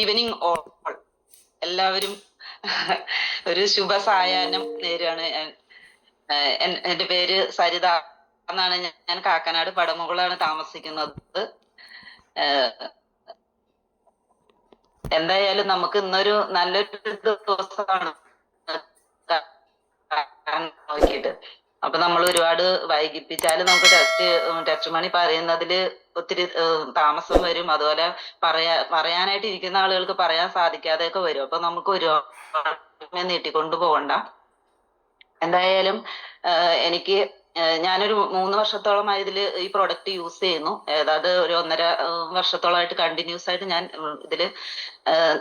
Evening all എല്ലാവരും ഒരു ശുഭ സായാഹ്നം നേരാണ്. എന്റെ പേര് സരിത എന്നാണ്. ഞാൻ കാക്കനാട് പടമുകളാണ് താമസിക്കുന്നത്. എന്തായാലും നമുക്ക് ഇന്നൊരു നല്ലൊരു ദിവസമാണ് നോക്കിയിട്ട്. അപ്പൊ നമ്മൾ ഒരുപാട് വൈകിപ്പിച്ചാൽ നമുക്ക് ടെസ്റ്റ് മണി പറയുന്നതില് ഒത്തിരി താമസം വരും. അതുപോലെ പറയാനായിട്ട് ഇരിക്കുന്ന ആളുകൾക്ക് പറയാൻ സാധിക്കാതെയൊക്കെ വരും. അപ്പൊ നമുക്ക് ഒരുപാട് നീട്ടിക്കൊണ്ടു പോകണ്ട. എന്തായാലും എനിക്ക് ഞാനൊരു 3 വർഷത്തോളമായി ഈ പ്രോഡക്റ്റ് യൂസ് ചെയ്യുന്നു. അതായത് ഒരു 1.5 വർഷത്തോളമായിട്ട് കണ്ടിന്യൂസ് ആയിട്ട് ഞാൻ ഇതിൽ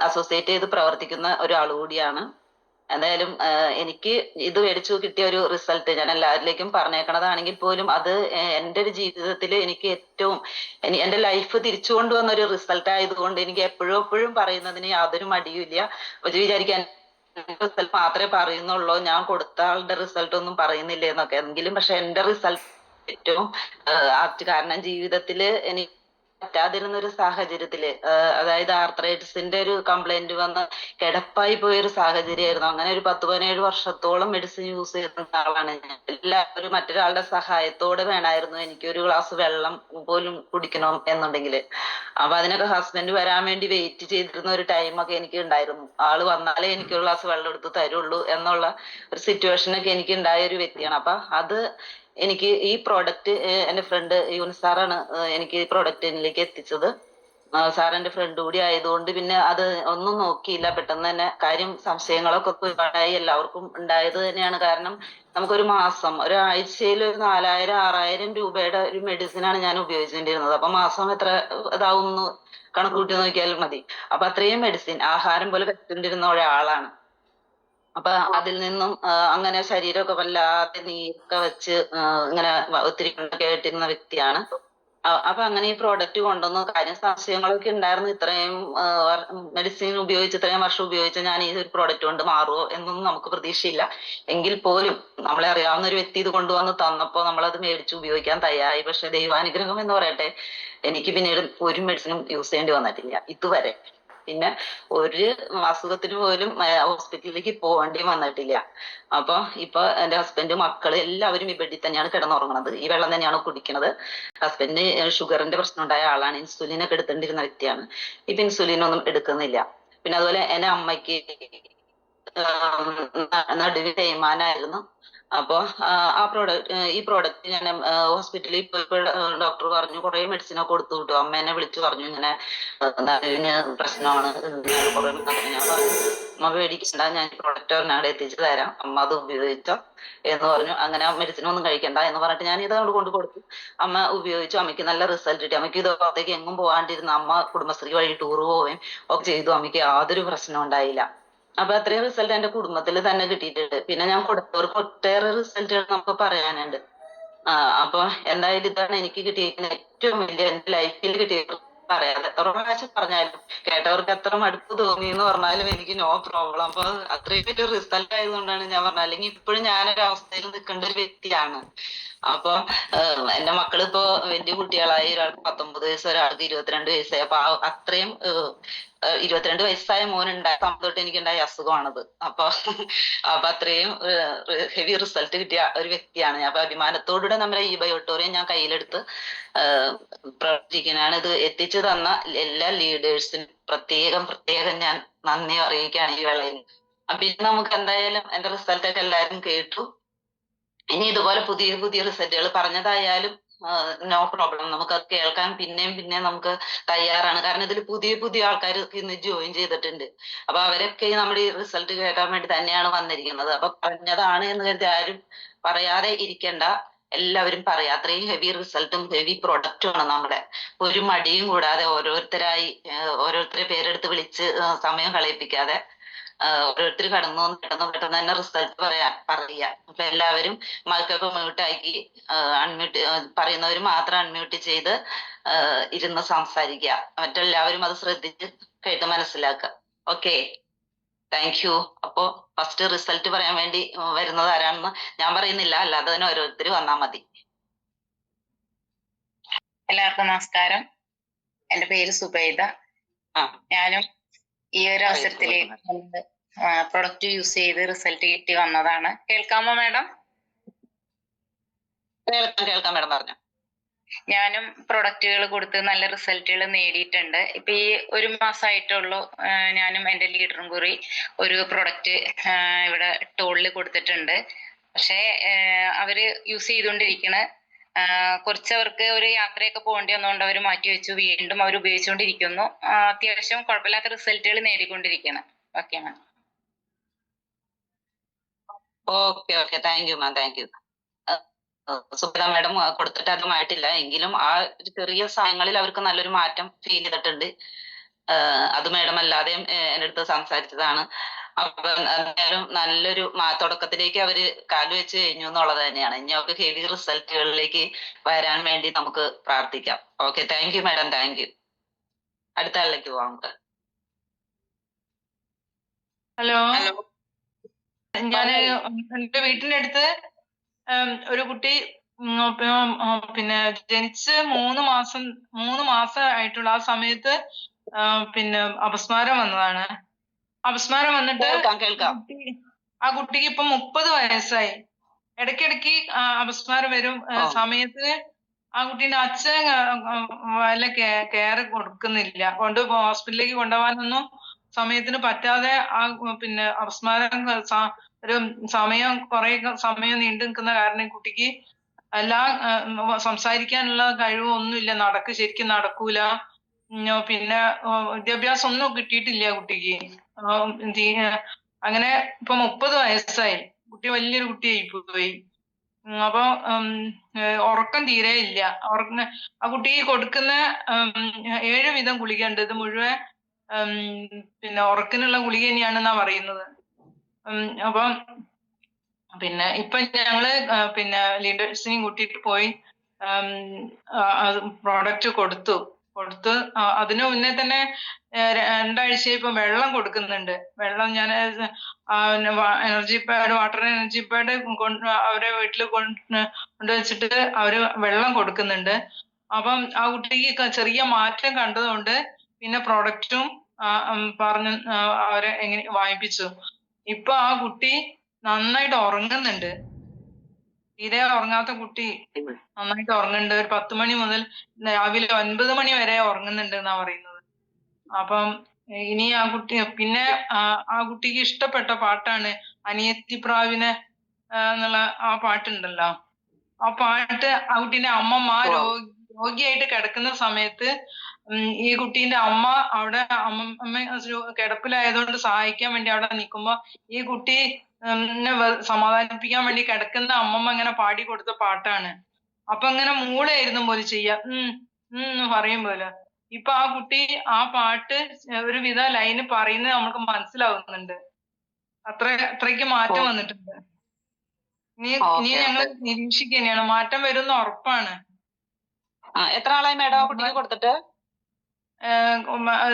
അസോസിയേറ്റ് ചെയ്ത് പ്രവർത്തിക്കുന്ന ഒരാൾ കൂടിയാണ്. എന്തായാലും എനിക്ക് ഇത് മേടിച്ചു കിട്ടിയ ഒരു റിസൾട്ട് ഞാൻ എല്ലാവരിലേക്കും പറഞ്ഞേക്കണതാണെങ്കിൽ പോലും അത് എൻ്റെ ഒരു ജീവിതത്തിൽ എനിക്ക് ഏറ്റവും എൻ്റെ ലൈഫ് തിരിച്ചു കൊണ്ടുവന്ന ഒരു റിസൾട്ട് ആയതുകൊണ്ട് എനിക്ക് എപ്പോഴും പറയുന്നതിന് യാതൊരു മടിയുമില്ല. ഒരു വിചാരിക്കാൻ റിസൾട്ട് മാത്രമേ പറയുന്നുള്ളൂ, ഞാൻ കൊടുത്ത ആളുടെ റിസൾട്ട് ഒന്നും പറയുന്നില്ല എന്നൊക്കെ. എങ്കിലും പക്ഷെ എൻ്റെ റിസൾട്ട് ഏറ്റവും കാരണം ജീവിതത്തില് എനിക്ക് പറ്റാതിരുന്ന ഒരു സാഹചര്യത്തില്, അതായത് ആർത്രൈറ്റിസിന്റെ ഒരു കംപ്ലൈന്റ് വന്ന് കിടപ്പായി പോയൊരു സാഹചര്യമായിരുന്നു. അങ്ങനെ ഒരു 10-17 വർഷത്തോളം മെഡിസിൻ യൂസ് ചെയ്യുന്ന ആളാണ് ഞാൻ. എല്ലാവരും മറ്റൊരാളുടെ സഹായത്തോടെ വേണമായിരുന്നു എനിക്ക് ഒരു ഗ്ലാസ് വെള്ളം പോലും കുടിക്കണം എന്നുണ്ടെങ്കിൽ. അപ്പൊ അതിനൊക്കെ ഹസ്ബൻഡ് വരാൻ വേണ്ടി വെയിറ്റ് ചെയ്തിരുന്ന ഒരു ടൈമൊക്കെ എനിക്ക് ഉണ്ടായിരുന്നു. ആള് വന്നാലേ എനിക്ക് ഒരു ഗ്ലാസ് വെള്ളം എടുത്ത് തരുള്ളൂ എന്നുള്ള ഒരു സിറ്റുവേഷനൊക്കെ എനിക്ക് ഉണ്ടായ ഒരു വ്യക്തിയാണ്. അപ്പൊ അത് എനിക്ക് ഈ പ്രോഡക്റ്റ് എന്റെ ഫ്രണ്ട് യൂനിസാറാണ് എനിക്ക് ഈ പ്രോഡക്റ്റ് എന്നിലേക്ക് എത്തിച്ചത്. സാർ എന്റെ ഫ്രണ്ട് കൂടി ആയതുകൊണ്ട് പിന്നെ അത് ഒന്നും നോക്കിയില്ല, പെട്ടെന്ന് തന്നെ കാര്യം സംശയങ്ങളൊക്കെ ഒരുപാടായി. എല്ലാവർക്കും ഉണ്ടായത് തന്നെയാണ്. കാരണം നമുക്കൊരു മാസം ഒരാഴ്ചയിൽ ഒരു 4000-6000 രൂപയുടെ ഒരു മെഡിസിനാണ് ഞാൻ ഉപയോഗിച്ചുകൊണ്ടിരുന്നത്. അപ്പൊ മാസം എത്ര ഇതാവുമെന്ന് കണക്കൂട്ടി നോക്കിയാലും മതി. അപ്പൊ അത്രയും മെഡിസിൻ ആഹാരം പോലെ കഴിച്ചുകൊണ്ടിരുന്ന ഒരാളാണ്. അപ്പൊ അതിൽ നിന്നും അങ്ങനെ ശരീരമൊക്കെ വല്ലാതെ നീരൊക്കെ വെച്ച് ഇങ്ങനെ ഒത്തിരി കേട്ടിരുന്ന വ്യക്തിയാണ്. അപ്പൊ അങ്ങനെ ഈ പ്രോഡക്റ്റ് കൊണ്ടുവന്ന കാര്യം സംശയങ്ങളൊക്കെ ഉണ്ടായിരുന്നു. ഇത്രയും മെഡിസിൻ ഉപയോഗിച്ച് ഇത്രയും വർഷം ഉപയോഗിച്ച് ഞാൻ ഈ ഒരു പ്രോഡക്റ്റ് കൊണ്ട് മാറുമോ എന്നൊന്നും നമുക്ക് പ്രതീക്ഷയില്ല. എങ്കിൽ പോലും നമ്മളെ അറിയാവുന്ന ഒരു വ്യക്തി ഇത് കൊണ്ടുവന്ന് തന്നപ്പോ നമ്മളത് മേടിച്ച് ഉപയോഗിക്കാൻ തയ്യാറായി. പക്ഷെ ദൈവാനുഗ്രഹം എന്ന് പറയട്ടെ, എനിക്ക് പിന്നീട് ഒരു മെഡിസിനും യൂസ് ചെയ്യേണ്ടി വന്നിട്ടില്ല ഇതുവരെ. പിന്നെ ഒരു അസുഖത്തിന് പോലും ഹോസ്പിറ്റലിലേക്ക് പോകേണ്ടി വന്നിട്ടില്ല. അപ്പൊ ഇപ്പൊ എന്റെ ഹസ്ബൻഡ് മക്കള് എല്ലാവരും ഈ ബെഡിൽ തന്നെയാണ് കിടന്നുറങ്ങുന്നത്, ഈ വെള്ളം തന്നെയാണ് കുടിക്കുന്നത്. ഹസ്ബൻഡിന് ഷുഗറിന്റെ പ്രശ്നം ഉണ്ടായ ആളാണ്, ഇൻസുലിൻ ഒക്കെ എടുത്തേണ്ടിരുന്ന വ്യക്തിയാണ്. ഇപ്പൊ ഇൻസുലിൻ ഒന്നും എടുക്കുന്നില്ല. പിന്നെ അതുപോലെ എന്റെ അമ്മയ്ക്ക് നടുവിൽ തേയ്മാനായിരുന്നു. അപ്പൊ ഈ പ്രോഡക്റ്റ് ഞാൻ ഹോസ്പിറ്റലിൽ പോയപ്പോൾ ഡോക്ടർ പറഞ്ഞു, കുറെ മെഡിസിൻ ഒക്കെ കൊടുത്തു വിട്ടു. അമ്മ എന്നെ വിളിച്ചു പറഞ്ഞു ഇങ്ങനെ നടുവിന് പ്രശ്നമാണ്. കുറെ ഞാൻ പറഞ്ഞു അമ്മ പേടിക്കണ്ട, ഞാൻ പ്രോഡക്റ്റ് അവിടെ എത്തിച്ചു തരാം, അമ്മ അത് ഉപയോഗിച്ചോ എന്ന് പറഞ്ഞു. അങ്ങനെ മെഡിസിൻ ഒന്നും കഴിക്കണ്ട എന്ന് പറഞ്ഞിട്ട് ഞാൻ ഇത് അങ്ങോട്ട് കൊണ്ട് കൊടുത്തു. അമ്മ ഉപയോഗിച്ചു, അമ്മയ്ക്ക് നല്ല റിസൾട്ട് കിട്ടി. അമ്മയ്ക്ക് ഇതോത്തേക്ക് എങ്ങും പോകാണ്ടിരുന്ന അമ്മ കുടുംബശ്രീ വഴി ടൂർ പോവുകയും ഒക്കെ ചെയ്തു. അമ്മയ്ക്ക് യാതൊരു പ്രശ്നവും ഉണ്ടായില്ല. അപ്പൊ അത്രയും റിസൾട്ട് എന്റെ കുടുംബത്തിൽ തന്നെ കിട്ടിയിട്ടുണ്ട്. പിന്നെ ഞാൻ കൊടുത്തവർക്ക് ഒട്ടേറെ റിസൾട്ടുകൾ നമുക്ക് പറയാനുണ്ട്. അപ്പൊ എന്തായാലും ഇതാണ് എനിക്ക് കിട്ടിയിരിക്കുന്ന ഏറ്റവും വലിയ എന്റെ ലൈഫിൽ കിട്ടിയ പറയാതെ എത്ര പ്രാവശ്യം പറഞ്ഞാലും കേട്ടവർക്ക് എത്ര മടുപ്പ് തോന്നി എന്ന് പറഞ്ഞാലും എനിക്ക് നോ പ്രോബ്ലം. അപ്പൊ അത്രയും വലിയ റിസൾട്ട് ആയതുകൊണ്ടാണ് ഞാൻ പറഞ്ഞത്. അല്ലെങ്കിൽ ഇപ്പോഴും ഞാനൊരു അവസ്ഥയിൽ നിൽക്കേണ്ട ഒരു വ്യക്തിയാണ്. അപ്പൊ എന്റെ മക്കള് ഇപ്പോ വലിയ കുട്ടികളായി. ഒരാൾക്ക് 19 വയസ്സ്, ഒരാൾക്ക് 22 വയസ്സായി. അപ്പൊ അത്രയും 22 വയസ്സായ മോനുണ്ടായ സമയം തൊട്ട് എനിക്കുണ്ടായ അസുഖമാണത്. അപ്പൊ അത്രയും ഹെവി റിസൾട്ട് കിട്ടിയ ഒരു വ്യക്തിയാണ് ഞാൻ. അപ്പൊ അഭിമാനത്തോടുകൂടെ നമ്മുടെ ഈ ബയോട്ടോറിയം ഞാൻ കയ്യിലെടുത്ത് പ്രവർത്തിക്കാനാണ്. ഇത് എത്തിച്ചു തന്ന എല്ലാ ലീഡേഴ്സിനും പ്രത്യേകം ഞാൻ നന്ദി അറിയിക്കുകയാണ് ഈ വേളയിൽ. അപ്പൊ ഇത് നമുക്ക് എന്തായാലും എന്റെ റിസൾട്ടൊക്കെ എല്ലാവരും കേട്ടു. ഇനി ഇതുപോലെ പുതിയ റിസൾട്ടുകൾ പറഞ്ഞതായാലും നോ പ്രോബ്ലം, നമുക്ക് അത് കേൾക്കാൻ പിന്നെയും നമുക്ക് തയ്യാറാണ്. കാരണം ഇതിൽ പുതിയ ആൾക്കാർ ഇന്ന് ജോയിൻ ചെയ്തിട്ടുണ്ട്. അപ്പൊ അവരൊക്കെ നമ്മുടെ ഈ റിസൾട്ട് കേൾക്കാൻ വേണ്ടി തന്നെയാണ് വന്നിരിക്കുന്നത്. അപ്പൊ പറഞ്ഞതാണ് എന്ന് കരുതി ആരും പറയാതെ ഇരിക്കണ്ട, എല്ലാവരും പറയാം. അത്രയും ഹെവി റിസൾട്ടും ഹെവി പ്രൊഡക്റ്റും ആണ് നമ്മുടെ. ഒരു മടിയും കൂടാതെ ഓരോരുത്തരെ പേരെടുത്ത് വിളിച്ച് സമയം കളയിപ്പിക്കാതെ ഓരോരുത്തർ പെട്ടെന്ന് തന്നെ റിസൾട്ട് പറയുക. അപ്പൊ എല്ലാവരും മൈക്കൊക്കെ മ്യൂട്ടാക്കി അൺമ്യൂട്ട് പറയുന്നവർ മാത്രം അൺമ്യൂട്ട് ചെയ്ത് ഇരുന്ന് സംസാരിക്കുക. മറ്റെല്ലാവരും അത് ശ്രദ്ധിച്ച് കേട്ട് മനസ്സിലാക്കുക. Okay, thank U. അപ്പോ ഫസ്റ്റ് റിസൾട്ട് പറയാൻ വേണ്ടി വരുന്നത് ആരാണെന്ന് ഞാൻ പറയുന്നില്ല, അല്ലാതെ തന്നെ ഓരോരുത്തർ വന്നാൽ മതി. എല്ലാവർക്കും നമസ്കാരം. എന്റെ പേര് സുബൈദ. ഞാനും ഈ ഒരു അവസരത്തിലേക്ക് പ്രൊഡക്റ്റ് യൂസ് ചെയ്ത് റിസൾട്ട് കിട്ടി വന്നതാണ്. കേൾക്കാമോ മാഡം? കേൾക്കാം മാഡം, പറഞ്ഞു. ഞാനും പ്രൊഡക്റ്റുകൾ കൊടുത്ത് നല്ല റിസൾട്ടുകൾ നേടിയിട്ടുണ്ട്. ഇപ്പൊ ഈ ഒരു മാസമായിട്ടുള്ളൂ ഞാനും എൻ്റെ ലീഡറും കൂടി ഒരു പ്രൊഡക്റ്റ് ഇവിടെ ടോളിൽ കൊടുത്തിട്ടുണ്ട്. പക്ഷേ അവര് യൂസ് ചെയ്തുകൊണ്ടിരിക്കണ കുറച്ചവർക്ക് ഒരു യാത്രയൊക്കെ പോകേണ്ടി വന്നുകൊണ്ട് അവർ മാറ്റി വെച്ചു. വീണ്ടും അവർ ഉപയോഗിച്ചുകൊണ്ടിരിക്കുന്നു. അത്യാവശ്യം കുഴപ്പമില്ലാത്ത റിസൾട്ടുകൾ നേടിക്കൊണ്ടിരിക്കണം. Okay ma'am. Okay thank you ma'am, thank you. Subrata madam കൊടുത്തിട്ട് അതുമായിട്ടില്ല എങ്കിലും ആ ഒരു ചെറിയ സമയങ്ങളിൽ അവർക്ക് നല്ലൊരു മാറ്റം ഫീൽ ചെയ്തിട്ടുണ്ട്. അത് മാഡം അല്ലാതെയും എൻ്റെ അടുത്ത് സംസാരിച്ചതാണ്. അപ്പൊ എന്തായാലും നല്ലൊരു തുടക്കത്തിലേക്ക് അവര് കാലുവെച്ച് കഴിഞ്ഞു എന്നുള്ളത് തന്നെയാണ്. ഇനി അവർക്ക് ഹെവി റിസൾട്ടുകളിലേക്ക് വരാൻ വേണ്ടി നമുക്ക് പ്രാർത്ഥിക്കാം. Okay, thank you madam, thank U. അടുത്ത ആളിലേക്ക് പോവാം നമുക്ക്. ഹലോ, ഞാന് എന്റെ വീട്ടിന്റെ അടുത്ത് ഒരു കുട്ടി പിന്നെ ജനിച്ച് 3 മാസം ആയിട്ടുള്ള ആ സമയത്ത് പിന്നെ അപസ്മാരം വന്നതാണ്. അപസ്മാരം വന്നിട്ട് ആ കുട്ടിക്ക് ഇപ്പൊ 30 വയസ്സായി. ഇടയ്ക്കിടയ്ക്ക് അപസ്മാരം വരും. സമയത്ത് ആ കുട്ടീന്റെ അച്ഛൻ വല്ല കെയർ കൊടുക്കുന്നില്ല. ഹോസ്പിറ്റലിലേക്ക് കൊണ്ടുപോകാനൊന്നും സമയത്തിന് പറ്റാതെ ആ പിന്നെ അപസ്മാരം ഒരു സമയം കുറെ സമയം നീണ്ടു നിൽക്കുന്ന കാരണം കുട്ടിക്ക് എല്ലാം സംസാരിക്കാനുള്ള കഴിവൊന്നുമില്ല. ശരിക്കും നടക്കൂല. പിന്നെ വിദ്യാഭ്യാസം ഒന്നും കിട്ടിയിട്ടില്ല കുട്ടിക്ക്. അങ്ങനെ ഇപ്പൊ 30 വയസ്സായി. കുട്ടി വലിയൊരു കുട്ടിയായി പോയി. അപ്പൊ ഉറക്കം തീരെ ഇല്ല. ആ കുട്ടിക്ക് കൊടുക്കുന്ന 7 വീതം ഗുളിക ഉണ്ട്. ഇത് മുഴുവൻ പിന്നെ ഉറക്കിനുള്ള ഗുളിക തന്നെയാണെന്നാ പറയുന്നത്. അപ്പം പിന്നെ ഇപ്പൊ ഞങ്ങള് പിന്നെ ലീഡേഴ്സിനെയും കൂട്ടിയിട്ട് പോയി പ്രോഡക്റ്റ് കൊടുത്ത് അതിനു മുന്നേ തന്നെ 2 ആഴ്ചയായി ഇപ്പൊ വെള്ളം കൊടുക്കുന്നുണ്ട്. വെള്ളം ഞാൻ energy pad, water energy pad അവരെ വീട്ടിൽ കൊണ്ടുവച്ചിട്ട് അവര് വെള്ളം കൊടുക്കുന്നുണ്ട്. അപ്പം ആ കുട്ടിക്ക് ചെറിയ മാറ്റം കണ്ടതുകൊണ്ട് പിന്നെ പ്രൊഡക്റ്റും പറഞ്ഞ് അവരെ എങ്ങനെ വാങ്ങിപ്പിച്ചു. ഇപ്പൊ ആ കുട്ടി നന്നായിട്ട് ഉറങ്ങുന്നുണ്ട്. തീരെ ഉറങ്ങാത്ത കുട്ടി നന്നായിട്ട് ഉറങ്ങുന്നുണ്ട്. ഒരു 10 മണി മുതൽ രാവിലെ 9 മണി വരെ ഉറങ്ങുന്നുണ്ട് എന്നാ പറയുന്നത്. അപ്പം ഇനി ആ കുട്ടി പിന്നെ ആ കുട്ടിക്ക് ഇഷ്ടപ്പെട്ട പാട്ടാണ് അനിയത്തി പ്രാവിനെ എന്നുള്ള ആ പാട്ടുണ്ടല്ലോ. ആ പാട്ട് ആ കുട്ടീന്റെ അമ്മമ്മ രോഗിയായിട്ട് കിടക്കുന്ന സമയത്ത് ഈ കുട്ടീന്റെ അമ്മ അവിടെ അമ്മ കിടപ്പിലായതുകൊണ്ട് സഹായിക്കാൻ വേണ്ടി അവിടെ നിൽക്കുമ്പോ ഈ കുട്ടി സമാധാനിപ്പിക്കാൻ വേണ്ടി കിടക്കുന്ന അമ്മമ്മ ഇങ്ങനെ പാടി കൊടുത്ത പാട്ടാണ്. അപ്പൊ ഇങ്ങനെ മൂളായിരുന്നു പോലെ ചെയ്യാം പറയും പോലെ. ഇപ്പൊ ആ കുട്ടി ആ പാട്ട് ഒരുവിധ ലൈന് പറയുന്നത് നമുക്ക് മനസ്സിലാവുന്നുണ്ട്. അത്രയ്ക്ക് മാറ്റം വന്നിട്ടുണ്ട്. ഇനി ഞങ്ങൾ നിരീക്ഷിക്കുക തന്നെയാണ്. മാറ്റം വരുന്ന ഉറപ്പാണ്. എത്ര ആളായി മാഡം ആ കുട്ടിക്ക് കൊടുത്തിട്ട്?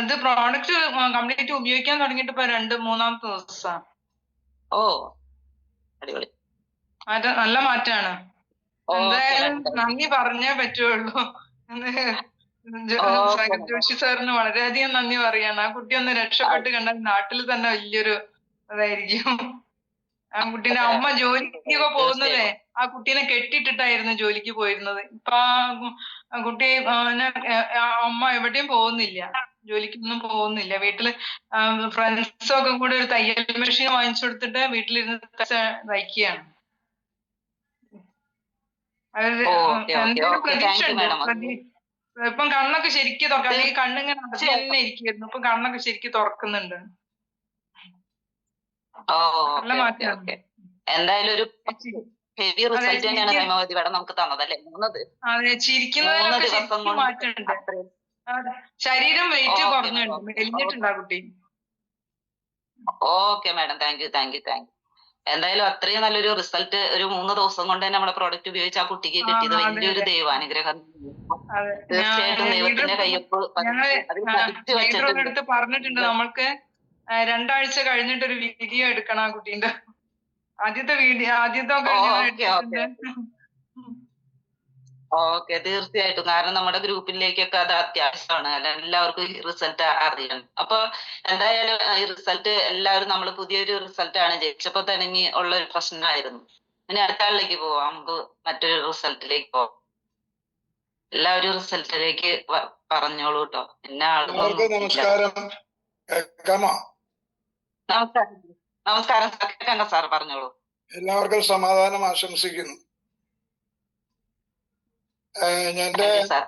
ഇത് പ്രോഡക്റ്റ് കംപ്ലീറ്റ് ഉപയോഗിക്കാൻ തുടങ്ങിയിട്ട് ഇപ്പൊ 2-3-ാമത്തെ ദിവസമാണ്. ഓ, അടിപൊളി. നല്ല മാറ്റാണ്. എന്തായാലും നന്ദി പറഞ്ഞേ പറ്റുള്ളൂ. ജോഷി സാറിന് വളരെയധികം നന്ദി പറയാണ്. ആ കുട്ടി ഒന്ന് രക്ഷപ്പെട്ട് കണ്ടാൽ നാട്ടിൽ തന്നെ വലിയൊരു ഇതായിരിക്കും. ആ കുട്ടീന്റെ അമ്മ ജോലിക്കൊക്കെ പോകുന്നതേ ആ കുട്ടീനെ കെട്ടിയിട്ടിട്ടായിരുന്നു ജോലിക്ക് പോയിരുന്നത്. ഇപ്പൊ ആ കുട്ടി അമ്മ എവിടെയും പോകുന്നില്ല, ജോലിക്കൊന്നും പോകുന്നില്ല. വീട്ടില് ഫ്രണ്ട്സൊക്കെ കൂടെ ഒരു തയ്യൽ മെഷീൻ വാങ്ങിച്ചു കൊടുത്തിട്ട് വീട്ടിലിരുന്ന് തയ്ക്കുകയാണ്. എന്തൊരു പ്രതീക്ഷ ഉണ്ട്. ഇപ്പം കണ്ണൊക്കെ ശരിക്കും തുറക്കാം. അല്ലെങ്കിൽ കണ്ണിങ്ങനെ അടച്ചു തന്നെ ഇരിക്കുന്നു. ഇപ്പൊ കണ്ണൊക്കെ ശരിക്കും തുറക്കുന്നുണ്ട്. നല്ല മാറ്റമാണ്. എന്തായാലും ഒരു ഹെവി റിസൾട്ട് തന്നെയാണ് ഹൈമവതി മേഡം നമുക്ക് തന്നതല്ലേ. അതെ, ചിരിക്കുന്നതിലൊക്കെ ശരിക്കും മാറ്റമുണ്ട്. ശരീരം വെയിറ്റ് കുറഞ്ഞുണ്ട്, മെലിഞ്ഞിട്ടുണ്ട് ആ കുട്ടി. Okay madam, thank U. എന്തായാലും അത്രയും നല്ലൊരു റിസൾട്ട് ഒരു 3 ദിവസം കൊണ്ട് തന്നെ നമ്മുടെ പ്രോഡക്റ്റ് ഉപയോഗിച്ച് ആ കുട്ടിക്ക് കിട്ടിയത് വലിയൊരു ദൈവാനുഗ്രഹം. തീർച്ചയായിട്ടും ദൈവത്തിന്റെ കയ്യൊപ്പ് അടുത്ത് പറഞ്ഞിട്ടുണ്ട്. നമ്മൾക്ക് 2 ആഴ്ച കഴിഞ്ഞിട്ട് ഒരു വീഡിയോ എടുക്കണം ആ കുട്ടീന്റെ. ആദ്യത്തെ ഓക്കെ, തീർച്ചയായിട്ടും. കാരണം നമ്മുടെ ഗ്രൂപ്പിലേക്കൊക്കെ അത് അത്യാവശ്യമാണ്. അല്ല, എല്ലാവർക്കും ഈ റിസൾട്ട് അറിയണം. അപ്പൊ എന്തായാലും ഈ റിസൾട്ട് എല്ലാവരും നമ്മൾ പുതിയൊരു റിസൾട്ട് ആണ് ജയിച്ചപ്പോ തന്നെ ഇനി ഉള്ള ഒരു പ്രശ്നമായിരുന്നു. ഇനി അടുത്ത ആളിലേക്ക് പോവാം. നമുക്ക് മറ്റൊരു റിസൾട്ടിലേക്ക് പോവാം. എല്ലാവരും റിസൾട്ടിലേക്ക് പറഞ്ഞോളൂ കേട്ടോ. എന്നെ എല്ലാവർക്കും ആളുകളൊന്നും ഇല്ല. നമസ്കാരം. കേൾക്കാമോ? നമസ്കാരം. നമസ്കാരം സാർ, കേൾക്കണ്ട സാർ, പറഞ്ഞോളൂ. എല്ലാവർക്കും സമാധാനം ആശംസിക്കുന്നു. സാർ,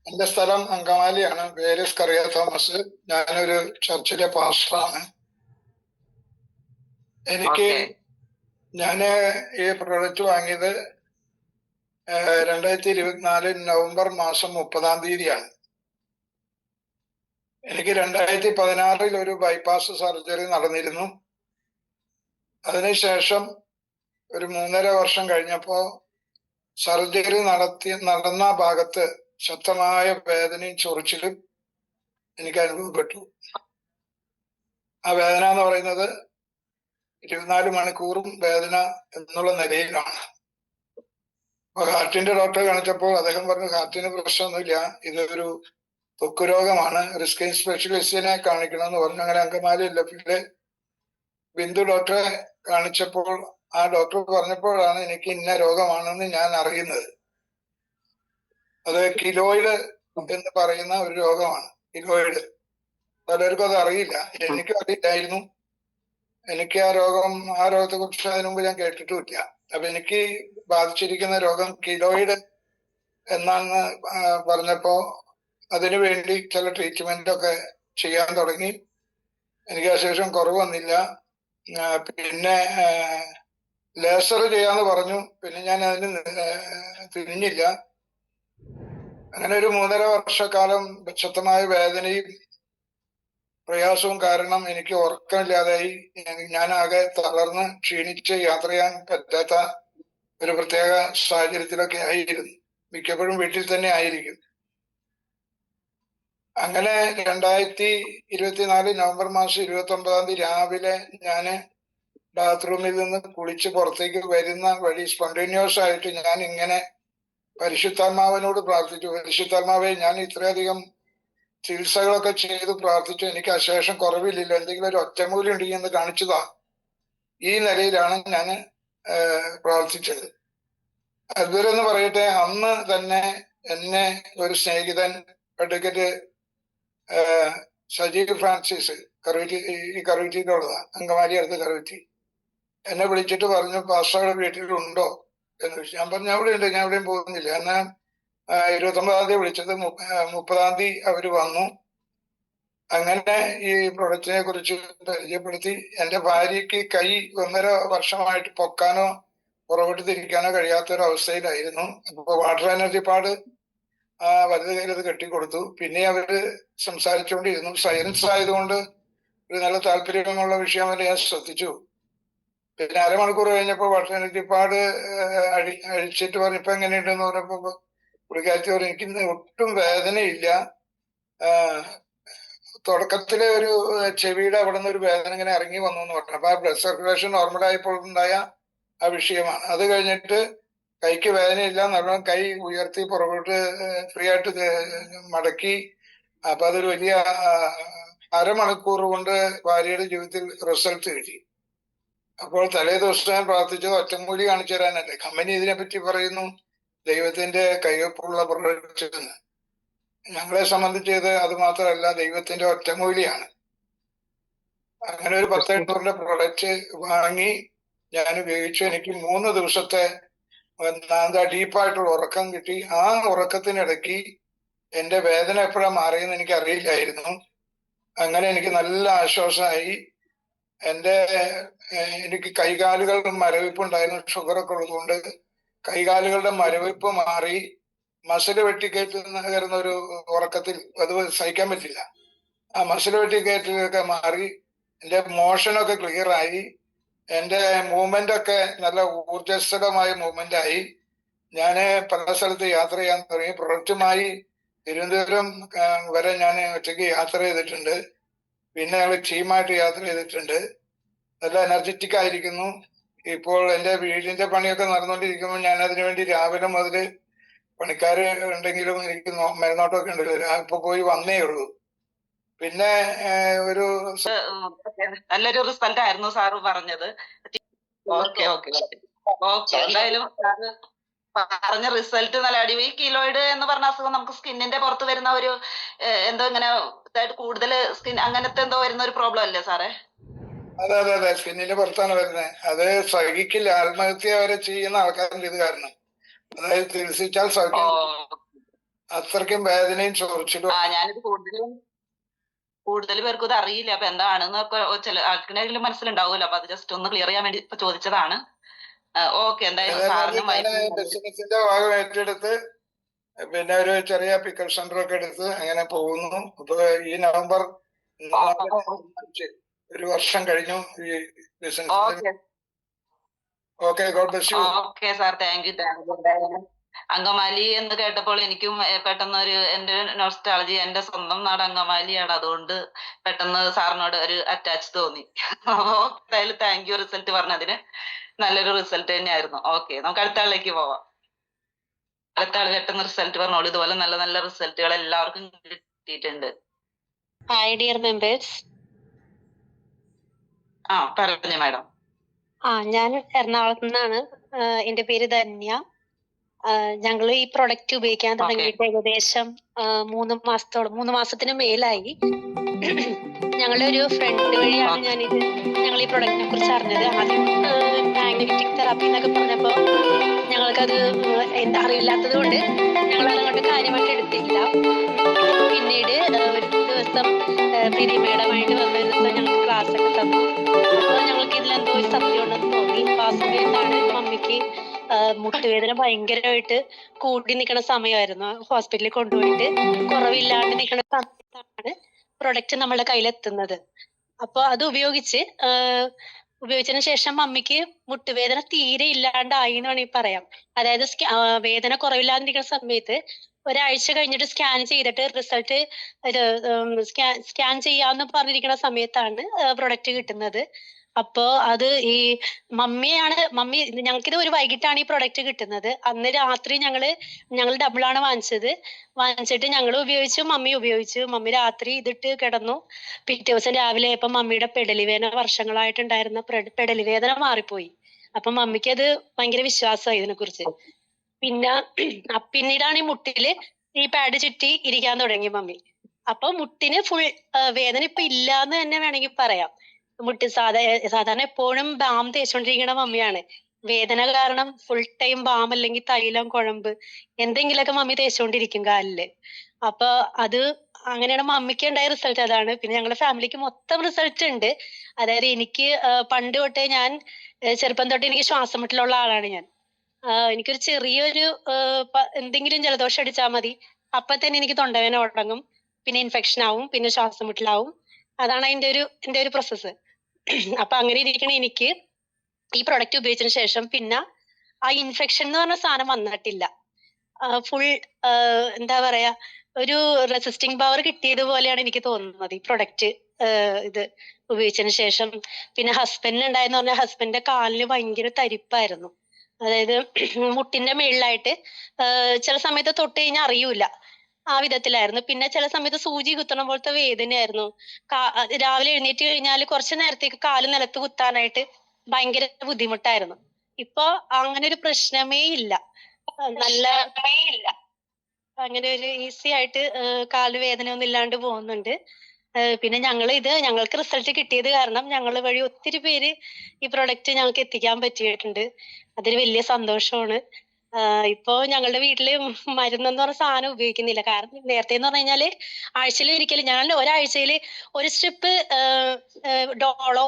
എന്റെ സ്ഥലം അങ്കമാലിയാണ്. പേര് സ്കറിയ തോമസ്. ഞാനൊരു ചർച്ചിലെ പാസ്റ്ററാണ്. എനിക്ക് ഞാന് ഈ പ്രൊഡക്റ്റ് വാങ്ങിയത് 2024 നവംബർ മാസം 30-ാം തീയതിയാണ്. എനിക്ക് 2016 ഒരു ബൈപ്പാസ് സർജറി നടന്നിരുന്നു. അതിനുശേഷം ഒരു 3.5 വർഷം കഴിഞ്ഞപ്പോ സർജറി നടന്ന ഭാഗത്ത് ശക്തമായ വേദനയും ചൊറിച്ചിലും എനിക്ക് അനുഭവപ്പെട്ടു. ആ വേദന എന്ന് പറയുന്നത് 24 മണിക്കൂറും വേദന എന്നുള്ള നിലയിലാണ്. അപ്പൊ ഹാർട്ടിന്റെ ഡോക്ടറെ കാണിച്ചപ്പോൾ അദ്ദേഹം പറഞ്ഞു ഹാർട്ടിന് പ്രശ്നമൊന്നുമില്ല, ഇതൊരു ത്വക്ക് രോഗമാണ്, ഒരു സ്കിൻ സ്പെഷ്യലിസ്റ്റിനെ കാണിക്കണമെന്ന് പറഞ്ഞു. അങ്ങനെ അങ്കമാലി ലഫിലെ ബിന്ദു ഡോക്ടറെ കാണിച്ചപ്പോൾ ആ ഡോക്ടർ പറഞ്ഞപ്പോഴാണ് എനിക്ക് ഇന്ന രോഗമാണെന്ന് ഞാൻ അറിയുന്നത്. അത് കിലോയിഡ് എന്ന് പറയുന്ന ഒരു രോഗമാണ്. കിലോയിഡ് പലർക്കും അത് അറിയില്ല, എനിക്കും അറിയില്ലായിരുന്നു. എനിക്ക് ആ രോഗത്തെ കുറിച്ച് അതിനു മുമ്പ് ഞാൻ കേട്ടിട്ടുമില്ല. അപ്പൊ എനിക്ക് ബാധിച്ചിരിക്കുന്ന രോഗം കിലോയിഡ് എന്നാന്ന് പറഞ്ഞപ്പോ അതിനു വേണ്ടി ചില ട്രീറ്റ്മെന്റ് ഒക്കെ ചെയ്യാൻ തുടങ്ങി. എനിക്ക് ശേഷം കുറവ് വന്നില്ല. പിന്നെ ലേസർ ചെയ്യാന്ന് പറഞ്ഞു. പിന്നെ ഞാൻ അതിന് തിരിഞ്ഞില്ല. അങ്ങനെ ഒരു 3.5 വർഷക്കാലം ശക്തമായ വേദനയും പ്രയാസവും കാരണം എനിക്ക് ഉറക്കമില്ലാതായി. ഞാൻ ആകെ തളർന്ന് ക്ഷീണിച്ച് യാത്ര ചെയ്യാൻ പറ്റാത്ത ഒരു പ്രത്യേക സാഹചര്യത്തിലൊക്കെ ആയിരുന്നു. മിക്കപ്പോഴും വീട്ടിൽ തന്നെ ആയിരിക്കും. അങ്ങനെ 2024 നവംബർ മാസം 29-ാം തീയതി രാവിലെ ഞാന് ബാത്റൂമിൽ നിന്ന് കുളിച്ച് പുറത്തേക്ക് വരുന്ന വഴി സ്പോണ്ടേനിയസ് ആയിട്ട് ഞാൻ ഇങ്ങനെ പരിശുദ്ധാത്മാവിനോട് പ്രാർത്ഥിച്ചു. പരിശുദ്ധാത്മാവെ, ഞാൻ ഇത്രയധികം ചികിത്സകളൊക്കെ ചെയ്ത് പ്രാർത്ഥിച്ചു, എനിക്ക് അശേഷം കുറവില്ല, എന്തെങ്കിലും ഒരു ഒറ്റമൂലി ഉണ്ടെങ്കിൽ എന്ന് കാണിച്ചതാ. ഈ നിലയിലാണ് ഞാൻ പ്രാർത്ഥിച്ചത്. അതുവരെന്ന് പറയട്ടെ, അന്ന് തന്നെ എന്നെ ഒരു സ്നേഹിതൻ അഡ്വക്കേറ്റ് സജീവ് ഫ്രാൻസിസ് കറുവറ്റിയിലുള്ളതാ, അങ്കമാലി അടുത്ത് കറുവറ്റി, എന്നെ വിളിച്ചിട്ട് പറഞ്ഞു പാസ്റ്ററുടെ വീട്ടിലുണ്ടോ എന്ന് ചോദിച്ചു. ഞാൻ പറഞ്ഞു അവിടെ ഉണ്ട്, ഞാൻ എവിടെയും പോകുന്നില്ല. എന്നാൽ 29-ാം തീയതി വിളിച്ചത്, 30-ാം തീയതി അവര് വന്നു. അങ്ങനെ ഈ പ്രൊഡക്റ്റിനെ കുറിച്ച് പരിചയപ്പെടുത്തി. എന്റെ ഭാര്യയ്ക്ക് കൈ 1.5 വർഷമായിട്ട് പൊക്കാനോ പുറകോട്ട് തിരിക്കാനോ കഴിയാത്തൊരവസ്ഥയിലായിരുന്നു. അപ്പൊ വാട്ടർ എനർജി പാട് വലത് കയ്യിലത് കെട്ടിക്കൊടുത്തു. പിന്നെ അവര് സംസാരിച്ചുകൊണ്ടിരുന്നു. സയൻസ് ആയതുകൊണ്ട് ഒരു നല്ല താല്പര്യമുള്ള വിഷയമല്ല, ഞാൻ ശ്രദ്ധിച്ചു. പിന്നെ 1/2 മണിക്കൂർ കഴിഞ്ഞപ്പോൾ വാട്ടർ എനർജി പാട് അഴിച്ചിട്ട് പറഞ്ഞു ഇപ്പൊ എങ്ങനെയുണ്ടെന്ന് പറഞ്ഞപ്പോ പുള്ളിക്കാരത്തി പറഞ്ഞു എനിക്ക് ഒട്ടും വേദനയില്ല. തുടക്കത്തിലെ ഒരു ചെവിയുടെ അവിടെ നിന്ന് ഒരു വേദന ഇങ്ങനെ ഇറങ്ങി വന്നു എന്ന് പറഞ്ഞു. അപ്പൊ ആ ബ്ലഡ് സർക്കുലേഷൻ നോർമലായപ്പോൾ ഉണ്ടായ ആ വിഷയമാണ്. അത് കഴിഞ്ഞിട്ട് കൈക്ക് വേദനയില്ല, നല്ലോണം കൈ ഉയർത്തി പുറകോട്ട് ഫ്രീ ആയിട്ട് മടക്കി. അപ്പൊ അതൊരു വലിയ 1/2 മണിക്കൂർ കൊണ്ട് ഭാര്യയുടെ ജീവിതത്തിൽ റിസൾട്ട് കിട്ടി. അപ്പോൾ തലേ ദിവസം ഞാൻ പ്രാർത്ഥിച്ചത് ഒറ്റമൂലി കാണിച്ചു തരാനല്ലേ. കമ്പനി ഇതിനെപ്പറ്റി പറയുന്നു ദൈവത്തിന്റെ കയ്യൊപ്പുള്ള പ്രൊഡക്റ്റ് എന്ന്. ഞങ്ങളെ സംബന്ധിച്ചത് അത് മാത്രമല്ല, ദൈവത്തിന്റെ ഒറ്റമൂലിയാണ്. അങ്ങനെ ഒരു 10-800 പ്രൊഡക്റ്റ് വാങ്ങി ഞാൻ ഉപയോഗിച്ചു. എനിക്ക് 3 ദിവസത്തെ ഡീപ്പായിട്ടുള്ള ഉറക്കം കിട്ടി. ആ ഉറക്കത്തിനിടയ്ക്ക് എന്റെ വേദന എപ്പോഴാണ് മാറിയെന്ന് എനിക്ക് അറിയില്ലായിരുന്നു. അങ്ങനെ എനിക്ക് നല്ല ആശ്വാസമായി. എനിക്ക് കൈകാലുകൾ മരവിപ്പ് ഉണ്ടായിരുന്നു, ഷുഗറൊക്കെ ഉള്ളതുകൊണ്ട് കൈകാലുകളുടെ മരവിപ്പ് മാറി. മസിൽ വെട്ടിക്കയറ്റുന്ന ഒരു ഉറക്കത്തിൽ അത് സഹിക്കാൻ പറ്റില്ല. ആ മസിൽ വെട്ടിക്കയറ്റലൊക്കെ മാറി. എന്റെ മോഷനൊക്കെ ക്ലിയർ ആയി. എന്റെ മൂവ്മെന്റ് ഒക്കെ നല്ല ഊർജസ്വലമായ മൂവ്മെന്റ് ആയി. ഞാന് പല സ്ഥലത്ത് യാത്ര ചെയ്യാൻ തുടങ്ങി. പ്രൊഡക്റ്റുമായി തിരുവനന്തപുരം വരെ ഞാൻ ഒറ്റയ്ക്ക് യാത്ര ചെയ്തിട്ടുണ്ട്. പിന്നെ ഞങ്ങൾ ടീമായിട്ട് യാത്ര ചെയ്തിട്ടുണ്ട്. നല്ല എനർജറ്റിക് ആയിരിക്കുന്നു. ഇപ്പോൾ എന്റെ വീടിന്റെ പണിയൊക്കെ നടന്നുകൊണ്ടിരിക്കുമ്പോൾ ഞാൻ അതിനുവേണ്ടി രാവിലെ മുതൽ പണിക്കാര് ഉണ്ടെങ്കിലും എനിക്ക് മേൽനോട്ടമൊക്കെ ഉണ്ടല്ലോ. ഞാൻ ഇപ്പൊ പോയി വന്നേ ഉള്ളൂ. പിന്നെ ഒരു നല്ലൊരു റിസൾട്ട് ആയിരുന്നു സാറ് പറഞ്ഞത്. Okay okay okay. എന്തായാലും സാറ് പറഞ്ഞ റിസൾട്ട് നല്ല അടിപൊളി. ഈ കിലോയിഡ് എന്ന് പറഞ്ഞ അസുഖം നമുക്ക് സ്കിന്നിന്റെ പുറത്ത് വരുന്ന ഒരു എന്തോ ഇങ്ങനെ ഇതായിട്ട് കൂടുതൽ സ്കിൻ അങ്ങനത്തെ എന്തോ വരുന്ന ഒരു പ്രോബ്ലം അല്ലേ സാറേ? അതെ അതെ അതെ, സ്കിന്നിന്റെ പുറത്താണ് വരുന്നത്. അത് സഹിക്കില്ല, ആത്മഹത്യ വരെ ചെയ്യുന്ന ആൾക്കാരുണ്ട് ഇത് കാരണം. അതായത് ചികിത്സിച്ചാൽ സഹിക്കും, അത്രയ്ക്കും വേദനയും ചൊറിച്ചിലും. ഞാനിത് കൂടുതൽ പേർക്കും ഇത് അറിയില്ല. അപ്പൊ എന്താണെന്നൊക്കെ ചില ആർക്കെങ്കിലും മനസ്സിലുണ്ടാവുമല്ലോ. അപ്പൊ അത് ജസ്റ്റ് ഒന്ന് ക്ലിയർ ചെയ്യാൻ വേണ്ടി ഇപ്പൊ ചോദിച്ചതാണ്. ഓക്കെ. എന്തായാലും സാറിനും ബിസിനസിന്റെ ഭാഗം ഏറ്റെടുത്ത് പിന്നെ ഒരു ചെറിയ പിക്കൽ സെന്റർ ഒക്കെ എടുത്ത് അങ്ങനെ പോകുന്നു. ഇപ്പൊ ഈ നവംബർ 4 ഒരു വർഷം കഴിഞ്ഞു ഈ business. Okay, God bless you. Okay sir, thank you. Angamaly എന്ന് കേട്ടപ്പോൾ എനിക്കും പെട്ടെന്ന് എന്റെ നൊസ്റ്റാളജി, എന്റെ സ്വന്തം നാട് അങ്കമാലിയാണ്. അതുകൊണ്ട് പെട്ടെന്ന് സാറിനോട് ഒരു അറ്റാച്ച് തോന്നി. എന്തായാലും താങ്ക് യു റിസൾട്ട് പറഞ്ഞതിന്. നല്ലൊരു റിസൾട്ട് തന്നെയായിരുന്നു. ഓക്കെ, നമുക്ക് അടുത്ത ആളിലേക്ക് പോവാം. അടുത്ത ആൾ പെട്ടെന്ന് റിസൾട്ട് പറഞ്ഞോളൂ. ഇതുപോലെ നല്ല നല്ല റിസൾട്ടുകൾ എല്ലാവർക്കും കിട്ടിയിട്ടുണ്ട്. Hi dear members. പറഞ്ഞു മാഡം. ഞാൻ എറണാകുളത്ത് നിന്നാണ്. എന്റെ പേര് ധന്യ. ഞങ്ങൾ ഈ പ്രൊഡക്റ്റ് ഉപയോഗിക്കാൻ തുടങ്ങിയിട്ട് ഏകദേശം 3 മാസത്തിന് മേലായി. ഞങ്ങളുടെ ഒരു ഫ്രണ്ട് വഴിയാണ് ഞങ്ങൾ ഈ പ്രൊഡക്റ്റിനെ കുറിച്ച് അറിഞ്ഞത്. ആദ്യം മാഗ്നറ്റിക് തെറാപ്പി എന്നൊക്കെ പറഞ്ഞപ്പോ ഞങ്ങൾക്കത് അറിയില്ലാത്തത് കൊണ്ട് ഞങ്ങൾ അതങ്ങോട്ട് കാര്യമായിട്ട് എടുത്തില്ല. പിന്നീട് ഒരു ദിവസം പ്രീതി മേഡമായിട്ട് വന്ന ഒരു ദിവസം ഞങ്ങൾക്ക് ക്ലാസ് ഒക്കെ തന്നു. അപ്പോൾ ഞങ്ങൾക്ക് ഇതിലെന്തോ ഒരു സത്യം ഉണ്ടെന്ന് തോന്നി. ആ സമയത്താണ് മമ്മിക്ക് മുട്ടുവേദന ഭയങ്കരമായിട്ട് കൂടി നിൽക്കുന്ന സമയമായിരുന്നു. ഹോസ്പിറ്റലിൽ കൊണ്ടുപോയിട്ട് കുറവില്ലാണ്ട് നിൽക്കുന്ന സമയത്താണ് പ്രൊഡക്റ്റ് നമ്മുടെ കയ്യിലെത്തുന്നത്. അപ്പൊ അത് ഉപയോഗിച്ചതിന് ശേഷം മമ്മിക്ക് മുട്ടുവേദന തീരെ ഇല്ലാണ്ടായി എന്ന് വേണമെങ്കിൽ പറയാം. അതായത് വേദന കുറവില്ലാതിരിക്കുന്ന സമയത്ത് ഒരാഴ്ച കഴിഞ്ഞിട്ട് സ്കാൻ ചെയ്തിട്ട് റിസൾട്ട് സ്കാൻ ചെയ്യാന്ന് പറഞ്ഞിരിക്കുന്ന സമയത്താണ് പ്രൊഡക്റ്റ് കിട്ടുന്നത്. അപ്പോ അത് ഈ മമ്മി ഞങ്ങൾക്കിത് ഒരു വൈകിട്ടാണ് ഈ പ്രൊഡക്റ്റ് കിട്ടുന്നത്. അന്ന് രാത്രി ഞങ്ങൾ ഡബിളാണ് വാങ്ങിച്ചിട്ട് ഞങ്ങൾ ഉപയോഗിച്ചു, മമ്മി ഉപയോഗിച്ചു. മമ്മി രാത്രി ഇതിട്ട് കിടന്നു. പിറ്റേ ദിവസം രാവിലെ ആയപ്പോ മമ്മിയുടെ പെടലിവേദന, വർഷങ്ങളായിട്ടുണ്ടായിരുന്ന പെടലിവേദന മാറിപ്പോയി. അപ്പൊ മമ്മിക്ക് അത് ഭയങ്കര വിശ്വാസമായി ഇതിനെ കുറിച്ച്. പിന്നീടാണ് ഈ മുട്ടില് ഈ പാഡ് ചുറ്റി ഇരിക്കാൻ തുടങ്ങി മമ്മി. അപ്പൊ മുട്ടിന് ഫുൾ വേദന ഇപ്പൊ ഇല്ലാന്ന് തന്നെ വേണമെങ്കിൽ പറയാം. സാധാരണ എപ്പോഴും ബാം തേച്ചോണ്ടിരിക്കുന്ന മമ്മിയാണ്. വേദന കാരണം ഫുൾ ടൈം ബാം അല്ലെങ്കിൽ തൈലം, കുഴമ്പ് എന്തെങ്കിലുമൊക്കെ മമ്മി തേച്ചോണ്ടിരിക്കും കാലില്. അപ്പൊ അത് അങ്ങനെയാണ് മമ്മിക്ക് ഉണ്ടായ റിസൾട്ട് അതാണ്. പിന്നെ ഞങ്ങളുടെ ഫാമിലിക്ക് മൊത്തം റിസൾട്ട് ഉണ്ട്. അതായത് എനിക്ക് പണ്ട് തൊട്ടേ ചെറുപ്പം തൊട്ട് എനിക്ക് ശ്വാസം മുട്ടലുള്ള ആളാണ് ഞാൻ. എനിക്കൊരു ചെറിയൊരു എന്തെങ്കിലും ജലദോഷം അടിച്ചാൽ മതി, അപ്പൊ തന്നെ എനിക്ക് തൊണ്ടവേദന തുടങ്ങും, പിന്നെ ഇൻഫെക്ഷൻ ആവും, പിന്നെ ശ്വാസം മുട്ടലാവും. അതാണ് എന്റെ ഒരു പ്രോസസ്സ്. അപ്പൊ അങ്ങനെ ഇരിക്കണ എനിക്ക് ഈ പ്രൊഡക്റ്റ് ഉപയോഗിച്ചതിന് ശേഷം പിന്നെ ആ ഇൻഫെക്ഷൻ എന്ന് പറഞ്ഞ സാധനം വന്നിട്ടില്ല. ഫുൾ എന്താ പറയാ, ഒരു റെസിസ്റ്റിംഗ് പവർ കിട്ടിയതുപോലെയാണ് എനിക്ക് തോന്നുന്നത് ഈ പ്രൊഡക്റ്റ് ഇത് ഉപയോഗിച്ചതിന് ശേഷം. പിന്നെ ഹസ്ബൻഡിന് ഉണ്ടായെന്ന് പറഞ്ഞാൽ ഹസ്ബൻഡിന്റെ കാലിന് ഭയങ്കര തരിപ്പായിരുന്നു. അതായത് മുട്ടിന്റെ മേളിലായിട്ട് ചില സമയത്ത് തൊട്ട് കഴിഞ്ഞാൽ അറിയൂല, ആ വിധത്തിലായിരുന്നു. പിന്നെ ചില സമയത്ത് സൂചി കുത്തണ പോലത്തെ വേദനയായിരുന്നു. രാവിലെ എഴുന്നേറ്റ് കഴിഞ്ഞാൽ കുറച്ചു നേരത്തേക്ക് കാല് നിലത്ത് കുത്താനായിട്ട് ഭയങ്കര ബുദ്ധിമുട്ടായിരുന്നു. ഇപ്പൊ അങ്ങനെ ഒരു പ്രശ്നമേ ഇല്ല. അങ്ങനെ ഒരു ഈസി ആയിട്ട് കാല് വേദന ഒന്നും ഇല്ലാണ്ട് പോകുന്നുണ്ട്. പിന്നെ ഞങ്ങൾക്ക് റിസൾട്ട് കിട്ടിയത് കാരണം ഞങ്ങൾ വഴി ഒത്തിരി പേര് ഈ പ്രൊഡക്റ്റ് ഞങ്ങൾക്ക് എത്തിക്കാൻ പറ്റിയിട്ടുണ്ട്. അതൊരു വലിയ സന്തോഷമാണ്. ഇപ്പോ ഞങ്ങളുടെ വീട്ടില് മരുന്നെന്ന് പറഞ്ഞ സാധനം ഉപയോഗിക്കുന്നില്ല. കാരണം നേരത്തെ എന്ന് പറഞ്ഞു കഴിഞ്ഞാല് ഞാൻ ഒരാഴ്ചയില് ഒരു സ്ട്രിപ്പ് ഡോളോ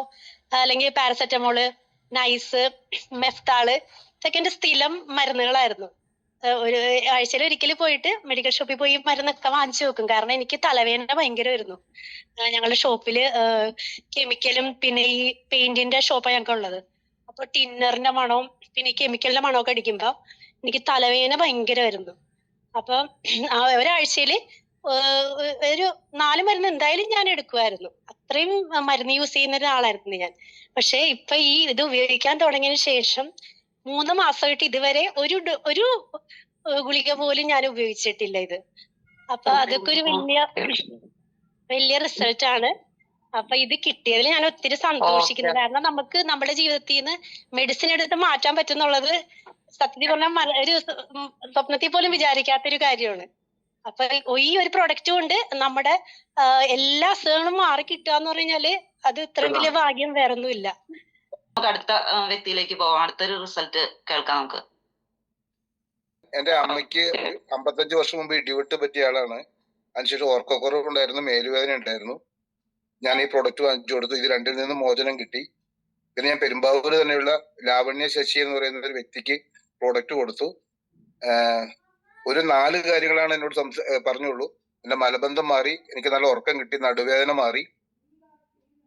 അല്ലെങ്കിൽ പാരസെറ്റമോള്, നൈസ്, മെഫ്താള് ഇതൊക്കെ എന്റെ സ്ഥിരം മരുന്നുകളായിരുന്നു. ഒരു ആഴ്ചയിൽ ഒരിക്കൽ പോയിട്ട് മെഡിക്കൽ ഷോപ്പിൽ പോയി മരുന്നൊക്കെ വാങ്ങിച്ചു വെക്കും. കാരണം എനിക്ക് തലവേദന ഭയങ്കരമായിരുന്നു. ഞങ്ങളുടെ ഷോപ്പില് കെമിക്കലും പിന്നെ ഈ പെയിന്റിന്റെ ഷോപ്പാണ് ഞങ്ങൾക്ക് ഉള്ളത്. അപ്പൊ ടിന്നറിന്റെ മണവും പിന്നെ ഈ കെമിക്കലിന്റെ മണമൊക്കെ അടിക്കുമ്പോ എനിക്ക് തലവേദന ഭയങ്കരമായിരുന്നു. അപ്പൊ ഒരാഴ്ചയില് ഒരു 4 മരുന്ന് എന്തായാലും ഞാൻ എടുക്കുമായിരുന്നു. അത്രയും മരുന്ന് യൂസ് ചെയ്യുന്ന ഒരാളായിരുന്നു ഞാൻ. പക്ഷെ ഇപ്പൊ ഈ ഇത് ഉപയോഗിക്കാൻ തുടങ്ങിയതിന് ശേഷം 3 മാസമായിട്ട് ഇതുവരെ ഗുളിക പോലും ഞാൻ ഉപയോഗിച്ചിട്ടില്ല ഇത്. അപ്പൊ അതൊക്കെ ഒരു വലിയ റിസൾട്ട് ആണ്. അപ്പൊ ഇത് കിട്ടിയതിൽ ഞാൻ ഒത്തിരി സന്തോഷിക്കുന്നു. കാരണം നമുക്ക് നമ്മുടെ ജീവിതത്തിൽ നിന്ന് മെഡിസിൻ എടുത്ത് മാറ്റാൻ പറ്റുന്നുള്ളത് സത്യത്തിൽ പറഞ്ഞാൽ ഒരു സ്വപ്നത്തിൽ പോലും വിചാരിക്കാത്തൊരു കാര്യമാണ്. അപ്പൊ ഈ ഒരു പ്രൊഡക്റ്റ് കൊണ്ട് നമ്മുടെ എല്ലാ അസുഖങ്ങളും മാറി കിട്ടുക എന്ന് പറഞ്ഞാല് അത് ഇത്രയും വലിയ ഭാഗ്യം വേറൊന്നുമില്ല. നമുക്ക് അടുത്ത വ്യക്തിയിലേക്ക് പോവാം. അടുത്തൊരു റിസൾട്ട് കേൾക്കാം നമുക്ക്. എന്റെ അമ്മയ്ക്ക് 55 വർഷം മുമ്പ് ഇടിവെട്ട് പറ്റിയ ആളാണ്. അതിനുശേഷം ഓർക്കക്കുറവ് ഉണ്ടായിരുന്നു, മേലുവേദന ഉണ്ടായിരുന്നു. ഞാൻ ഈ പ്രൊഡക്റ്റ് വാങ്ങിച്ചു കൊടുത്തു. ഇത് രണ്ടിൽ നിന്ന് മോചനം കിട്ടി. പിന്നെ ഞാൻ പെരുമ്പാവൂര് തന്നെയുള്ള ലാവണ്യ ശശി എന്ന് പറയുന്ന ഒരു വ്യക്തിക്ക് പ്രോഡക്റ്റ് കൊടുത്തു. ഒരു 4 കാര്യങ്ങളാണ് എന്നോട് പറഞ്ഞുള്ളൂ. എന്റെ മലബന്ധം മാറി, എനിക്ക് നല്ല ഉറക്കം കിട്ടി, നടുവേദന മാറി,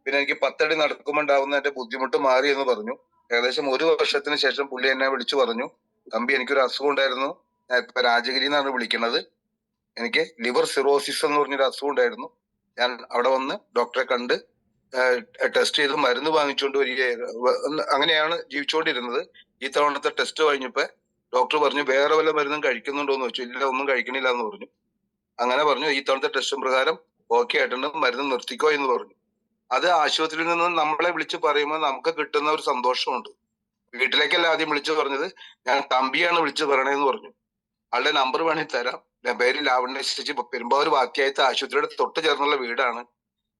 പിന്നെ എനിക്ക് 10 അടി നടക്കുമ്പോൾ ഉണ്ടാവുന്ന എന്റെ ബുദ്ധിമുട്ട് മാറി എന്ന് പറഞ്ഞു. ഏകദേശം 1 വർഷത്തിന് ശേഷം പുള്ളി എന്നെ വിളിച്ചു പറഞ്ഞു, തമ്പി എനിക്കൊരു അസുഖം ഉണ്ടായിരുന്നു, ഞാൻ ഇപ്പൊ രാജഗിരി എന്നാണ് വിളിക്കുന്നത്, എനിക്ക് ലിവർ സിറോസിസ് എന്ന് പറഞ്ഞൊരു അസുഖം ഉണ്ടായിരുന്നു. ഞാൻ അവിടെ വന്ന് ഡോക്ടറെ കണ്ട് ടെസ്റ്റ് ചെയ്ത് മരുന്ന് വാങ്ങിച്ചുകൊണ്ട് വരികയായിരുന്നു. അങ്ങനെയാണ് ജീവിച്ചുകൊണ്ടിരുന്നത്. ഈ തവണത്തെ ടെസ്റ്റ് കഴിഞ്ഞപ്പോ ഡോക്ടർ പറഞ്ഞു, വേറെ വല്ല മരുന്നും കഴിക്കുന്നുണ്ടോ എന്ന് ചോദിച്ചു. ഇല്ല, ഒന്നും കഴിക്കണില്ല എന്ന് പറഞ്ഞു. അങ്ങനെ പറഞ്ഞു, ഈ തവണത്തെ ടെസ്റ്റ് പ്രകാരം ഓക്കെ ആയിട്ടുണ്ട്, മരുന്ന് നിർത്തിക്കോ എന്ന് പറഞ്ഞു. അത് ആശുപത്രിയിൽ നിന്ന് നമ്മളെ വിളിച്ച് പറയുമ്പോൾ നമുക്ക് കിട്ടുന്ന ഒരു സന്തോഷമുണ്ട്. വീട്ടിലേക്കല്ല ആദ്യം വിളിച്ചു പറഞ്ഞത്, ഞാൻ തമ്പിയാണ് വിളിച്ചു പറയണേന്ന് പറഞ്ഞു. ആളുടെ നമ്പർ വേണമെങ്കിൽ തരാം. പേര് ലാവണ്യ ശശി, പെരുമ്പാവൂർ വാക്യായത്ത് ആശുപത്രിയുടെ തൊട്ട് ചേർന്നുള്ള വീടാണ്.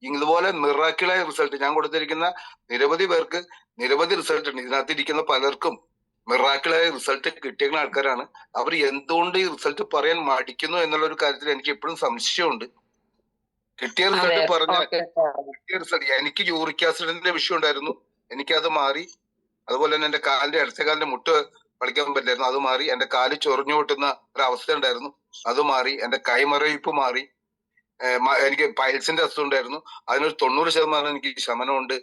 ഇതുപോലെ മിറാക്കിളായ റിസൾട്ട് ഞാൻ കൊടുത്തിരിക്കുന്ന നിരവധി പേർക്ക് നിരവധി റിസൾട്ട് ഉണ്ട്. ഇതിനകത്ത് ഇരിക്കുന്ന പലർക്കും മിറാക്കിളായ റിസൾട്ട് കിട്ടിയ ആൾക്കാരാണ്. അവർ എന്തുകൊണ്ട് ഈ റിസൾട്ട് പറയാൻ മടിക്കുന്നു എന്നുള്ള ഒരു കാര്യത്തിൽ എനിക്ക് എപ്പോഴും സംശയമുണ്ട്. കിട്ടിയ റിസൾട്ട് പറഞ്ഞാൽ കിട്ടിയ റിസൾട്ട്, എനിക്ക് യൂറിക് ആസിഡിന്റെ വിഷയം ഉണ്ടായിരുന്നു, എനിക്കത് മാറി. അതുപോലെ തന്നെ എന്റെ കാലിന്റെ ഇടത്തെ കാലിന്റെ മുട്ട് കളിക്കാൻ പറ്റില്ലായിരുന്നു, അത് മാറി. എന്റെ കാല് ചൊറിഞ്ഞു പൊട്ടുന്ന ഒരു അവസ്ഥ ഉണ്ടായിരുന്നു, അത് മാറി. എന്റെ കൈമറയിപ്പ് മാറി. എനിക്ക് പൈൽസിന്റെ അസുഖം ഉണ്ടായിരുന്നു, അതിനൊരു 90% എനിക്ക് ശമനമുണ്ട്.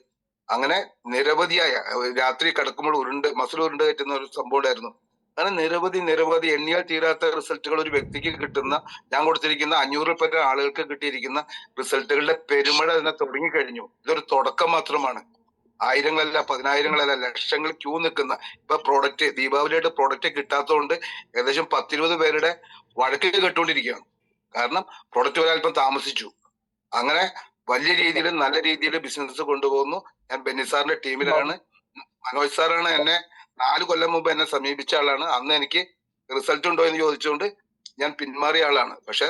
അങ്ങനെ നിരവധിയായ, രാത്രി കിടക്കുമ്പോൾ മസിൽ ഉരുണ്ട് കയറ്റുന്ന ഒരു സംഭവം ഉണ്ടായിരുന്നു. അങ്ങനെ നിരവധി എണ്ണിയാൽ തീരാത്ത റിസൾട്ടുകൾ ഒരു വ്യക്തിക്ക് കിട്ടുന്ന, ഞാൻ കൊടുത്തിരിക്കുന്ന 500 പേരുടെ ആളുകൾക്ക് കിട്ടിയിരിക്കുന്ന റിസൾട്ടുകളുടെ പെരുമഴ തന്നെ തുടങ്ങിക്കഴിഞ്ഞു. ഇതൊരു തുടക്കം മാത്രമാണ്. ആയിരങ്ങളല്ല, 10,000-ങ്ങളല്ല, ലക്ഷങ്ങൾ ക്യൂ നിൽക്കുന്ന, ഇപ്പൊ പ്രോഡക്റ്റ് ദീപാവലിയായിട്ട് പ്രോഡക്റ്റ് കിട്ടാത്തതുകൊണ്ട് ഏകദേശം 10-20 പേരുടെ വഴക്ക് കേട്ടുകൊണ്ടിരിക്കുകയാണ്. കാരണം പ്രോഡക്റ്റ് ഒരല്പം താമസിച്ചു. അങ്ങനെ വലിയ രീതിയിൽ നല്ല രീതിയിൽ ബിസിനസ് കൊണ്ടുപോകുന്നു. ഞാൻ ബെന്നി സാറിന്റെ ടീമിലാണ്. മനോജ് സാറാണ് എന്നെ 4 കൊല്ലം മുമ്പ് എന്നെ സമീപിച്ച ആളാണ്. അന്ന് എനിക്ക് റിസൾട്ട് ഉണ്ടോ എന്ന് ചോദിച്ചുകൊണ്ട് ഞാൻ പിന്മാറിയ ആളാണ്. പക്ഷെ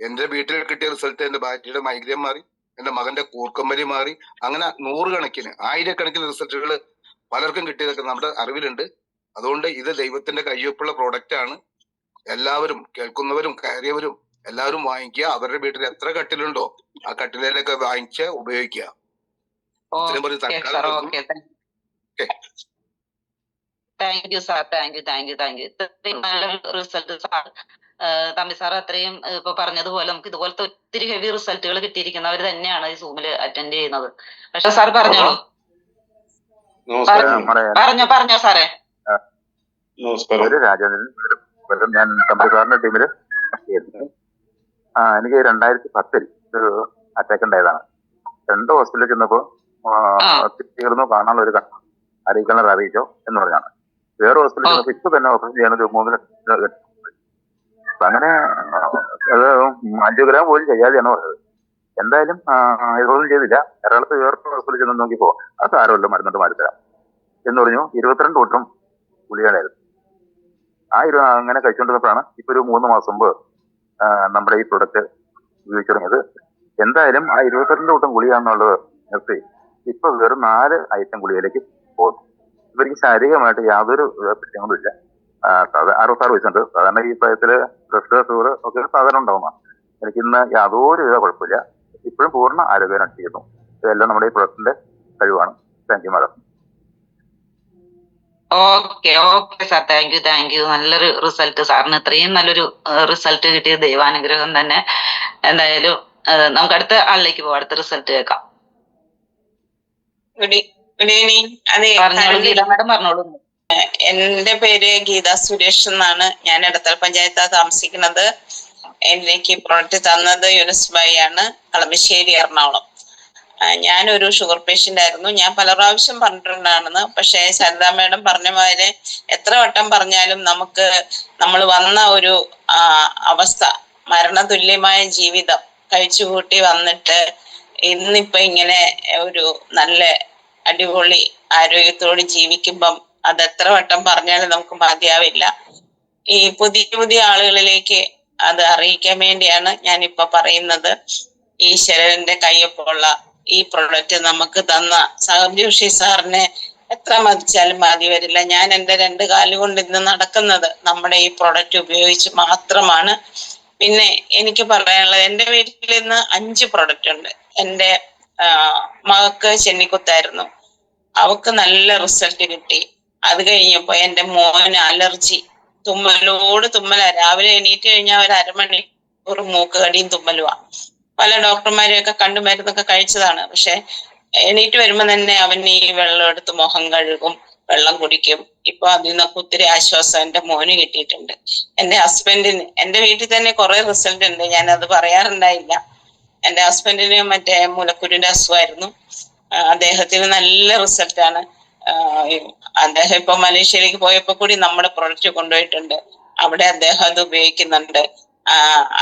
എന്റെ വീട്ടിൽ കിട്ടിയ റിസൾട്ട് എന്റെ ഭാര്യയുടെ മൈഗ്രെയിൻ മാറി, എന്റെ മകന്റെ കൂർക്കമ്പലി മാറി. അങ്ങനെ 100 കണക്കിന് 1000-കണക്കിന് റിസൾട്ടുകൾ പലർക്കും കിട്ടിയതൊക്കെ നമ്മുടെ അറിവിലുണ്ട്. അതുകൊണ്ട് ഇത് ദൈവത്തിന്റെ കയ്യൊപ്പുള്ള പ്രോഡക്റ്റ് ആണ്. എല്ലാവരും, കേൾക്കുന്നവരും കയറിയവരും എല്ലാവരും വാങ്ങിക്കുക. അവരുടെ വീട്ടിൽ എത്ര കട്ടിലുണ്ടോ ആ കട്ടിലൊക്കെ വാങ്ങിച്ച് ഉപയോഗിക്കുക. Thank you sir, thank you. ഇത്രയും നല്ലൊരു റിസൾട്ട് സാർ, തമ്പി സാർ അത്രയും ഇപ്പൊ പറഞ്ഞതുപോലെ നമുക്ക് ഇതുപോലത്തെ ഒത്തിരി ഹെവി റിസൾട്ടുകൾ കിട്ടിയിരിക്കുന്നവർ തന്നെയാണ് ഈ സൂമിൽ അറ്റൻഡ് ചെയ്യുന്നത്. പക്ഷെ സാർ പറഞ്ഞോളൂ. പറഞ്ഞോ സാറേ. ഒരു രാജേന്ദ്രൻ, ഞാൻ തമ്പി സാറിന്റെ ടീമില് എനിക്ക് 2010 ഒരു അറ്റാക്ക് ഉണ്ടായതാണ്. 2 ഹോസ്പിറ്റലിൽ ചെന്നപ്പോ തീർന്നു, കാണാനുള്ള ഒരു അറിയിക്കണം, അറിയിച്ചോ എന്ന് പറഞ്ഞാണ്. വേറെ ഹോസ്പിറ്റലിൽ ചെന്നപ്പോ ഇപ്പൊ തന്നെ ഓപ്പറേഷൻ ചെയ്യാൻ ഒരു 3 ലക്ഷം. അങ്ങനെ അത് 5 ഗ്രാം പോലും ചെയ്യാതെയാണ് പറഞ്ഞത്. എന്തായാലും ഇതൊന്നും ചെയ്തില്ല. എറണാകുളത്ത് വേറെ ഹോസ്പിറ്റലിൽ ചെന്ന് നോക്കിപ്പോ അത് ആരോല്ലോ മരുന്നുണ്ട് മാറ്റിത്തരാം എന്ന് പറഞ്ഞു. 22 കൂട്ടം ഗുളികകളായിരുന്നു. അങ്ങനെ കഴിച്ചുകൊണ്ടിരുന്നപ്പോഴാണ് ഇപ്പൊ ഒരു 3 മാസം മുമ്പ് നമ്മുടെ ഈ പ്രൊഡക്റ്റ് ഉപയോഗിച്ചു തുടങ്ങിയത്. എന്തായാലും ആ 22 കൂട്ടം ഗുളികയാണെന്നുള്ളത് നിർത്തി ഇപ്പൊ വെറും 4 ഐറ്റം ഗുളികയിലേക്ക് പോകുന്നു. ഇവർക്ക് ശാരീരികമായിട്ട് യാതൊരു പ്രശ്നങ്ങളും ഇല്ല. 66 വയസ്സുണ്ട്. സാധാരണ ഈ പ്രായത്തില് പ്രഷർ, ഷുഗർ ഒക്കെ സാധാരണ ഉണ്ടാവുന്നതാണ്. എനിക്കിന്ന് യാതൊരു വിധ കുഴപ്പമില്ല. ഇപ്പോഴും പൂർണ്ണ ആരോഗ്യം ചെയ്യുന്നു. ഇതെല്ലാം നമ്മുടെ ഈ പ്രൊഡക്റ്റിന്റെ കഴിവാണ്. Thank you madam. Okay sir, thank you. നല്ലൊരു റിസൾട്ട് സാറിന്. ഇത്രയും നല്ലൊരു റിസൾട്ട് കിട്ടിയ ദൈവാനുഗ്രഹം തന്നെ. എന്തായാലും നമുക്ക് അടുത്ത ആളിലേക്ക് പോവാം. അടുത്ത റിസൾട്ട് കേൾക്കാം. Good evening. അതെ, പറഞ്ഞോളൂ. എന്റെ പേര് ഗീത സുരേഷ് എന്നാണ്. ഞാൻ എടത്തല പഞ്ചായത്താണ് താമസിക്കുന്നത്. എനിക്ക് പ്രോഡക്റ്റ് തന്നത് യൂനിസ് ബായി ആണ്, കളമശ്ശേരി, എറണാകുളം. ഞാനൊരു ഷുഗർ പേഷ്യന്റ് ആയിരുന്നു. ഞാൻ പല പ്രാവശ്യം പറഞ്ഞിട്ടുണ്ടാണെന്ന്. പക്ഷേ ശാരദാ മേഡം പറഞ്ഞ മാതിരി എത്ര വട്ടം പറഞ്ഞാലും നമുക്ക് നമ്മൾ വന്ന ഒരു അവസ്ഥ, മരണതുല്യമായ ജീവിതം കഴിച്ചുകൂട്ടി വന്നിട്ട് ഇന്നിപ്പൊ ഇങ്ങനെ ഒരു നല്ല അടിപൊളി ആരോഗ്യത്തോട് ജീവിക്കുമ്പം അത് എത്ര വട്ടം പറഞ്ഞാലും നമുക്ക് മതിയാവില്ല. ഈ പുതിയ ആളുകളിലേക്ക് അത് അറിയിക്കാൻ വേണ്ടിയാണ് ഞാനിപ്പൊ പറയുന്നത്. ഈശ്വരന്റെ കയ്യൊപ്പമുള്ള ഈ പ്രൊഡക്റ്റ് നമുക്ക് തന്ന സാഗർ ജോഷി സാറിനെ എത്ര മതിച്ചാലും മതി വരില്ല. ഞാൻ എൻ്റെ 2 കാലുകൊണ്ട് ഇന്ന് നടക്കുന്നത് നമ്മുടെ ഈ പ്രൊഡക്റ്റ് ഉപയോഗിച്ച് മാത്രമാണ്. പിന്നെ എനിക്ക് പറയാനുള്ളത്, എൻ്റെ വീട്ടിൽ ഇന്ന് 5 പ്രൊഡക്റ്റ് ഉണ്ട്. എൻ്റെ മകൾക്ക് ചെന്നിക്കുത്തായിരുന്നു, അവക്ക് നല്ല റിസൾട്ട് കിട്ടി. അത് കഴിഞ്ഞപ്പോ എൻ്റെ മോന് അലർജി, തുമ്മലോട് തുമ്മല. രാവിലെ എണീറ്റ് കഴിഞ്ഞാൽ ഒരു അരമണിക്കൂർ മൂക്ക് കടിയും തുമ്മലുവാ. പല ഡോക്ടർമാരെയൊക്കെ കണ്ടു മരുന്നൊക്കെ കഴിച്ചതാണ്. പക്ഷെ എണീറ്റ് വരുമ്പോ തന്നെ അവൻ ഈ വെള്ളം എടുത്ത് മുഖം കഴുകും, വെള്ളം കുടിക്കും. ഇപ്പൊ അതിൽ നിന്നൊക്കെ ഒത്തിരി ആശ്വാസം എൻ്റെ മോന് കിട്ടിയിട്ടുണ്ട്. എൻ്റെ ഹസ്ബൻഡിന്, എൻ്റെ വീട്ടിൽ തന്നെ കുറെ റിസൾട്ട് ഉണ്ട്, ഞാനത് പറയാറുണ്ടായില്ല. എൻ്റെ ഹസ്ബൻഡിന് മറ്റേ മൂലക്കുരുവിന്റെ അസുഖമായിരുന്നു. അദ്ദേഹത്തിന് നല്ല റിസൾട്ടാണ്. അദ്ദേഹം ഇപ്പൊ മലേഷ്യയിലേക്ക് പോയപ്പോ കൂടി നമ്മുടെ പ്രൊഡക്റ്റ് കൊണ്ടുപോയിട്ടുണ്ട്. അവിടെ അദ്ദേഹം അത് ഉപയോഗിക്കുന്നുണ്ട്.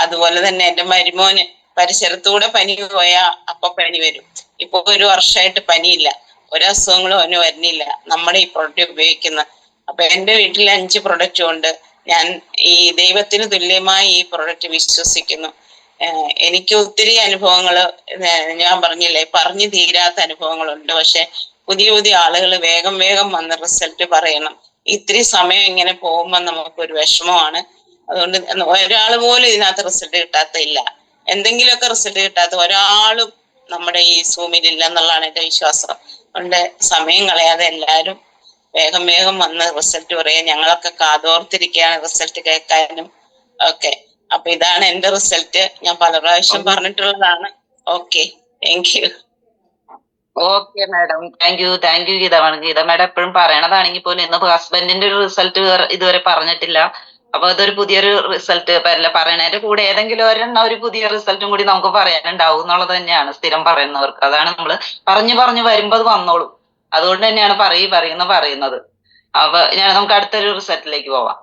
അതുപോലെ തന്നെ എൻ്റെ മരുമോന് പരിസരത്തൂടെ പനി പോയാൽ അപ്പൊ പനി വരും. ഇപ്പൊ 1 വർഷമായിട്ട് പനിയില്ല, ഒരു അസുഖങ്ങളും അവന് വരുന്നില്ല നമ്മുടെ ഈ പ്രൊഡക്റ്റ് ഉപയോഗിക്കുന്ന. അപ്പൊ എൻ്റെ വീട്ടിൽ 5 പ്രൊഡക്റ്റും ഉണ്ട്. ഞാൻ ഈ ദൈവത്തിന് തുല്യമായി ഈ പ്രൊഡക്റ്റ് വിശ്വസിക്കുന്നു. എനിക്ക് ഒത്തിരി അനുഭവങ്ങൾ, ഞാൻ പറഞ്ഞില്ലേ, പറഞ്ഞു തീരാത്ത അനുഭവങ്ങളുണ്ട്. പക്ഷെ പുതിയ ആളുകൾ വേഗം വന്ന് റിസൾട്ട് പറയണം. ഇത്തിരി സമയം ഇങ്ങനെ പോകുമ്പോൾ നമുക്കൊരു വിഷമമാണ്. അതുകൊണ്ട് ഒരാൾ പോലും ഇതിനകത്ത് റിസൾട്ട് കിട്ടാത്തില്ല, എന്തെങ്കിലുമൊക്കെ റിസൾട്ട് കിട്ടാത്ത ഒരാളും നമ്മുടെ ഈ സൂമിൽ ഇല്ല എന്നുള്ളതാണ് എൻ്റെ വിശ്വാസം. അതുകൊണ്ട് സമയം കളയാതെ എല്ലാവരും വേഗം വന്ന് റിസൾട്ട് പറയാം. ഞങ്ങളൊക്കെ കാതോർത്തിരിക്കുകയാണ് റിസൾട്ട് കേൾക്കാനും ഒക്കെ. അപ്പൊ ഇതാണ് എന്റെ റിസൾട്ട്. ഞാൻ പല പ്രാവശ്യം പറഞ്ഞിട്ടുള്ളതാണ്. Okay, thank you. Okay madam, thank you Geetha madam എപ്പോഴും പറയണതാണെങ്കിൽ പോലും ഇന്ന് ഹസ്ബൻഡിന്റെ ഒരു റിസൾട്ട് ഇതുവരെ പറഞ്ഞിട്ടില്ല. അപ്പൊ അതൊരു പുതിയൊരു റിസൾട്ട് പറയണതിന്റെ കൂടെ ഏതെങ്കിലും ഒരു പുതിയ റിസൾട്ടും കൂടി നമുക്ക് പറയാനുണ്ടാവും എന്നുള്ളത് തന്നെയാണ് സ്ഥിരം പറയുന്നവർക്ക്. അതാണ് നമ്മള് പറഞ്ഞു വരുമ്പോ അത് വന്നോളും. അതുകൊണ്ട് തന്നെയാണ് പറയുന്നത്. അപ്പൊ നമുക്ക് അടുത്തൊരു റിസൾട്ടിലേക്ക് പോവാം.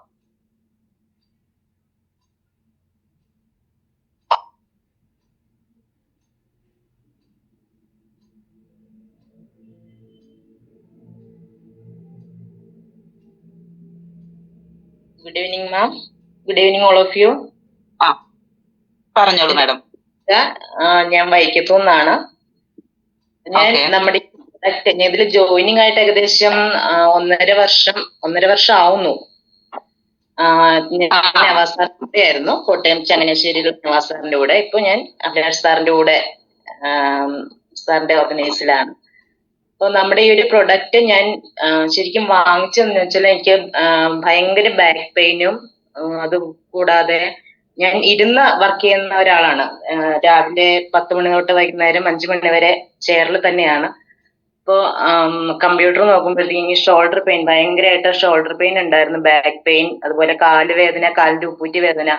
Good evening, ma'am. Good evening, all of you. പറഞ്ഞോളൂ മാഡം. ഞാൻ വൈക്കത്തുനിന്നാണ്. ഞാൻ നമ്മുടെ ഇതിൽ ജോയിനിങ് ആയിട്ട് ഏകദേശം 1.5 വർഷം ആവുന്നു. നവാസ് സാറിന്റെ ആയിരുന്നു, കോട്ടയം ചങ്ങനാശ്ശേരിയിൽ നവാസ് സാറിന്റെ കൂടെ. ഇപ്പൊ ഞാൻ അഭിലാഷ് സാറിന്റെ കൂടെ സാറിന്റെ ഓർഗനൈസിലാണ്. അപ്പൊ നമ്മുടെ ഈ ഒരു പ്രൊഡക്റ്റ് ഞാൻ ശരിക്കും വാങ്ങിച്ചെന്ന് വെച്ചാൽ എനിക്ക് ഭയങ്കര ബാക്ക് പെയിനും, അത് കൂടാതെ ഞാൻ ഇരുന്ന് വർക്ക് ചെയ്യുന്ന ഒരാളാണ്. രാവിലെ 10 മണി തൊട്ട് വൈകുന്നേരം 5 മണി വരെ ചെയറിൽ തന്നെയാണ്. അപ്പോ കമ്പ്യൂട്ടർ നോക്കുമ്പോഴത്തേക്ക് ഷോൾഡർ പെയിൻ, ഭയങ്കരമായിട്ട് ഷോൾഡർ പെയിൻ ഉണ്ടായിരുന്നു, ബാക്ക് പെയിൻ, അതുപോലെ കാല് വേദന, കാലിന്റെ ഉപ്പൂറ്റി വേദന,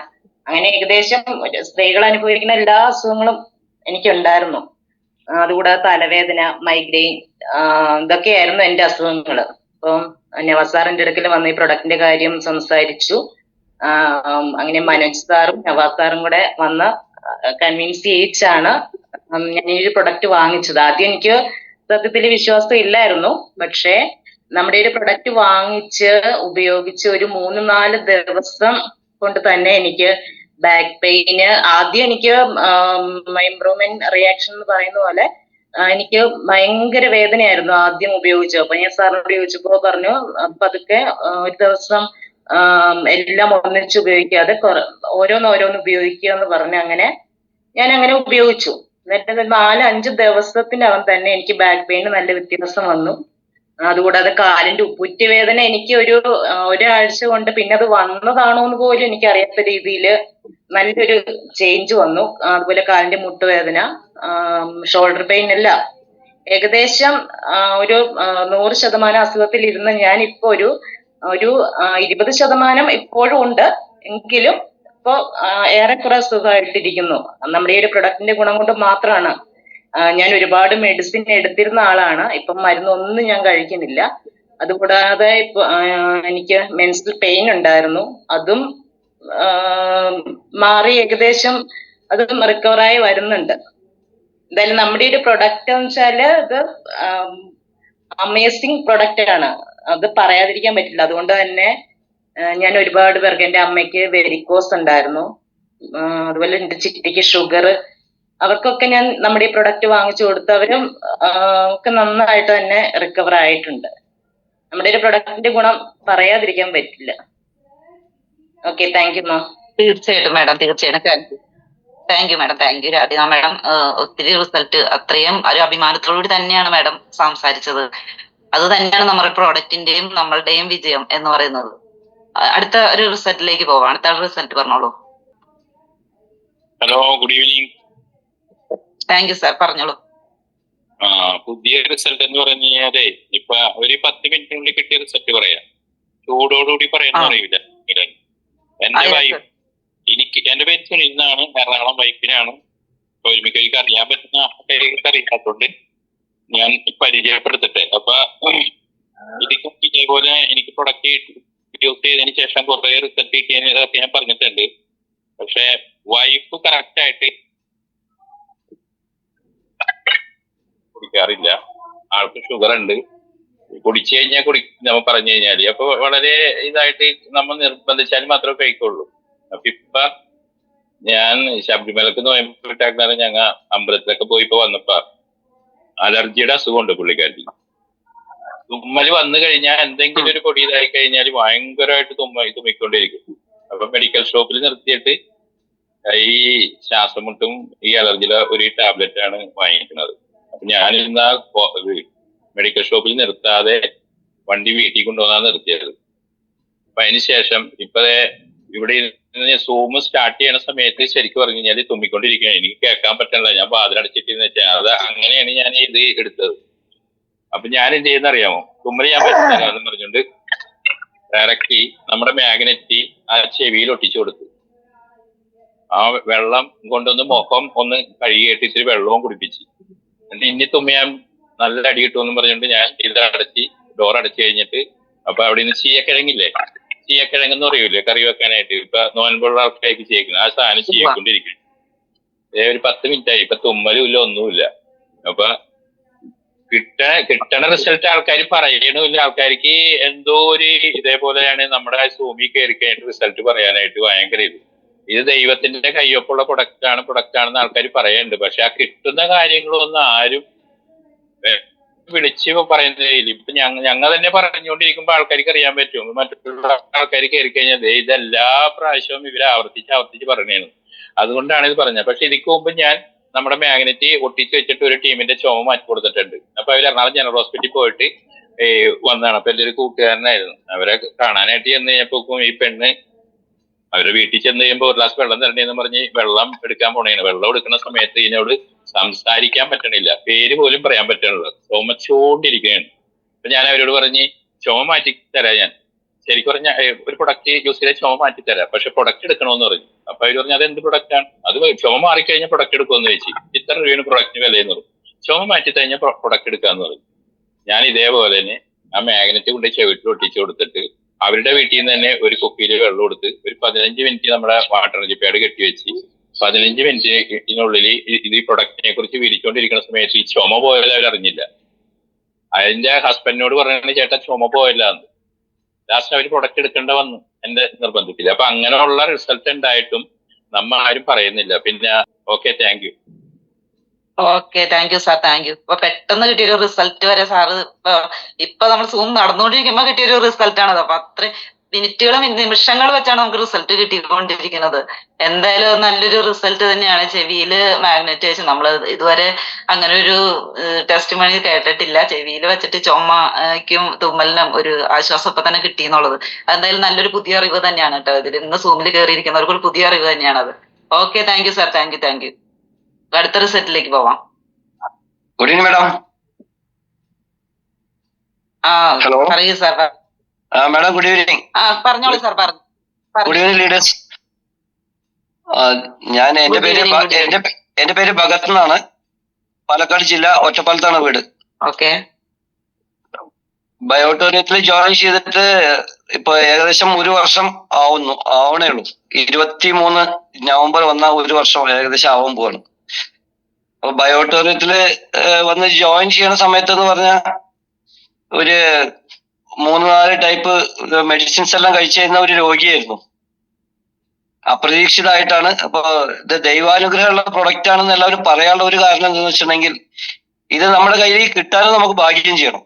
അങ്ങനെ ഏകദേശം സ്ത്രീകൾ അനുഭവിക്കുന്ന എല്ലാ അസുഖങ്ങളും എനിക്കുണ്ടായിരുന്നു. അതുകൂടാതെ തലവേദന, മൈഗ്രെയിൻ, ഇതൊക്കെയായിരുന്നു എന്റെ അസുഖങ്ങള്. അപ്പം നവാസ് സാറിന്റെ അടുക്കൽ വന്ന് ഈ പ്രൊഡക്റ്റിന്റെ കാര്യം സംസാരിച്ചു. അങ്ങനെ മനോജ് സാറും നവാസ് സാറും കൂടെ വന്ന് കൺവിൻസ് ചെയ്യിച്ചാണ് ഞാൻ ഈ ഒരു പ്രൊഡക്റ്റ് വാങ്ങിച്ചത്. ആദ്യം എനിക്ക് സത്യത്തിൽ വിശ്വാസം ഇല്ലായിരുന്നു. പക്ഷെ നമ്മുടെ ഒരു പ്രൊഡക്റ്റ് വാങ്ങിച്ച് ഉപയോഗിച്ച് ഒരു 3-4 ദിവസം കൊണ്ട് തന്നെ എനിക്ക് ബാക്ക് പെയിന്, ആദ്യം എനിക്ക് ഇംപ്രൂവ്മെന്റ് റിയാക്ഷൻ എന്ന് പറയുന്ന പോലെ എനിക്ക് ഭയങ്കര വേദനയായിരുന്നു ആദ്യം ഉപയോഗിച്ചു. അപ്പൊ ഞാൻ സാറിനോട് ചോദിച്ചപ്പോ പറഞ്ഞു പതുക്കെ ഒരു ദിവസം എല്ലാം ഒന്നിച്ച് ഉപയോഗിക്കാതെ ഓരോന്ന് ഉപയോഗിക്കുക എന്ന് പറഞ്ഞ് അങ്ങനെ ഞാൻ അങ്ങനെ ഉപയോഗിച്ചു. എന്നിട്ട് 4-5 ദിവസത്തിനകം തന്നെ എനിക്ക് ബാക്ക് പെയിന് നല്ല വ്യത്യാസം വന്നു. അതുകൂടാതെ കാലിന്റെ ഉപ്പൂറ്റി വേദന എനിക്ക് ഒരാഴ്ച കൊണ്ട് പിന്നെ അത് വന്നതാണോ എന്ന് പോലും എനിക്ക് അറിയാത്ത രീതിയിൽ നല്ലൊരു ചേഞ്ച് വന്നു. അതുപോലെ കാലിന്റെ മുട്ടുവേദന, ഷോൾഡർ പെയിൻ എല്ലാം ഏകദേശം ഒരു 100% അസുഖത്തിൽ ഇരുന്ന് ഞാൻ ഇപ്പൊ ഒരു 20% ഇപ്പോഴും ഉണ്ട്, എങ്കിലും ഇപ്പൊ ഏറെക്കുറെ സുഖമായിട്ടിരിക്കുന്നു. നമ്മുടെ ഈ ഒരു പ്രൊഡക്റ്റിന്റെ ഗുണം കൊണ്ട് മാത്രമാണ് ഞാൻ ഒരുപാട് മെഡിസിൻ എടുത്തിരുന്ന ആളാണ്. ഇപ്പം മരുന്നൊന്നും ഞാൻ കഴിക്കുന്നില്ല. അതുകൂടാതെ ഇപ്പൊ എനിക്ക് മെൻസ്ട്രൽ പെയിൻ ഉണ്ടായിരുന്നു. അതും മാറി ഏകദേശം അതും റിക്കവറായി വരുന്നുണ്ട്. എന്തായാലും നമ്മുടെ ഒരു പ്രൊഡക്റ്റ് എന്ന് വെച്ചാല് ഇത് അമേസിങ് പ്രൊഡക്റ്റ് ആണ്, അത് പറയാതിരിക്കാൻ പറ്റില്ല. അതുകൊണ്ട് തന്നെ ഞാൻ ഒരുപാട് പേർക്ക്, എൻ്റെ അമ്മയ്ക്ക് വെരിക്കോസ് ഉണ്ടായിരുന്നു, അതുപോലെ എൻ്റെ ചിട്ടിക്ക് ഷുഗർ, അവർക്കൊക്കെ ഞാൻ നമ്മുടെ ഈ പ്രൊഡക്റ്റ് വാങ്ങിച്ചു കൊടുത്ത് അവരും ഒക്കെ നന്നായിട്ട് തന്നെ റിക്കവർ ആയിട്ടുണ്ട്. നമ്മുടെ ഒരു പ്രൊഡക്റ്റിന്റെ ഗുണം പറയാതിരിക്കാൻ പറ്റില്ല. ഓക്കെ, താങ്ക് യു മാം. തീർച്ചയായിട്ടും മാഡം, തീർച്ചയായിട്ടും thank you madam, thank U Radhika madam. ഒത്തിരി റിസൾട്ട്, അത്രയും ഒരു അഭിമാനത്തോടുകൂടി തന്നെയാണ് മാഡം സംസാരിച്ചത്. അത് തന്നെയാണ് നമ്മുടെ പ്രോഡക്റ്റിന്റെയും നമ്മളുടെയും വിജയം എന്ന് പറയുന്നത്. അടുത്ത ഒരു റിസൾട്ടിലേക്ക് പോവാം. അടുത്ത റിസൾട്ട് പറഞ്ഞോളൂ. Hello, good evening. Thank you sir, പറഞ്ഞോളൂ. പുതിയ റിസൾട്ട് എന്ന് പറഞ്ഞു കഴിഞ്ഞാലേ ഇപ്പൊ ഒരു 10 മിനിറ്റിനുള്ളിൽ കിട്ടിയ റിസൾട്ട് പറയാം. ചൂടോടുകൂടി പറയാൻ അറിയില്ല. എന്റെ വൈഫ്, എന്റെ പേര് സുനിൽ എന്നാണ്, എറണാകുളം വൈഫിനാണ്. ഒരുമിക്ക് അറിയാൻ പറ്റുന്ന അറിയാത്തോണ്ട് ഞാൻ പരിചയപ്പെടുത്തട്ടെ. അപ്പൊ ഇതിക്കും ഇതേപോലെ എനിക്ക് പ്രൊഡക്റ്റ് യൂസ് ചെയ്തതിന് ശേഷം കുറെ റിസൾട്ട് കിട്ടിയതൊക്കെ ഞാൻ പറഞ്ഞിട്ടുണ്ട്. പക്ഷെ വൈഫ് കറക്റ്റ് ആയിട്ട് കുടിക്കാറില്ല. ആൾക്ക് ഷുഗർ ഉണ്ട്. കുടിച്ചു കഴിഞ്ഞാൽ നമ്മൾ പറഞ്ഞു കഴിഞ്ഞാല് അപ്പൊ വളരെ ഇതായിട്ട് നമ്മൾ നിർബന്ധിച്ചാൽ മാത്രമേ കഴിക്കുള്ളൂ. അപ്പൊ ഇപ്പൊ ഞാൻ ശബരിമലക്ക് നോയമ്പിട്ടാക്കുന്നത് ഞങ്ങൾ അമ്പലത്തിലൊക്കെ പോയിപ്പോ വന്നപ്പോ അലർജിയുടെ അസുഖമുണ്ട് പുള്ളിക്കാരി. തുമ്മല് വന്നു കഴിഞ്ഞാൽ എന്തെങ്കിലും ഒരു പൊടി ഇതായി കഴിഞ്ഞാൽ ഭയങ്കരമായിട്ട് തുമ്മിക്കൊണ്ടിരിക്കും. അപ്പൊ മെഡിക്കൽ ഷോപ്പിൽ നിർത്തിയിട്ട് ഈ ശ്വാസം മുട്ടും ഈ അലർജിയുടെ ഒരു ടാബ്ലറ്റ് ആണ് വാങ്ങിക്കുന്നത്. അപ്പൊ ഞാനിരുന്ന മെഡിക്കൽ ഷോപ്പിൽ നിർത്താതെ വണ്ടി വീട്ടിൽ കൊണ്ടുവന്നാണ് നിർത്തിയത്. അപ്പൊ അതിനുശേഷം ഇപ്പതേ ഇവിടെ സൂം സ്റ്റാർട്ട് ചെയ്യണ സമയത്ത് ശരിക്കും പറഞ്ഞു കഴിഞ്ഞാൽ തുമ്മിക്കൊണ്ടിരിക്കുകയാണ്. എനിക്ക് കേൾക്കാൻ പറ്റണില്ല. ഞാൻ വാതിലടച്ചിട്ടെന്ന് വെച്ചാൽ അത് അങ്ങനെയാണ് ഞാൻ ഇത് എടുത്തത്. അപ്പൊ ഞാൻ എന്ത് ചെയ്യുന്ന അറിയാമോ? തുമ്മൽ ഞാൻ പറ്റില്ല എന്ന് പറഞ്ഞുകൊണ്ട് ഡയറക്റ്റ് നമ്മുടെ മാഗ്നറ്റ് ആ ചെവിയിൽ ഒട്ടിച്ചു കൊടുത്തു. ആ വെള്ളം കൊണ്ടൊന്ന് മുഖം ഒന്ന് കഴുകിയിട്ട് ഇത്തിരി വെള്ളവും കുടിപ്പിച്ച്, എന്നിട്ട് ഇനി തുമ്മിയാൻ നല്ല അടി കിട്ടുമെന്ന് പറഞ്ഞുകൊണ്ട് ഞാൻ ഇത് അടച്ച് ഡോർ അടച്ചു കഴിഞ്ഞിട്ട് അപ്പൊ അവിടെ നിന്ന് ചീയക്കിഴങ്ങില്ലേ, ചീയക്കിഴങ്ങെന്ന് പറയൂലേ കറി വെക്കാനായിട്ട്, ഇപ്പൊ നോൻപുള്ള ആൾക്കാർക്ക് ചെയ്യിക്കുന്നത്, ആ സാധനം ചെയ്യിക്കൊണ്ടിരിക്കും. ഒരു 10 മിനിറ്റ് ആയി. ഇപ്പൊ തുമ്മലും ഇല്ല, ഒന്നുമില്ല. അപ്പൊ കിട്ടണ റിസൾട്ട് ആൾക്കാർ പറയണമില്ല. ആൾക്കാർക്ക് എന്തോ ഒരു ഇതേപോലെയാണ് നമ്മുടെ സൂമിൽ കയറി കഴിഞ്ഞിട്ട് റിസൾട്ട് പറയാനായിട്ട് ഭയങ്കര ഇത് ദൈവത്തിന്റെ കയ്യൊപ്പുള്ള പ്രൊഡക്റ്റ് ആണെന്ന് ആൾക്കാർ പറയുന്നുണ്ട്. പക്ഷെ ആ കിട്ടുന്ന കാര്യങ്ങളൊന്നും ആരും വിളിച്ച് പറയുന്നില്ല. ഇപ്പൊ ഞങ്ങൾ തന്നെ പറഞ്ഞുകൊണ്ടിരിക്കുമ്പോ ആൾക്കാർക്ക് അറിയാൻ പറ്റും. മറ്റുള്ള ആൾക്കാർ കയറി കഴിഞ്ഞാൽ ഇതെല്ലാ പ്രാവശ്യവും ഇവര് ആവർത്തിച്ച് പറഞ്ഞാണ്. അതുകൊണ്ടാണ് ഇത് പറഞ്ഞത്. പക്ഷെ ഇതിക്ക് മുമ്പ് ഞാൻ നമ്മുടെ മാഗ്നറ്റ് ഒട്ടിച്ച് വെച്ചിട്ട് ഒരു ടീമിന്റെ ചുമ മാറ്റി കൊടുത്തിട്ടുണ്ട്. അപ്പൊ അവർ എറണാകുളം ജനറൽ ഹോസ്പിറ്റലിൽ പോയിട്ട് വന്നതാണ്. അപ്പൊ എൻ്റെ ഒരു കൂട്ടുകാരനായിരുന്നു. അവരെ കാണാനായിട്ട് ചെന്ന് കഴിഞ്ഞപ്പോക്കും ഈ പെണ്ണ് അവരുടെ വീട്ടിൽ ചെന്ന് കഴിയുമ്പോൾ ഒരു ഗ്ലാസ് വെള്ളം തരണ്ടേന്ന് പറഞ്ഞ് വെള്ളം എടുക്കാൻ പോണേന്. വെള്ളം എടുക്കുന്ന സമയത്ത് ഇതിനോട് സംസാരിക്കാൻ പറ്റണില്ല, പേര് പോലും പറയാൻ പറ്റണില്ല, ചുമച്ചുകൊണ്ടിരിക്കുകയാണ്. അപ്പൊ ഞാൻ അവരോട് പറഞ്ഞ് ചുമ മാറ്റി തരാം, ഞാൻ ശരിക്കും പറഞ്ഞ ഒരു പ്രൊഡക്റ്റ് യൂസ് ചെയ്താൽ ചുമ മാറ്റി തരാം, പക്ഷെ പ്രൊഡക്റ്റ് എടുക്കണമെന്ന് പറഞ്ഞു. അപ്പൊ അവര് പറഞ്ഞു അത് എന്ത് പ്രൊഡക്റ്റ് ആണ്? അത് ചുമ മാറിക്കഴിഞ്ഞാൽ പ്രൊഡക്റ്റ് എടുക്കുമെന്ന് ചോദിച്ചു. ഇത്ര രൂപയാണ് പ്രൊഡക്റ്റിന് വിലയെന്ന് പറഞ്ഞു. ചുമ മാറ്റി കഴിഞ്ഞാൽ പ്രൊഡക്റ്റ് എടുക്കാന്ന് പറഞ്ഞു. ഞാൻ ഇതേപോലെ തന്നെ ആ മാഗ്നറ്റ് കൊണ്ട് ചെവിട്ടിൽ ഒട്ടിച്ചു കൊടുത്തിട്ട് അവരുടെ വീട്ടിൽ നിന്ന് തന്നെ ഒരു കുപ്പിയിൽ വെള്ളം കൊടുത്ത് ഒരു 15 മിനിറ്റ് നമ്മുടെ വാട്ടർ എനർജി പാഡ് കെട്ടിവെച്ച് 15 മിനിറ്റിനുള്ളിൽ ഇത് ഈ പ്രൊഡക്റ്റിനെ കുറിച്ച് വിരിച്ചുകൊണ്ടിരിക്കുന്ന സമയത്ത് ഈ ചുമ പോയത് അവരറിഞ്ഞില്ല. അതിന്റെ ഹസ്ബൻഡിനോട് പറഞ്ഞ ചേട്ടാ ചുമ പോയല്ല എന്ന്. ലാസ്റ്റ് അവർ പ്രൊഡക്റ്റ് എടുക്കേണ്ട വന്നു എന്റെ നിർബന്ധത്തിൽ. അപ്പൊ അങ്ങനെയുള്ള റിസൾട്ട് ഉണ്ടായിട്ടും നമ്മ ആരും പറയുന്നില്ല. പിന്നെ okay, thank you. Okay, thank you sir, thank you. ഇപ്പൊ പെട്ടെന്ന് കിട്ടിയൊരു റിസൾട്ട് വരെ സാറ് ഇപ്പൊ നമ്മൾ സൂം നടന്നുകൊണ്ടിരിക്കുമ്പോ കിട്ടിയൊരു റിസൾട്ടാണത്. അപ്പൊ അത്രയും മിനിറ്റുകളും നിമിഷങ്ങൾ വെച്ചാണ് നമുക്ക് റിസൾട്ട് കിട്ടിക്കൊണ്ടിരിക്കുന്നത്. എന്തായാലും നല്ലൊരു റിസൾട്ട് തന്നെയാണ്. ചെവിയില് മാഗ്നറ്റ് വെച്ച് നമ്മൾ ഇതുവരെ അങ്ങനെ ഒരു ടെസ്റ്റ് മണി കേട്ടിട്ടില്ല. ചെവിയിൽ വെച്ചിട്ട് ചുമയ്ക്കും തുമ്മലിനും ഒരു ആശ്വാസം ഇപ്പൊ തന്നെ കിട്ടിയെന്നുള്ളത് എന്തായാലും നല്ലൊരു പുതിയ അറിവ് തന്നെയാണ് കേട്ടോ. ഇതിൽ ഇന്ന് സൂമിൽ കയറിയിരിക്കുന്നവർക്ക് ഒരു പുതിയ അറിവ് തന്നെയാണത്. Okay, thank you sir, thank you, thank you. അടുത്ത റിസൾട്ടിലേക്ക് പോവാം. Good evening madam. ഹലോ, പറയൂ സാർ. Madam good evening. പറഞ്ഞോളൂ സാർ, പറഞ്ഞു. Good evening leaders. ഞാൻ എന്റെ പേര് ഭഗത് എന്നാണ്. പാലക്കാട് ജില്ല, ഒറ്റപ്പാലത്താണ് വീട്. ഓക്കെ. ബയോട്ടോറിയത്തിൽ ജോയിൻ ചെയ്തിട്ട് ഇപ്പൊ ഏകദേശം 1 വർഷം ആവണേ ഉള്ളൂ. 23 നവംബർ വന്ന 1 വർഷം ഏകദേശം ആവാൻ പോവാണ്. അപ്പൊ ബയോട്ടോറിയത്തില് വന്ന് ജോയിൻ ചെയ്യണ സമയത്ത് എന്ന് പറഞ്ഞാൽ ഒരു 3-4 ടൈപ്പ് മെഡിസിൻസ് എല്ലാം കഴിച്ചിരുന്ന ഒരു രോഗിയായിരുന്നു. അപ്രതീക്ഷിതമായിട്ടാണ്. അപ്പൊ ഇത് ദൈവാനുഗ്രഹമുള്ള പ്രൊഡക്റ്റ് ആണെന്ന് എല്ലാവരും പറയാനുള്ള ഒരു കാരണം എന്താണെന്ന് വെച്ചിട്ടുണ്ടെങ്കിൽ, ഇത് നമ്മുടെ കയ്യിൽ കിട്ടാനും നമുക്ക് ഭാഗ്യം ചെയ്യണം.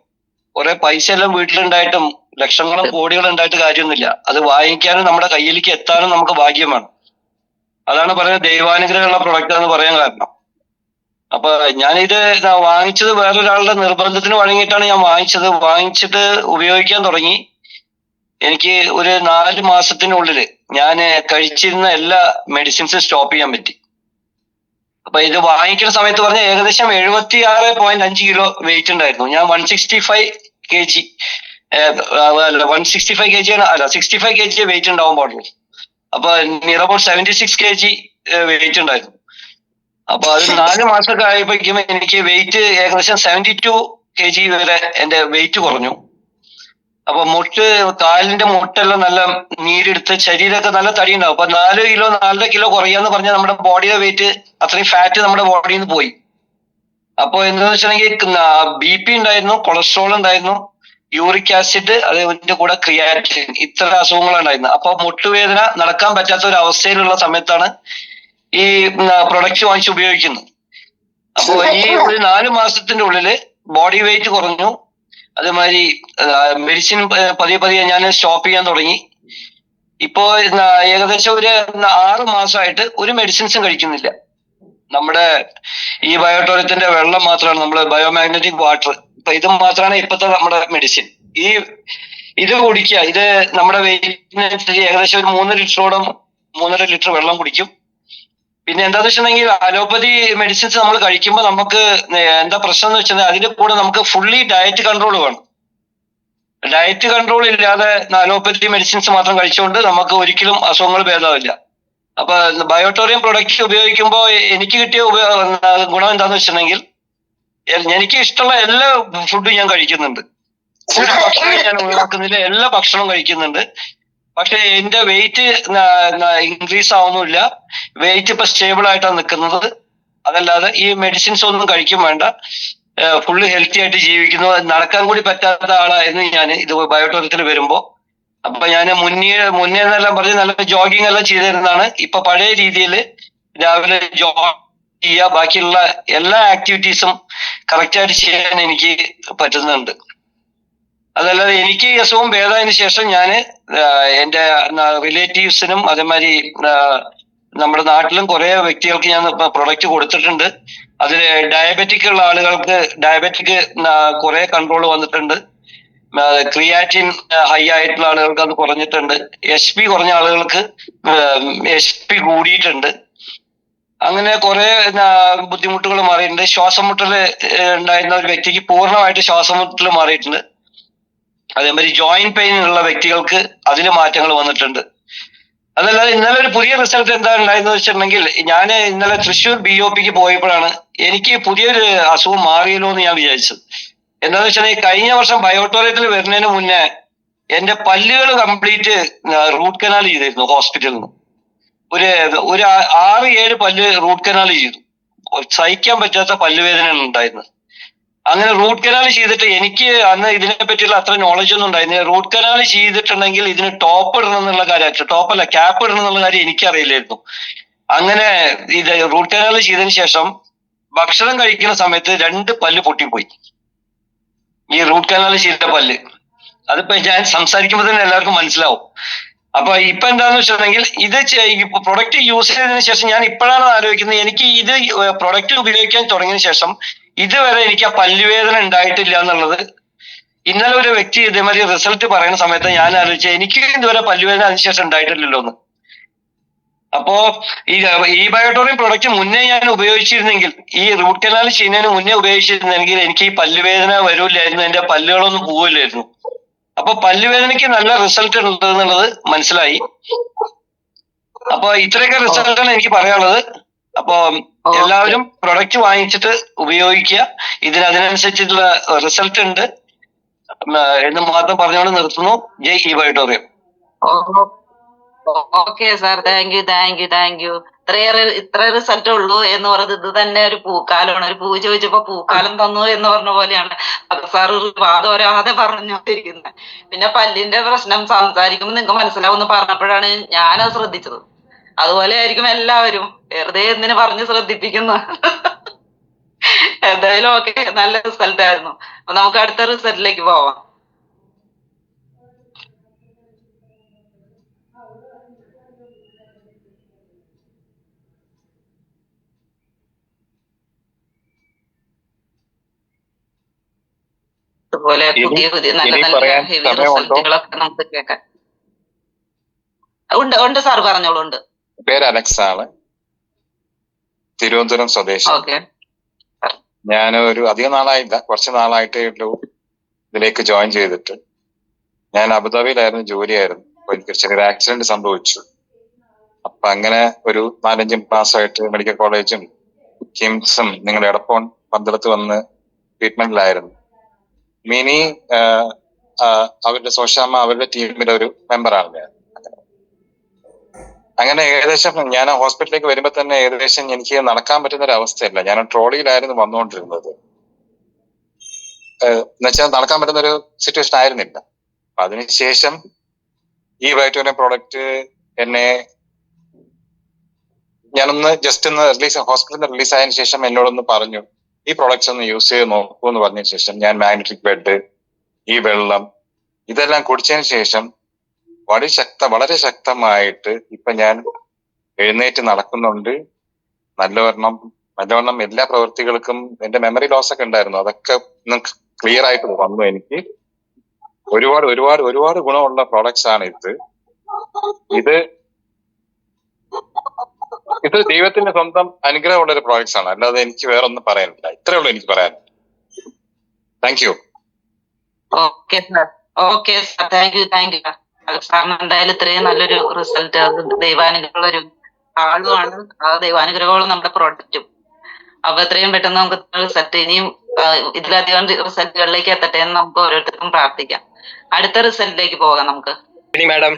കുറെ പൈസ എല്ലാം വീട്ടിലുണ്ടായിട്ടും ലക്ഷങ്ങളും കോടികളും ഉണ്ടായിട്ട് കാര്യമൊന്നുമില്ല. അത് വാങ്ങിക്കാനും നമ്മുടെ കയ്യിലേക്ക് എത്താനും നമുക്ക് ഭാഗ്യം വേണം. അതാണ് പറയുന്നത് ദൈവാനുഗ്രഹമുള്ള പ്രൊഡക്റ്റ് എന്ന് പറയാൻ കാരണം. അപ്പൊ ഞാനിത് വാങ്ങിച്ചത് വേറൊരാളുടെ നിർബന്ധത്തിന് വഴങ്ങിയിട്ടാണ് ഞാൻ വാങ്ങിച്ചത്. വാങ്ങിച്ചിട്ട് ഉപയോഗിക്കാൻ തുടങ്ങി. എനിക്ക് ഒരു 4 മാസത്തിനുള്ളിൽ ഞാൻ കഴിച്ചിരുന്ന എല്ലാ മെഡിസിൻസും സ്റ്റോപ്പ് ചെയ്യാൻ പറ്റി. അപ്പൊ ഇത് വാങ്ങിക്കുന്ന സമയത്ത് പറഞ്ഞ ഏകദേശം 76.5 കിലോ വെയിറ്റ് ഉണ്ടായിരുന്നു. ഞാൻ 165 kg അല്ല 165 kg അല്ല 65 kg വെയിറ്റ് ഉണ്ടാവാൻ പാടുള്ളൂ. അപ്പൊ നിയർ അബൌട്ട് 76 kg വെയിറ്റ് ഉണ്ടായിരുന്നു. അപ്പൊ അത് 4 മാസമൊക്കെ ആയപ്പോഴേക്കും എനിക്ക് വെയിറ്റ് ഏകദേശം 72 kg വരെ എന്റെ വെയിറ്റ് കുറഞ്ഞു. അപ്പൊ കാലിന്റെ മുട്ടെല്ലാം നല്ല നീരെടുത്ത് ശരീരമൊക്കെ നല്ല തടി ഉണ്ടാവും. അപ്പൊ 4 കിലോ 4.5 കിലോ കുറയാന്ന് പറഞ്ഞാൽ നമ്മുടെ ബോഡിയുടെ വെയിറ്റ് അത്രയും ഫാറ്റ് നമ്മുടെ ബോഡിയിൽ നിന്ന് പോയി. അപ്പൊ എന്താന്ന് വെച്ചിട്ടുണ്ടെങ്കിൽ BP ഉണ്ടായിരുന്നു, കൊളസ്ട്രോൾ ഉണ്ടായിരുന്നു, യൂറിക് ആസിഡ്, അതിന്റെ കൂടെ ക്രിയാറ്റിൻ, ഇത്ര അസുഖങ്ങളുണ്ടായിരുന്നു. അപ്പൊ മുട്ടുവേദന, നടക്കാൻ പറ്റാത്ത ഒരു അവസ്ഥയിലുള്ള സമയത്താണ് ഈ പ്രൊഡക്റ്റ് വാങ്ങിച്ച് ഉപയോഗിക്കുന്നത്. അപ്പൊ ഈ ഒരു 4 മാസത്തിന്റെ ഉള്ളില് ബോഡി വെയിറ്റ് കുറഞ്ഞു. അതേമാതിരി മെഡിസിൻ പതിയെ ഞാൻ സ്റ്റോപ്പ് ചെയ്യാൻ തുടങ്ങി. ഇപ്പോ ഏകദേശം ഒരു 6 മാസമായിട്ട് ഒരു മെഡിസിൻസും കഴിക്കുന്നില്ല. നമ്മുടെ ഈ ബയോട്ടോറിയത്തിന്റെ വെള്ളം മാത്രമാണ്, നമ്മുടെ ബയോമാഗ്നറ്റിക് വാട്ടർ, ഇപ്പൊ ഇത് മാത്രമാണ് ഇപ്പോഴത്തെ നമ്മുടെ മെഡിസിൻ. ഇത് കുടിക്കുക. ഇത് നമ്മുടെ വെയിറ്റിനനുസരിച്ച് ഏകദേശം ഒരു 3 ലിറ്ററോളം 3.5 ലിറ്റർ വെള്ളം കുടിക്കും. പിന്നെ എന്താന്ന് വെച്ചിട്ടുണ്ടെങ്കിൽ അലോപ്പതി മെഡിസിൻസ് നമ്മൾ കഴിക്കുമ്പോൾ നമുക്ക് എന്താ പ്രശ്നം എന്ന് വെച്ചാൽ അതിന്റെ കൂടെ നമുക്ക് ഫുള്ളി ഡയറ്റ് കൺട്രോൾ വേണം. ഡയറ്റ് കൺട്രോൾ ഇല്ലാതെ അലോപ്പതി മെഡിസിൻസ് മാത്രം കഴിച്ചുകൊണ്ട് നമുക്ക് ഒരിക്കലും അസുഖങ്ങൾ ഭേദമാവില്ല. അപ്പൊ ബയോട്ടോറിയം പ്രൊഡക്റ്റ് ഉപയോഗിക്കുമ്പോൾ എനിക്ക് കിട്ടിയ ഗുണം എന്താന്ന് വെച്ചിട്ടുണ്ടെങ്കിൽ, എനിക്ക് ഇഷ്ടമുള്ള എല്ലാ ഫുഡും ഞാൻ കഴിക്കുന്നുണ്ട്. ഒരു ഭക്ഷണം ഞാൻ ഒഴിവാക്കുന്നില്ല, എല്ലാ ഭക്ഷണവും കഴിക്കുന്നുണ്ട്. പക്ഷെ എന്റെ വെയിറ്റ് ഇൻക്രീസ് ആവുന്നില്ല. വെയിറ്റ് ഇപ്പൊ സ്റ്റേബിൾ ആയിട്ടാണ് നിൽക്കുന്നത്. അതല്ലാതെ ഈ മെഡിസിൻസ് ഒന്നും കഴിക്കും വേണ്ട, ഫുള്ള് ഹെൽത്തി ആയിട്ട് ജീവിക്കുന്നു. നടക്കാൻ കൂടി പറ്റാത്ത ആളായിരുന്നു ഞാൻ ഇത് ബയോട്ടോറിയത്തിൽ വരുമ്പോ. അപ്പൊ ഞാൻ മുന്നേ എന്നെല്ലാം പറഞ്ഞ് നല്ല ജോഗിങ് എല്ലാം ചെയ്തിരുന്നതാണ്. ഇപ്പൊ പഴയ രീതിയിൽ രാവിലെ ജോഗ് ചെയ്യുക, ബാക്കിയുള്ള എല്ലാ ആക്ടിവിറ്റീസും കറക്റ്റായിട്ട് ചെയ്യാൻ എനിക്ക് പറ്റുന്നുണ്ട്. അതല്ലാതെ എനിക്ക് ഈ അസുഖം ഭേദമായതിനു ശേഷം ഞാൻ എന്റെ റിലേറ്റീവ്സിനും അതേമാതിരി നമ്മുടെ നാട്ടിലും കുറെ വ്യക്തികൾക്ക് ഞാൻ പ്രൊഡക്റ്റ് കൊടുത്തിട്ടുണ്ട്. അതിൽ ഡയബറ്റിക് ഉള്ള ആളുകൾക്ക് ഡയബറ്റിക് കുറെ കൺട്രോൾ വന്നിട്ടുണ്ട്. ക്രിയാറ്റിൻ ഹൈ ആയിട്ടുള്ള ആളുകൾക്ക് അത് കുറഞ്ഞിട്ടുണ്ട്. HP കുറഞ്ഞ ആളുകൾക്ക് SP കൂടിയിട്ടുണ്ട്. അങ്ങനെ കുറെ ബുദ്ധിമുട്ടുകൾ മാറിയിട്ടുണ്ട്. ശ്വാസം മുട്ടല് ഉണ്ടായിരുന്ന ഒരു വ്യക്തിക്ക് പൂർണ്ണമായിട്ട് ശ്വാസം മുട്ടൽ മാറിയിട്ടുണ്ട്. അതേമാതിരി ജോയിന്റ് പെയിൻ ഉള്ള വ്യക്തികൾക്ക് അതിൽ മാറ്റങ്ങൾ വന്നിട്ടുണ്ട്. അതല്ലാതെ ഇന്നലെ ഒരു പുതിയ റിസൾട്ട് എന്താ ഉണ്ടായെന്ന് വെച്ചിട്ടുണ്ടെങ്കിൽ, ഞാൻ ഇന്നലെ തൃശ്ശൂർ BOPക്ക് പോയപ്പോഴാണ് എനിക്ക് പുതിയൊരു അസുഖം മാറിയല്ലോ എന്ന് ഞാൻ വിചാരിച്ചത്. എന്താന്ന് വെച്ചിട്ടുണ്ടെങ്കിൽ, കഴിഞ്ഞ വർഷം ബയോട്ടോറിയത്തിൽ വരുന്നതിന് മുന്നേ എന്റെ പല്ലുകൾ കംപ്ലീറ്റ് റൂട്ട് കനാൽ ചെയ്തിരുന്നു ഹോസ്പിറ്റലിൽ നിന്ന്. ഒരു 6-7 പല്ല് റൂട്ട് കനാൽ ചെയ്തു. സഹിക്കാൻ പറ്റാത്ത പല്ലുവേദന ഉണ്ടായിരുന്നു. അങ്ങനെ റൂട്ട് കനാൽ ചെയ്തിട്ട് എനിക്ക് അന്ന് ഇതിനെ പറ്റിയുള്ള അത്ര നോളജ് ഒന്നും ഉണ്ടായിരുന്നില്ല. റൂട്ട് കനാൽ ചെയ്തിട്ടുണ്ടെങ്കിൽ ഇതിന് ടോപ്പ് ഇടണം എന്നുള്ള കാര്യം, ടോപ്പല്ല ക്യാപ്പ് ഇടണം എന്നുള്ള കാര്യം എനിക്കറിയില്ലായിരുന്നു. അങ്ങനെ ഇത് റൂട്ട് കനാൽ ചെയ്തതിന് ശേഷം ഭക്ഷണം കഴിക്കുന്ന സമയത്ത് 2 പല്ല് പൊട്ടിപ്പോയി. ഈ റൂട്ട് കനാൽ ചെയ്ത പല്ല്, അതിപ്പോ ഞാൻ സംസാരിക്കുമ്പോൾ തന്നെ എല്ലാവർക്കും മനസ്സിലാവും. അപ്പൊ ഇപ്പൊ എന്താന്ന് വെച്ചിട്ടുണ്ടെങ്കിൽ, ഇത് പ്രൊഡക്റ്റ് യൂസ് ചെയ്തതിനു ശേഷം ഞാൻ ഇപ്പോഴാണ് ആലോചിക്കുന്നത്, എനിക്ക് ഇത് പ്രൊഡക്റ്റ് ഉപയോഗിക്കാൻ തുടങ്ങിയതിനു ശേഷം ഇതുവരെ എനിക്ക് ആ പല്ലുവേദന ഉണ്ടായിട്ടില്ല എന്നുള്ളത്. ഇന്നലെ ഒരു വ്യക്തി ഇതേമാതിരി റിസൾട്ട് പറയുന്ന സമയത്ത് ഞാൻ ആലോചിച്ചത്, എനിക്ക് ഇതുവരെ പല്ലുവേദന അതിനുശേഷം ഉണ്ടായിട്ടില്ലല്ലോ എന്ന്. അപ്പോ ഈ ബയോട്ടോറിയം പ്രൊഡക്റ്റ് മുന്നേ ഞാൻ ഉപയോഗിച്ചിരുന്നെങ്കിൽ, ഈ റൂട്ട് കനാൽ ചെയ്യുന്നതിന് മുന്നേ ഉപയോഗിച്ചിരുന്നെങ്കിൽ എനിക്ക് ഈ പല്ലുവേദന വരില്ലായിരുന്നു, എന്റെ പല്ലുകളൊന്നും പോവില്ലായിരുന്നു. അപ്പൊ പല്ലുവേദനയ്ക്ക് നല്ല റിസൾട്ട് ഉണ്ട് എന്നുള്ളത് മനസ്സിലായി. അപ്പൊ ഇത്രയൊക്കെ റിസൾട്ടാണ് എനിക്ക് പറയാനുള്ളത്. അപ്പോ എല്ലാവരും പ്രൊഡക്റ്റ് വാങ്ങിച്ചിട്ട് ഉപയോഗിക്കുക. അതിനനുസരിച്ചിട്ടുള്ള റിസൾട്ട് ഉണ്ട് എന്ന് മാത്രം പറഞ്ഞുകൊണ്ട് നിർത്തുന്നു. ജയ് ഈ auditorium. Okay sir, thank you. ഇത്ര റിസൾട്ട് ഉള്ളൂ എന്ന് പറയുന്നത് ഇത് തന്നെ ഒരു പൂക്കാലമാണ്. ഒരു പൂ ചോദിച്ചപ്പോ പൂക്കാലം തന്നു എന്ന് പറഞ്ഞ പോലെയാണ് അത് സാർ വാദോരാതെ പറഞ്ഞോണ്ടിരിക്കുന്നത്. പിന്നെ പല്ലിന്റെ പ്രശ്നം സംസാരിക്കുമ്പോൾ നിങ്ങൾക്ക് മനസ്സിലാവുമെന്ന് പറഞ്ഞപ്പോഴാണ് ഞാനത് ശ്രദ്ധിച്ചത്. അതുപോലെ ആയിരിക്കും എല്ലാവരും, വെറുതെ എന്തിനു പറഞ്ഞ് ശ്രദ്ധിപ്പിക്കുന്നു. എന്തായാലും ഓക്കെ, നല്ല റിസൾട്ട് ആയിരുന്നു. അപ്പൊ നമുക്ക് അടുത്ത റിസൾട്ടിലേക്ക് പോവാം. അതുപോലെ പുതിയ നല്ല ഹെവി റിസൾട്ടുകളൊക്കെ നമുക്ക് കേൾക്കാം. ഉണ്ട് സാർ, പറഞ്ഞോളൂ. ഉണ്ട്. പേര് അലക്സ് ആണ്, തിരുവനന്തപുരം സ്വദേശി. ഓക്കെ. ഞാൻ ഒരു അധികം നാളായില്ല, കുറച്ച് നാളായിട്ടേ ഉള്ളൂ ഇതിലേക്ക് ജോയിൻ ചെയ്തിട്ട്. ഞാൻ അബുദാബിയിലായിരുന്നു, ജോലിയായിരുന്നു. അപ്പൊ എനിക്ക് ചെറിയൊരു ആക്സിഡന്റ് സംഭവിച്ചു. അപ്പൊ അങ്ങനെ ഒരു 4-5 മാസമായിട്ട് മെഡിക്കൽ കോളേജും കിംസും നിങ്ങളുടെ എടപ്പോൺ പന്തളത്ത് വന്ന് ട്രീറ്റ്മെന്റിലായിരുന്നു. മിനി അവരുടെ സോഷാമ്മ അവരുടെ ടീമിലെ ഒരു മെമ്പറാണ് ഞാൻ. അങ്ങനെ ഏകദേശം ഞാൻ ഹോസ്പിറ്റലിലേക്ക് വരുമ്പോ തന്നെ ഏകദേശം എനിക്ക് നടക്കാൻ പറ്റുന്ന ഒരു അവസ്ഥയല്ല. ഞാൻ ട്രോളിയിലായിരുന്നു വന്നുകൊണ്ടിരുന്നത്. എന്നുവെച്ചാൽ നടക്കാൻ പറ്റുന്ന ഒരു സിറ്റുവേഷൻ ആയിരുന്നില്ല. അതിനുശേഷം ഈ വൈറ്റോറിയം പ്രോഡക്റ്റ് എന്നെ ഞാനൊന്ന് ജസ്റ്റ് ഒന്ന് ഹോസ്പിറ്റലിൽ നിന്ന് റിലീസ് ആയതിനു ശേഷം എന്നോടൊന്ന് പറഞ്ഞു, ഈ പ്രോഡക്റ്റ്സ് ഒന്ന് യൂസ് ചെയ്ത് നോക്കൂ എന്ന് പറഞ്ഞതിന് ശേഷം ഞാൻ മാഗ്നറ്റിക് ബെഡ്, ഈ വെള്ളം ഇതെല്ലാം കുടിച്ചതിന് ശേഷം വളരെ ശക്തമായിട്ട് ഇപ്പൊ ഞാൻ എഴുന്നേറ്റ് നടക്കുന്നുണ്ട്. നല്ലവണ്ണം എല്ലാ പ്രവൃത്തികൾക്കും. എന്റെ മെമ്മറി ലോസ് ഒക്കെ ഉണ്ടായിരുന്നു, അതൊക്കെ ക്ലിയർ ആയിട്ട് വന്നു. എനിക്ക് ഒരുപാട് ഗുണമുള്ള പ്രോഡക്ട്സ് ആണ് ഇത് ദൈവത്തിന്റെ സ്വന്തം അനുഗ്രഹമുള്ള ഒരു പ്രോഡക്ട്സ് ആണ്. അല്ലാതെ എനിക്ക് വേറെ ഒന്നും പറയാനില്ല. ഇത്രേ ഉള്ളൂ എനിക്ക് പറയാൻ. Thank you. Okay sir, thank you. സാറിന് എന്തായാലും ഇത്രയും നല്ലൊരു റിസൾട്ട്, അത് ദൈവാനുഗ്രഹമുള്ള ഒരു ആളുമാണ്. ആ ദൈവാനുഗ്രഹമുള്ള നമ്മുടെ പ്രോഡക്റ്റും. അപ്പൊ എത്രയും പെട്ടെന്ന് നമുക്ക് റിസൾട്ട്, ഇനിയും ഇതിലധികം റിസൾട്ടുകളിലേക്ക് എത്തട്ടെ എന്ന് നമുക്ക് ഓരോരുത്തർക്കും പ്രാർത്ഥിക്കാം. അടുത്ത റിസൾട്ടിലേക്ക് പോകാം നമുക്ക്. മാഡം,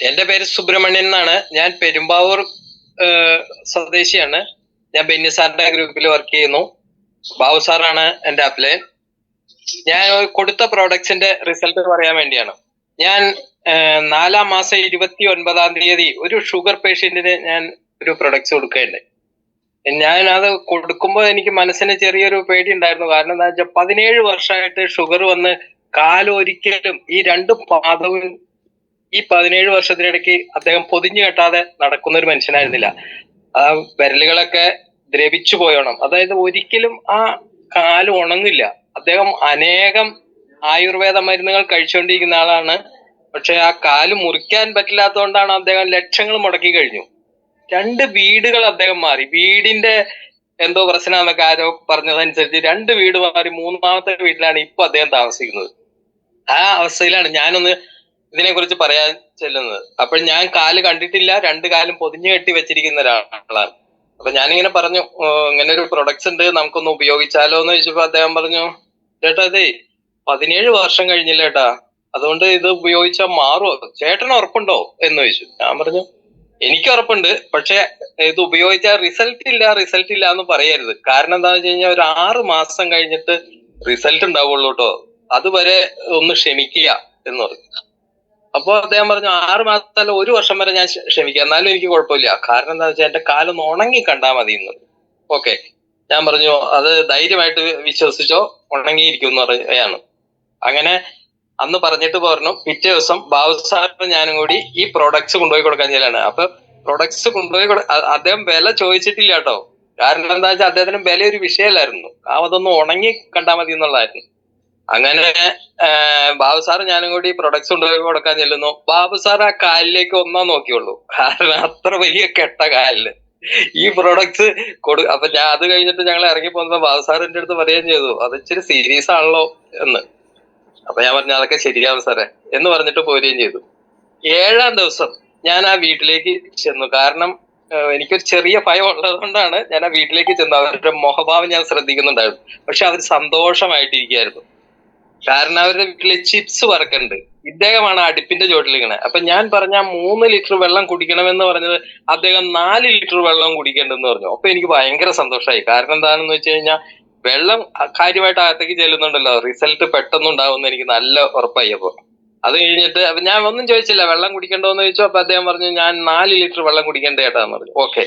എന്റെ പേര് സുബ്രഹ്മണ്യൻ എന്നാണ്. ഞാൻ പെരുമ്പാവൂർ സ്വദേശിയാണ്. ഞാൻ ബെന്നി സാറിന്റെ ഗ്രൂപ്പിൽ വർക്ക് ചെയ്യുന്നു. ബാബു സാറാണ് എന്റെ അപ്ലൈൻ. ഞാൻ കൊടുത്ത പ്രോഡക്ട്സിന്റെ റിസൾട്ട് പറയാൻ വേണ്ടിയാണ്. ഞാൻ 4-ാം മാസം 29-ാം തീയതി ഒരു ഷുഗർ പേഷ്യന്റിന് ഞാൻ ഒരു പ്രൊഡക്ട്സ് കൊടുക്കുകയുണ്ടായി. ഞാൻ അത് കൊടുക്കുമ്പോൾ എനിക്ക് മനസ്സിന് ചെറിയൊരു പേടി ഉണ്ടായിരുന്നു. കാരണം എന്താ വെച്ചാൽ 17 വർഷമായിട്ട് ഷുഗർ വന്ന് കാലൊരിക്കലും ഈ 2 പാദവും ഈ 17 വർഷത്തിനിടയ്ക്ക് അദ്ദേഹം പൊതിഞ്ഞു കെട്ടാതെ നടക്കുന്ന ഒരു മനുഷ്യനായിരുന്നില്ല. ആ വിരലുകളൊക്കെ ദ്രവിച്ചു പോയോണം. അതായത് ഒരിക്കലും ആ കാല് ഉണങ്ങില്ല. അദ്ദേഹം അനേകം ആയുർവേദ മരുന്നുകൾ കഴിച്ചുകൊണ്ടിരിക്കുന്ന ആളാണ്. പക്ഷെ ആ കാല് മുറിക്കാൻ പറ്റില്ലാത്തതുകൊണ്ടാണ് അദ്ദേഹം ലക്ഷങ്ങൾ മുടക്കി കഴിഞ്ഞു. 2 വീടുകൾ അദ്ദേഹം മാറി. വീടിന്റെ എന്തോ പ്രശ്നമെന്നൊക്കെ ആരോ പറഞ്ഞതനുസരിച്ച് 2 വീട് മാറി 3-ാമത്തെ വീട്ടിലാണ് ഇപ്പൊ അദ്ദേഹം താമസിക്കുന്നത്. ആ അവസ്ഥയിലാണ് ഞാനൊന്ന് ഇതിനെക്കുറിച്ച് പറയാൻ ചെല്ലുന്നത്. അപ്പോൾ ഞാൻ കാല് കണ്ടിട്ടില്ല, 2 കാലും പൊതിഞ്ഞു കെട്ടി വെച്ചിരിക്കുന്ന ഒരാളാണ്. അപ്പൊ ഞാനിങ്ങനെ പറഞ്ഞു, ഇങ്ങനെ ഒരു പ്രൊഡക്ട്സ് ഉണ്ട്, നമുക്കൊന്ന് ഉപയോഗിച്ചാലോ എന്ന് ചോദിച്ചപ്പോ അദ്ദേഹം പറഞ്ഞു, ചേട്ടാ അതെ 17 വർഷം കഴിഞ്ഞില്ല ചേട്ടാ, അതുകൊണ്ട് ഇത് ഉപയോഗിച്ചാൽ മാറുമോ, ചേട്ടന് ഉറപ്പുണ്ടോ എന്ന് ചോദിച്ചു. ഞാൻ പറഞ്ഞു എനിക്ക് ഉറപ്പുണ്ട്, പക്ഷെ ഇത് ഉപയോഗിച്ചാൽ റിസൾട്ട് ഇല്ല എന്ന് പറയരുത്. കാരണം എന്താണെന്ന് വെച്ച് കഴിഞ്ഞാൽ ഒരു 6 മാസം കഴിഞ്ഞിട്ട് റിസൾട്ട് ഉണ്ടാവുള്ളൂ കേട്ടോ, അതുവരെ ഒന്ന് ക്ഷമിക്കുക എന്ന് പറഞ്ഞു. അപ്പൊ അദ്ദേഹം പറഞ്ഞു 6 മാസത്തല്ല 1 വർഷം വരെ ഞാൻ ക്ഷമിക്കാം, എന്നാലും എനിക്ക് കുഴപ്പമില്ല. കാരണം എന്താ വെച്ചാൽ എന്റെ കാലൊന്ന് ഉണങ്ങി കണ്ടാ മതി എന്ന്. ഓക്കെ, ഞാൻ പറഞ്ഞു അത് ധൈര്യമായിട്ട് വിശ്വസിച്ചോ, ഉണങ്ങിയിരിക്കും എന്ന് പറയാണ്. അങ്ങനെ അന്ന് പറഞ്ഞിട്ട് പറഞ്ഞു. പിറ്റേ ദിവസം ബാബു സാറിന് ഞാനും കൂടി ഈ പ്രൊഡക്ട്സ് കൊണ്ടുപോയി കൊടുക്കാൻ ചെല്ലാണ്. അപ്പൊ പ്രൊഡക്ട്സ് കൊണ്ടുപോയി അദ്ദേഹം വില ചോദിച്ചിട്ടില്ല കേട്ടോ. കാരണം എന്താ വെച്ചാൽ അദ്ദേഹത്തിന് വില ഒരു വിഷയമല്ലായിരുന്നു. അതൊന്ന് ഉണങ്ങി കണ്ടാൽ മതി എന്നുള്ളതായിരുന്നു. അങ്ങനെ ബാബു സാറ് ഞാനും കൂടി പ്രൊഡക്ട്സ് കൊണ്ടുപോയി കൊടുക്കാൻ ചെല്ലുന്നു. ബാബു സാർ ആ കാലിലേക്ക് ഒന്നാ നോക്കിയുള്ളൂ. കാരണം അത്ര വലിയ കെട്ട കാലില് ഈ പ്രൊഡക്ട്സ് അപ്പൊ ഞാൻ അത് കഴിഞ്ഞിട്ട് ഞങ്ങൾ ഇറങ്ങി പോകുമ്പോ ബാബു സാർ എന്റെ അടുത്ത് പറയുകയും ചെയ്തു, അത് ഇച്ചിരി സീരിയസ് ആണല്ലോ എന്ന്. അപ്പൊ ഞാൻ പറഞ്ഞു അതൊക്കെ ശരിയാവും സാറേ എന്ന് പറഞ്ഞിട്ട് പോരുകയും ചെയ്തു. 7-ാം ദിവസം ഞാൻ ആ വീട്ടിലേക്ക് ചെന്നു. കാരണം എനിക്കൊരു ചെറിയ ഭയം ഉള്ളത് കൊണ്ടാണ് ഞാൻ ആ വീട്ടിലേക്ക് ചെന്നത്. അവരുടെ മുഖഭാവം ഞാൻ ശ്രദ്ധിക്കുന്നുണ്ടായിരുന്നു. പക്ഷെ അവർ സന്തോഷമായിട്ടിരിക്കുകയായിരുന്നു. കാരണം അവരുടെ വീട്ടില് ചിപ്സ് വറക്കുന്നുണ്ട്. ഇദ്ദേഹമാണ് അടുപ്പിന്റെ ചോട്ടിലിരിക്കണത്. അപ്പൊ ഞാൻ പറഞ്ഞ 3 ലിറ്റർ വെള്ളം കുടിക്കണമെന്ന് പറഞ്ഞത് അദ്ദേഹം 4 ലിറ്റർ വെള്ളം കുടിക്കേണ്ടെന്ന് പറഞ്ഞു. അപ്പൊ എനിക്ക് ഭയങ്കര സന്തോഷമായി. കാരണം എന്താണെന്ന് വെച്ച് കഴിഞ്ഞാൽ വെള്ളം കാര്യമായിട്ട് അകത്തേക്ക് ചെല്ലുന്നുണ്ടല്ലോ, റിസൾട്ട് പെട്ടെന്ന് ഉണ്ടാവുമെന്ന് എനിക്ക് നല്ല ഉറപ്പായി. അപ്പൊ അത് കഴിഞ്ഞിട്ട് ഞാൻ ഒന്നും ചോദിച്ചില്ല, വെള്ളം കുടിക്കണ്ടോന്ന് ചോദിച്ചു. അപ്പൊ അദ്ദേഹം പറഞ്ഞു ഞാൻ 4 ലിറ്റർ വെള്ളം കുടിക്കേണ്ട ചേട്ടാന്ന് പറഞ്ഞു. ഓക്കെ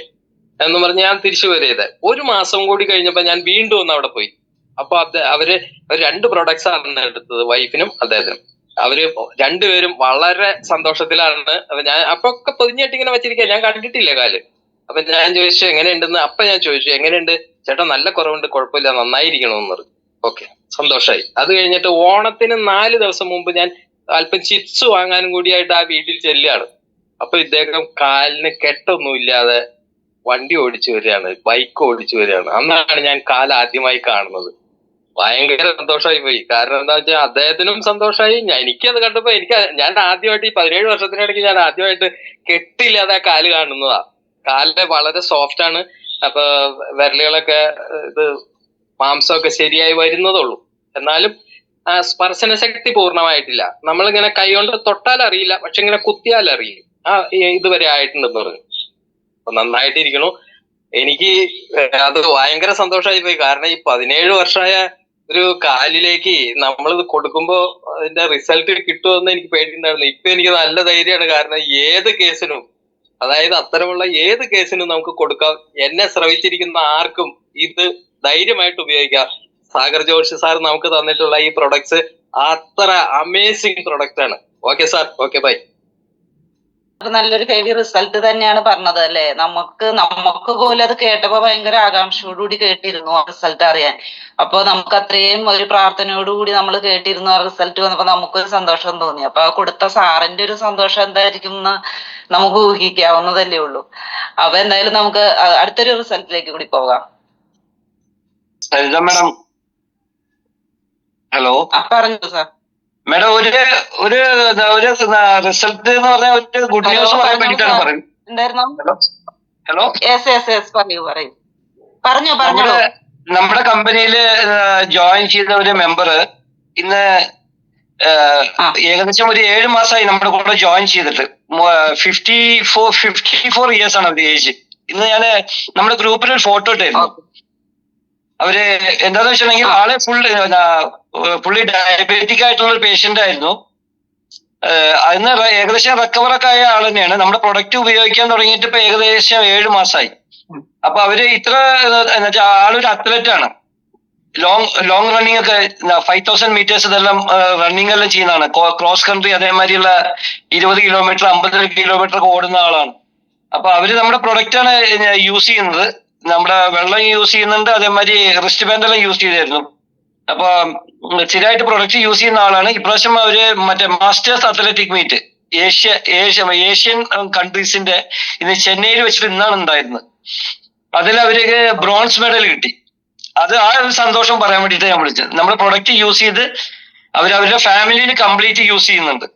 എന്ന് പറഞ്ഞ് ഞാൻ തിരിച്ചു വരിയത്. 1 മാസം കൂടി കഴിഞ്ഞപ്പോ ഞാൻ വീണ്ടും ഒന്ന് അവിടെ പോയി. അപ്പൊ അവര് 2 പ്രൊഡക്ട്സ് ആണ് എടുത്തത്, വൈഫിനും അദ്ദേഹത്തിനും. അവര് രണ്ടുപേരും വളരെ സന്തോഷത്തിലാണ്. അപ്പൊ ഞാൻ അപ്പൊ ഒക്കെ പൊതിഞ്ഞിട്ട് ഇങ്ങനെ വെച്ചിരിക്കുക, ഞാൻ കണ്ടിട്ടില്ല കാല്. അപ്പൊ ഞാൻ ചോദിച്ചു എങ്ങനെയുണ്ടെന്ന്. അപ്പൊ ഞാൻ ചോദിച്ചു എങ്ങനെയുണ്ട് ചേട്ടാ, നല്ല കുറവുണ്ട്, കുഴപ്പമില്ല, നന്നായിരിക്കണമെന്ന് പറഞ്ഞു. ഓക്കെ, സന്തോഷമായി. അത് കഴിഞ്ഞിട്ട് ഓണത്തിന് 4 ദിവസം മുമ്പ് ഞാൻ അല്പം ചിപ്സ് വാങ്ങാനും കൂടിയായിട്ട് ആ വീട്ടിൽ ചെല്ലുകയാണ്. അപ്പൊ ഇദ്ദേഹം കാലിന് കെട്ടൊന്നുമില്ലാതെ വണ്ടി ഓടിച്ചു വരികയാണ്, ബൈക്ക് ഓടിച്ചു വരികയാണ്. അന്നാണ് ഞാൻ കാൽ ആദ്യമായി കാണുന്നത്. ഭയങ്കര സന്തോഷമായി പോയി. കാരണം എന്താ വെച്ചാൽ അദ്ദേഹത്തിനും സന്തോഷമായി, എനിക്കത് കണ്ടപ്പോ ഞാൻ ആദ്യമായിട്ട് ഈ 17 വർഷത്തിനിടയ്ക്ക് ഞാൻ ആദ്യമായിട്ട് കെട്ടില്ലാതെ കാല് കാണുന്നതാ. കാലിന് വളരെ സോഫ്റ്റ് ആണ്. അപ്പൊ വിരലുകളൊക്കെ ഇത് മാംസമൊക്കെ ശരിയായി വരുന്നതുള്ളൂ. എന്നാലും സ്പർശന ശക്തി പൂർണ്ണമായിട്ടില്ല. നമ്മളിങ്ങനെ കൈ കൊണ്ട് തൊട്ടാൽ അറിയില്ല, പക്ഷെ ഇങ്ങനെ കുത്തിയാൽ അറിയും. ഇതുവരെ ആയിട്ടുണ്ടെന്ന് പറഞ്ഞു. അപ്പൊ നന്നായിട്ടിരിക്കണു. എനിക്ക് അത് ഭയങ്കര സന്തോഷമായി പോയി. കാരണം ഈ 17 വർഷമായ ഒരു കാലിലേക്ക് നമ്മളിത് കൊടുക്കുമ്പോ അതിന്റെ റിസൾട്ട് കിട്ടുമെന്ന് എനിക്ക് പേടിയുണ്ടായിരുന്നു. ഇപ്പൊ എനിക്ക് നല്ല ധൈര്യമാണ്. കാരണം ഏത് കേസിനും, അതായത് അത്തരമുള്ള ഏത് കേസിനും നമുക്ക് കൊടുക്കാം. എന്നെ ശ്രവിച്ചിരിക്കുന്ന ആർക്കും ഇത് ധൈര്യമായിട്ട് ഉപയോഗിക്കാം. സാഗർ ജോഷി സാർ നമുക്ക് തന്നിട്ടുള്ള ഈ പ്രൊഡക്ട്സ് അത്ര അമേസിങ് പ്രൊഡക്റ്റ് ആണ്. Okay sir, okay bye. നല്ലൊരു ഹെവി റിസൾട്ട് തന്നെയാണ് പറഞ്ഞത് അല്ലേ. നമുക്ക് പോലും അത് കേട്ടപ്പോ ഭയങ്കര ആകാംക്ഷയോടുകൂടി കേട്ടിരുന്നു ആ റിസൾട്ട് അറിയാൻ. അപ്പൊ നമുക്ക് അത്രയും ഒരു പ്രാർത്ഥനയോടുകൂടി നമ്മൾ കേട്ടിരുന്നു. ആ റിസൾട്ട് വന്നപ്പോ നമുക്കൊരു സന്തോഷം തോന്നി. അപ്പൊ ആ കൊടുത്ത സാറിന്റെ ഒരു സന്തോഷം എന്തായിരിക്കും എന്ന് നമുക്ക് ഊഹിക്കാവുന്നതല്ലേ ഉള്ളൂ. അപ്പൊ എന്തായാലും നമുക്ക് അടുത്തൊരു റിസൾട്ടിലേക്ക് കൂടി പോകാം. Saritha madam, hello. പറഞ്ഞു സാർ. മാഡം, ഒരു റിസൾട്ട് എന്ന് പറഞ്ഞ ഒരു ഗുഡ് ന്യൂസ് പറയാൻ വേണ്ടിയിട്ടാണ് പറയുന്നത്. ഹലോ. പറയൂ. നമ്മുടെ കമ്പനിയിൽ ജോയിൻ ചെയ്ത ഒരു മെമ്പർ ഇന്ന് ഏകദേശം ഒരു 7 മാസമായി നമ്മുടെ കൂടെ ജോയിൻ ചെയ്തിട്ട്. 54 ഇയേഴ്സ് ആണ് അവരുടെ ഏജ്. ഇന്ന് ഞാൻ നമ്മുടെ ഗ്രൂപ്പിൽ ഒരു ഫോട്ടോ ഇട്ടായിരുന്നു. അവര് എന്താന്ന് വെച്ചിട്ടുണ്ടെങ്കിൽ ആള് പുള്ളി ഡയബറ്റിക് ആയിട്ടുള്ള ഒരു പേഷ്യന്റ് ആയിരുന്നു. അതിന് ഏകദേശം റിക്കവറൊക്കെ ആയ ആൾ തന്നെയാണ്. നമ്മുടെ പ്രൊഡക്റ്റ് ഉപയോഗിക്കാൻ തുടങ്ങിയിട്ട് ഇപ്പൊ ഏകദേശം 7 മാസമായി. അപ്പൊ അവര് ആളൊരു അത്ലറ്റ് ആണ്. ലോങ് റണ്ണിങ് ഒക്കെ 5000 മീറ്റേഴ്സ് ഇതെല്ലാം റണ്ണിങ് എല്ലാം ചെയ്യുന്നതാണ്. ക്രോസ് കൺട്രി അതേമാതിരിയുള്ള 20 കിലോമീറ്റർ 50 കിലോമീറ്റർ ഒക്കെ ഓടുന്ന ആളാണ്. അപ്പൊ അവര് നമ്മുടെ പ്രൊഡക്റ്റ് ആണ് യൂസ് ചെയ്യുന്നത്. നമ്മുടെ വെള്ളം യൂസ് ചെയ്യുന്നുണ്ട്, അതേമാതിരി റിസ്റ്റ് ബാൻഡ് എല്ലാം യൂസ് ചെയ്തായിരുന്നു. അപ്പൊ സ്ഥിരമായിട്ട് പ്രൊഡക്റ്റ് യൂസ് ചെയ്യുന്ന ആളാണ്. ഇപ്രാവശ്യം അവര് മറ്റേ മാസ്റ്റേഴ്സ് അത്ലറ്റിക് മീറ്റ് ഏഷ്യൻ കൺട്രീസിന്റെ ഇന്ന് ചെന്നൈയിൽ വെച്ചിട്ട് ഇന്നാണ് ഉണ്ടായിരുന്നത്. അതിൽ അവർക്ക് ബ്രോൺസ് മെഡൽ കിട്ടി. അത് ആ ഒരു സന്തോഷം പറയാൻ വേണ്ടിയിട്ട് ഞാൻ വിളിച്ചത്. നമ്മുടെ പ്രൊഡക്റ്റ് യൂസ് ചെയ്ത് അവരുടെ ഫാമിലിയിൽ കംപ്ലീറ്റ് യൂസ് ചെയ്യുന്നുണ്ട്.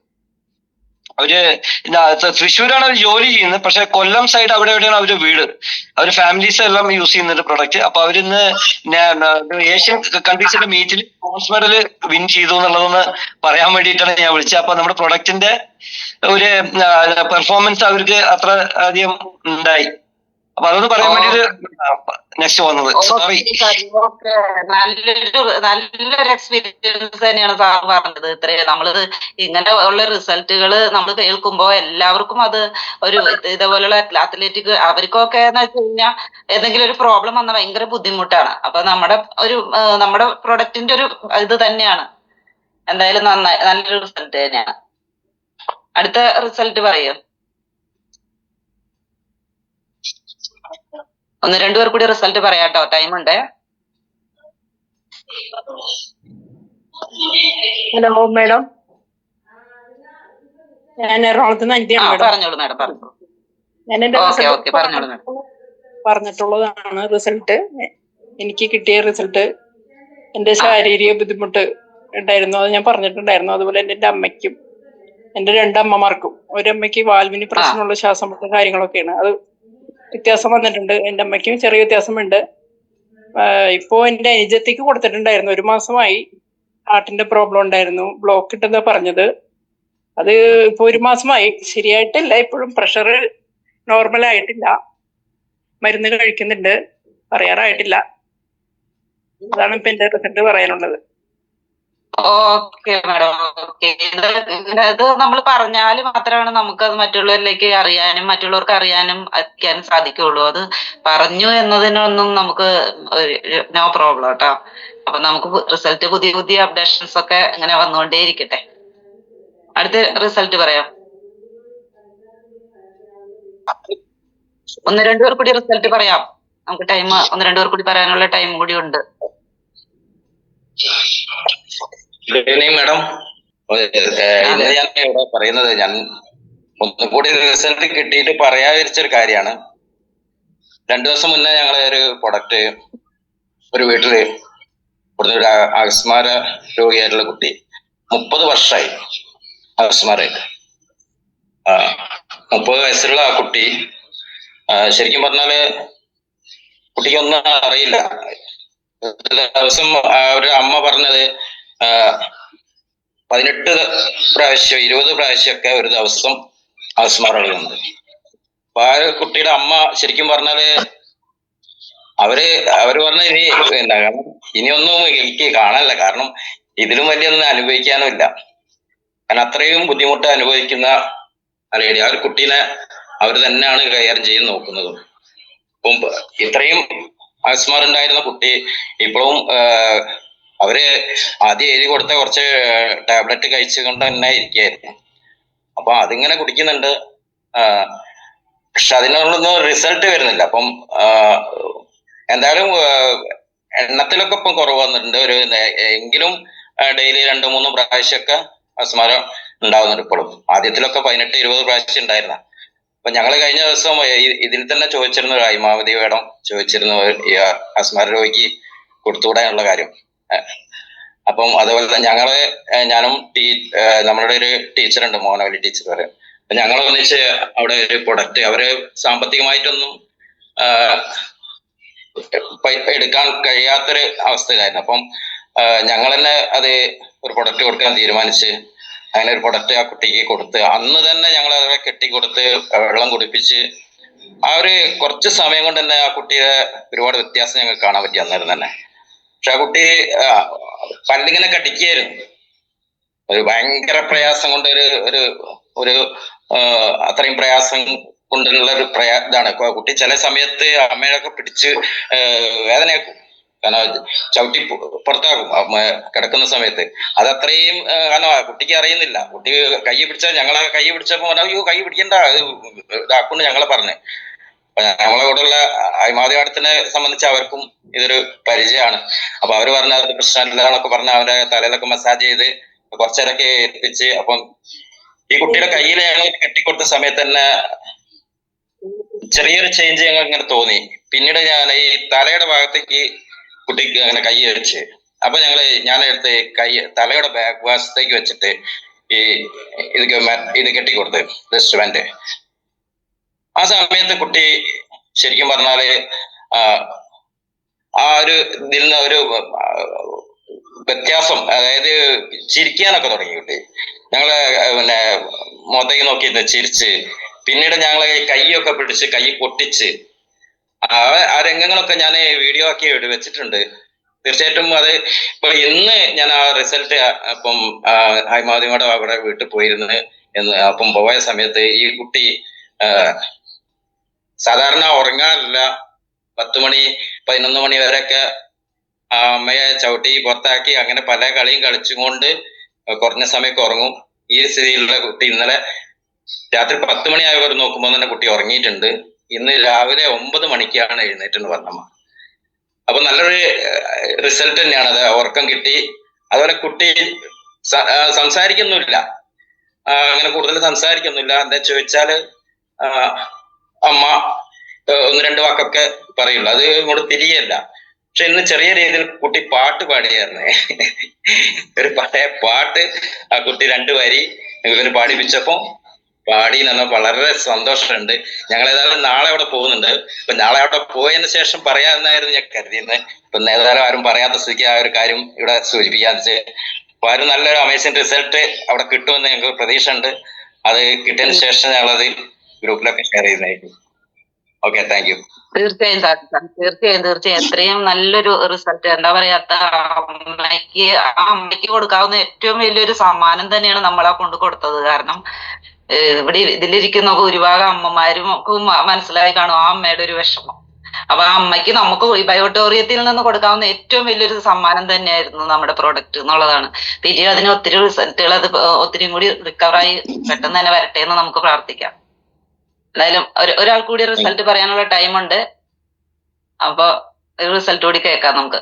അവര് തൃശ്ശൂരാണ് അവർ ജോലി ചെയ്യുന്നത്, പക്ഷെ കൊല്ലം സൈഡ് അവിടെ എവിടെയാണ് അവരുടെ വീട്. അവര് ഫാമിലീസ് എല്ലാം യൂസ് ചെയ്യുന്നുണ്ട് പ്രൊഡക്റ്റ്. അപ്പൊ അവരിന്ന് ഏഷ്യൻ കൺട്രീസിന്റെ മീറ്റിൽ ബ്രോൺസ് മെഡൽ വിൻ ചെയ്തു എന്നുള്ളതൊന്ന് പറയാൻ വേണ്ടിയിട്ടാണ് ഞാൻ വിളിച്ചത്. അപ്പൊ നമ്മുടെ പ്രൊഡക്റ്റിന്റെ ഒരു പെർഫോമൻസ് അവർക്ക് അത്ര അധികം ഉണ്ടായി. അപ്പൊ അതൊന്ന് പറയാൻ വേണ്ടിട്ട് നെക്സ്റ്റ് വന്നത്. സോറി. നല്ലൊരു എക്സ്പീരിയൻസ് തന്നെയാണ് സാർ പറഞ്ഞത്. ഇത്രയും നമ്മളിത് ഇങ്ങനെ ഉള്ള റിസൾട്ടുകൾ നമ്മൾ കേൾക്കുമ്പോ എല്ലാവർക്കും അത് ഒരു ഇതേപോലെയുള്ള അത്ലറ്റിക് അവർക്കൊക്കെ എന്ന് വെച്ച് കഴിഞ്ഞാൽ ഏതെങ്കിലും ഒരു പ്രോബ്ലം വന്നാൽ ഭയങ്കര ബുദ്ധിമുട്ടാണ്. അപ്പൊ നമ്മുടെ പ്രൊഡക്റ്റിന്റെ ഒരു ഇത് തന്നെയാണ്. എന്തായാലും നല്ലൊരു റിസൾട്ട് തന്നെയാണ്. അടുത്ത റിസൾട്ട് പറയൂ. 1-2 പേർ കൂടി റിസൾട്ട് പറയാട്ടോ, ടൈം ഉണ്ട്. ഹലോ മാഡം, ഞാൻ എറണാകുളത്ത് നിന്ന് പറഞ്ഞോളൂ മാഡം, പറഞ്ഞോളൂ. ഞാൻ എന്റെ പറഞ്ഞിട്ടുള്ളതാണ് റിസൾട്ട്. എനിക്ക് കിട്ടിയ റിസൾട്ട് എന്റെ ശാരീരിക ബുദ്ധിമുട്ട് ഉണ്ടായിരുന്നു, അത് ഞാൻ പറഞ്ഞിട്ടുണ്ടായിരുന്നു. അതുപോലെ എന്റെ അമ്മയ്ക്കും എന്റെ 2 അമ്മമാർക്കും. ഒരമ്മയ്ക്ക് വാൽവിന് പ്രശ്നമുള്ള ശ്വാസം മുട്ട കാര്യങ്ങളൊക്കെയാണ്. അത് വ്യത്യാസം വന്നിട്ടുണ്ട്. എൻ്റെ അമ്മയ്ക്കും ചെറിയ വ്യത്യാസമുണ്ട്. ഇപ്പോ എൻ്റെ അനുജത്തിക്ക് കൊടുത്തിട്ടുണ്ടായിരുന്നു. 1 മാസമായി. ഹാർട്ടിന്റെ പ്രോബ്ലം ഉണ്ടായിരുന്നു, ബ്ലോക്ക് ഇട്ടെന്നാ പറഞ്ഞത്. അത് ഇപ്പൊ 1 മാസമായി, ശരിയായിട്ടില്ല. ഇപ്പോഴും പ്രഷർ നോർമൽ ആയിട്ടില്ല, മരുന്ന് കഴിക്കുന്നുണ്ട്, പറയാറായിട്ടില്ല. അതാണ് ഇപ്പൊ എന്റെ റിസൾട്ട് പറയാനുള്ളത്. Okay madam, okay. ഇത് നമ്മൾ പറഞ്ഞാൽ മാത്രമാണ് നമുക്ക് അത് മറ്റുള്ളവരിലേക്ക് അറിയാനും മറ്റുള്ളവർക്ക് അറിയാനും എത്തിക്കാനും സാധിക്കുള്ളൂ. അത് പറഞ്ഞു എന്നതിനൊന്നും നമുക്ക് നോ പ്രോബ്ലം കേട്ടോ. അപ്പൊ നമുക്ക് റിസൾട്ട് പുതിയ പുതിയ അപ്ഡേഷൻസ് ഒക്കെ ഇങ്ങനെ വന്നുകൊണ്ടേ ഇരിക്കട്ടെ. അടുത്ത റിസൾട്ട് പറയാം. 1-2 പേർ കൂടി റിസൾട്ട് പറയാം. നമുക്ക് ടൈം 1-2 പേർ കൂടി പറയാനുള്ള ടൈം കൂടി ഉണ്ട്. Good evening madam. ഇന്ന് ഞാൻ ഇവിടെ പറയുന്നത്, ഞാൻ ഒന്നും കൂടി റിസൾട്ട് കിട്ടിയിട്ട് പറയാതിരിച്ചൊരു കാര്യമാണ്. 2 ദിവസം മുന്നേ ഞങ്ങള് ഒരു പ്രൊഡക്റ്റ് ഒരു വീട്ടില് ഇവിടുന്ന് ഒരു അപസ്മാര രോഗിയായിട്ടുള്ള കുട്ടി 30 വർഷമായി അപസ്മാരായിട്ട്. 30 വയസ്സുള്ള ആ കുട്ടി ശരിക്കും പറഞ്ഞാല് കുട്ടിക്കൊന്നും അറിയില്ല. ദിവസം അവരുടെ അമ്മ പറഞ്ഞത് 18 പ്രാവശ്യം 20 പ്രാവശ്യമൊക്കെ ഒരു ദിവസം അപസ്മാരമുണ്ട്. അപ്പൊ ആ കുട്ടിയുടെ അമ്മ ശരിക്കും പറഞ്ഞാല് അവര് പറഞ്ഞ ഇനിയൊന്നും എനിക്ക് കാണാനില്ല, കാരണം ഇതിലും വലിയൊന്നും അനുഭവിക്കാനും ഇല്ല. കാരണം അത്രയും ബുദ്ധിമുട്ട് അനുഭവിക്കുന്ന ലേഡി, ആ ഒരു കുട്ടീനെ അവർ തന്നെയാണ് കൈകാര്യം ചെയ്ത് നോക്കുന്നത്. ഇപ്പം ഇത്രയും അപസ്മാരം ഉണ്ടായിരുന്ന കുട്ടി ഇപ്പോഴും അവര് ആദ്യം എഴുതി കൊടുത്ത കുറച്ച് ടാബ്ലറ്റ് കഴിച്ചുകൊണ്ട് തന്നെ ഇരിക്കുകയായിരുന്നു. അപ്പൊ അതിങ്ങനെ കുടിക്കുന്നുണ്ട്, പക്ഷെ അതിനുള്ളൊന്നും റിസൾട്ട് വരുന്നില്ല. അപ്പം എന്തായാലും എണ്ണത്തിലൊക്കെ ഇപ്പം കുറവ് വന്നിട്ടുണ്ട്. എങ്കിലും ഡെയിലി 2-3 പ്രാവശ്യമൊക്കെ അപസ്മാരം ഉണ്ടാവുന്നുണ്ട് ഇപ്പോഴും. ആദ്യത്തിലൊക്കെ 18-20 പ്രാവശ്യം ഉണ്ടായിരുന്ന. അപ്പൊ ഞങ്ങൾ കഴിഞ്ഞ ദിവസം ഇതിൽ തന്നെ ചോദിച്ചിരുന്നു, ഹൈമാവതി മേഡം ചോദിച്ചിരുന്നു ഈ അപസ്മാര രോഗിക്ക് കൊടുത്തുകൂടാനുള്ള കാര്യം. അപ്പം അതുപോലെ ഞാനും നമ്മളുടെ ഒരു ടീച്ചറുണ്ട്, മോനവലി ടീച്ചർ പറയും. അപ്പൊ ഞങ്ങൾ ഒന്നിച്ച് അവിടെ ഒരു പ്രൊഡക്റ്റ്, അവര് സാമ്പത്തികമായിട്ടൊന്നും എടുക്കാൻ കഴിയാത്തൊരു അവസ്ഥയിലായിരുന്നു. അപ്പം ഞങ്ങൾ തന്നെ അത് ഒരു പ്രൊഡക്റ്റ് കൊടുക്കാൻ തീരുമാനിച്ച് അങ്ങനെ ഒരു പ്രൊഡക്റ്റ് ആ കുട്ടിക്ക് കൊടുത്ത് അന്ന് തന്നെ ഞങ്ങൾ അവരെ കെട്ടിക്കൊടുത്ത് വെള്ളം കുടിപ്പിച്ച് ആ ഒരു കുറച്ച് സമയം കൊണ്ട് തന്നെ ആ കുട്ടിയുടെ ഒരുപാട് വ്യത്യാസം ഞങ്ങൾക്ക് കാണാൻ പറ്റി അന്നേരം തന്നെ. പക്ഷെ ആ കുട്ടി പല്ലിങ്ങനെ കടിക്കുകയായിരുന്നു. ഒരു ഭയങ്കര പ്രയാസം കൊണ്ട് ഒരു അത്രയും പ്രയാസം കൊണ്ടുള്ള ഒരു ഇതാണ്. കുട്ടി ചില സമയത്ത് അമ്മയൊക്കെ പിടിച്ച് വേദനയാക്കും, കാരണം ചവിട്ടി പുറത്താക്കും കിടക്കുന്ന സമയത്ത്. അതത്രയും കാരണം കുട്ടിക്ക് അറിയുന്നില്ല. കുട്ടി കൈ പിടിച്ചാൽ, ഞങ്ങളെ കൈ പിടിച്ചപ്പോ അയ്യോ കൈ പിടിക്കണ്ട ഇതാക്കുന്നു ഞങ്ങളെ പറഞ്ഞ്. നമ്മളെ കൂടെയുള്ള ഹൈമാവതി മാഡത്തിനെ സംബന്ധിച്ച് അവർക്കും ഇതൊരു പരിചയമാണ്. അപ്പൊ അവര് പറഞ്ഞ അത് പ്രശ്നമില്ലാന്നൊക്കെ പറഞ്ഞ് അവരെ തലയിലൊക്കെ മസാജ് ചെയ്ത് കുറച്ചേരൊക്കെ എത്തിച്ച്. അപ്പം ഈ കുട്ടിയുടെ കയ്യിൽ ഞങ്ങൾ കെട്ടിക്കൊടുത്ത സമയത്ത് തന്നെ ചെറിയൊരു ചേഞ്ച് ഞങ്ങൾ ഇങ്ങനെ തോന്നി. പിന്നീട് ഞാൻ ഈ തലയുടെ ഭാഗത്തേക്ക് കുട്ടിക്ക് അങ്ങനെ കൈ വെച്ച്, അപ്പൊ ഞാൻ എടുത്ത് തലയുടെ ബാക്ക് വശത്തേക്ക് വെച്ചിട്ട് ഇത് കെട്ടിക്കൊടുത്ത് റെസ്റ്റോറന്റ്. ആ സമയത്ത് കുട്ടി ശരിക്കും പറഞ്ഞാല് ആ ഒരു ഇതിൽ നിന്ന് ഒരു വ്യത്യാസം, അതായത് ചിരിക്കാനൊക്കെ തുടങ്ങി കുട്ടി. ഞങ്ങള് മുഖത്തേക്ക് നോക്കി ചിരിച്ച്. പിന്നീട് ഞങ്ങള് കൈയൊക്കെ പിടിച്ച് കൈ പൊട്ടിച്ച് ആ രംഗങ്ങളൊക്കെ ഞാൻ വീഡിയോ ആക്കി വെച്ചിട്ടുണ്ട്. തീർച്ചയായിട്ടും അത് ഇപ്പൊ ഇന്ന് ഞാൻ ആ റിസൾട്ട് അപ്പം ഹൈമാവതിയുടെ അവിടെ വീട്ടിൽ പോയിരുന്നു അപ്പം പോയ സമയത്ത് ഈ കുട്ടി സാധാരണ ഉറങ്ങാറില്ല. 10 മണി 11 മണി വരെയൊക്കെ അമ്മയെ ചവിട്ടി പുറത്താക്കി അങ്ങനെ പല കളിയും കളിച്ചുകൊണ്ട് കുറഞ്ഞ സമയമൊക്കെ ഉറങ്ങും. ഈ സ്ഥിതിയിലുള്ള കുട്ടി ഇന്നലെ രാത്രി 10 മണിയായവർ നോക്കുമ്പോൾ തന്നെ കുട്ടി ഉറങ്ങിയിട്ടുണ്ട്. ഇന്ന് രാവിലെ 9 മണിക്കാണ് എഴുന്നേറ്റെന്ന് പറഞ്ഞമ്മ. അപ്പൊ നല്ലൊരു റിസൾട്ട് തന്നെയാണ്. അത് ഉറക്കം കിട്ടി. അതുപോലെ കുട്ടി സംസാരിക്കുന്നില്ല, അങ്ങനെ കൂടുതൽ സംസാരിക്കുന്നില്ല. എന്താ ചോദിച്ചാല് അമ്മ 1-2 വാക്കൊക്കെ പറയുള്ളൂ, അത് ഇങ്ങോട്ട് തിരിയല്ല. പക്ഷെ ഇന്ന് ചെറിയ രീതിയിൽ കുട്ടി പാട്ട് പാടിയായിരുന്നേ. ഒരു പഴയ പാട്ട് ആ കുട്ടി 2 വരി ഇവര് പാടിപ്പിച്ചപ്പോ പാടി എന്ന് പറഞ്ഞാൽ വളരെ സന്തോഷമുണ്ട്. ഞങ്ങൾ ഏതായാലും നാളെ അവിടെ പോകുന്നുണ്ട്. അപ്പൊ നാളെ അവിടെ പോയതിനു ശേഷം പറയാമെന്നായിരുന്നു ഞാൻ കരുതിയിരുന്നത്. ഇപ്പൊ ഏതായാലും ആരും പറയാത്ത സ്ഥിതിക്ക് ആ ഒരു കാര്യം ഇവിടെ സൂചിപ്പിക്കാന്ന് വെച്ചാൽ അപ്പൊ ആരും നല്ലൊരു അമേസിംഗ് റിസൾട്ട് അവിടെ കിട്ടുമെന്ന് ഞങ്ങൾക്ക് പ്രതീക്ഷ ഉണ്ട്. അത് കിട്ടിയതിന് ശേഷം ഞങ്ങളത് ഗ്രൂപ്പിലൊക്കെ ഷെയർ ചെയ്യുന്നതായിരിക്കും. Okay, thank U. തീർച്ചയായും തീർച്ചയായും എത്രയും നല്ലൊരു റിസൾട്ട് എന്താ പറയാത്ത അമ്മയ്ക്ക് കൊടുക്കാവുന്ന ഏറ്റവും വലിയൊരു സമ്മാനം തന്നെയാണ് നമ്മളെ കൊണ്ട് കൊടുത്തത്. കാരണം ഇവിടെ ഇതിലിരിക്കുന്ന ഒരുപാട് അമ്മമാരും ഒക്കെ മനസ്സിലായി കാണും ആ അമ്മയുടെ ഒരു വിഷമം. അപ്പൊ ആ അമ്മയ്ക്ക് നമുക്ക് ബയോട്ടോറിയത്തിൽ നിന്ന് കൊടുക്കാവുന്ന ഏറ്റവും വലിയൊരു സമ്മാനം തന്നെയായിരുന്നു നമ്മുടെ പ്രോഡക്റ്റ് എന്നുള്ളതാണ്. പിന്നീട് അതിന് ഒത്തിരി റിസൾട്ടുകൾ അത് ഒത്തിരി കൂടി റിക്കവറായി പെട്ടെന്ന് തന്നെ വരട്ടെ എന്ന് നമുക്ക് പ്രാർത്ഥിക്കാം. എന്തായാലും ഒരാൾ കൂടി റിസൾട്ട് പറയാനുള്ള ടൈം ഉണ്ട്. അപ്പൊ റിസൾട്ട് കൂടി കേൾക്കാം നമുക്ക്.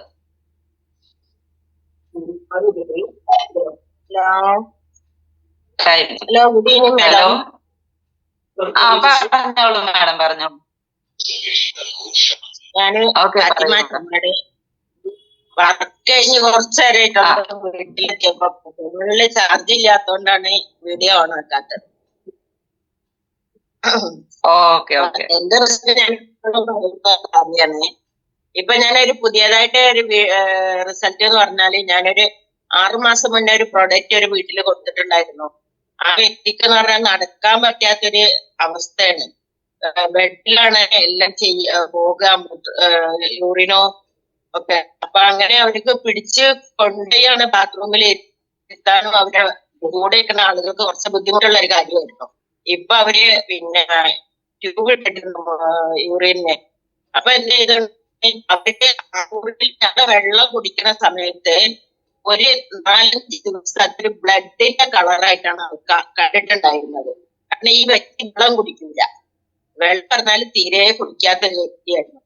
Hello, good evening hello, madam. പറഞ്ഞോളൂ മാഡം, പറഞ്ഞോളൂ. ഞാന് വർക്ക് കഴിഞ്ഞ് കുറച്ചേരായിട്ടുണ്ട് വീട്ടിലെത്തിയപ്പോ ഫോണില് ചാർജ് ഇല്ലാത്തോണ്ടാണ് വീഡിയോ ഓൺ ആക്കാത്തത്. എന്റെ റിസൾട്ട് ഞാൻ പറഞ്ഞാണ്. ഇപ്പൊ ഞാനൊരു പുതിയതായിട്ട് ഒരു റിസൾട്ട് എന്ന് പറഞ്ഞാല് ഞാനൊരു 6 മാസം മുന്നേ ഒരു പ്രൊഡക്റ്റ് ഒരു വീട്ടിൽ കൊടുത്തിട്ടുണ്ടായിരുന്നു. ആ വ്യക്തിക്ക് എന്ന് പറഞ്ഞാൽ നടക്കാൻ പറ്റാത്തൊരു അവസ്ഥയാണ്. ബെഡിലാണ് എല്ലാം പോകാൻ യൂറിനോ ഒക്കെ. അപ്പൊ അങ്ങനെ അവർക്ക് പിടിച്ച് കൊണ്ടുപോയാണ് ബാത്റൂമിൽ എത്താനും അവരെ കൂടെ ഇരിക്കുന്ന ആളുകൾക്ക് കുറച്ച് ബുദ്ധിമുട്ടുള്ള ഒരു കാര്യമായിരുന്നു. ഇപ്പൊ അവര് പിന്നെ ട്യൂബ് ഇട്ടിട്ടുണ്ട് യൂറിനെ. അപ്പൊ എന്ത് ചെയ്തു, അവർക്ക് ഞങ്ങൾ വെള്ളം കുടിക്കുന്ന സമയത്ത് ഒരു 4-5 ദിവസം അതൊരു ബ്ലഡിന്റെ കളറായിട്ടാണ് കണ്ടിട്ടുണ്ടായിരുന്നത്. കാരണം ഈ വ്യക്തി വെള്ളം കുടിക്കില്ല. വെള്ളം പറഞ്ഞാൽ തീരെ കുടിക്കാത്ത വ്യക്തിയായിരുന്നു.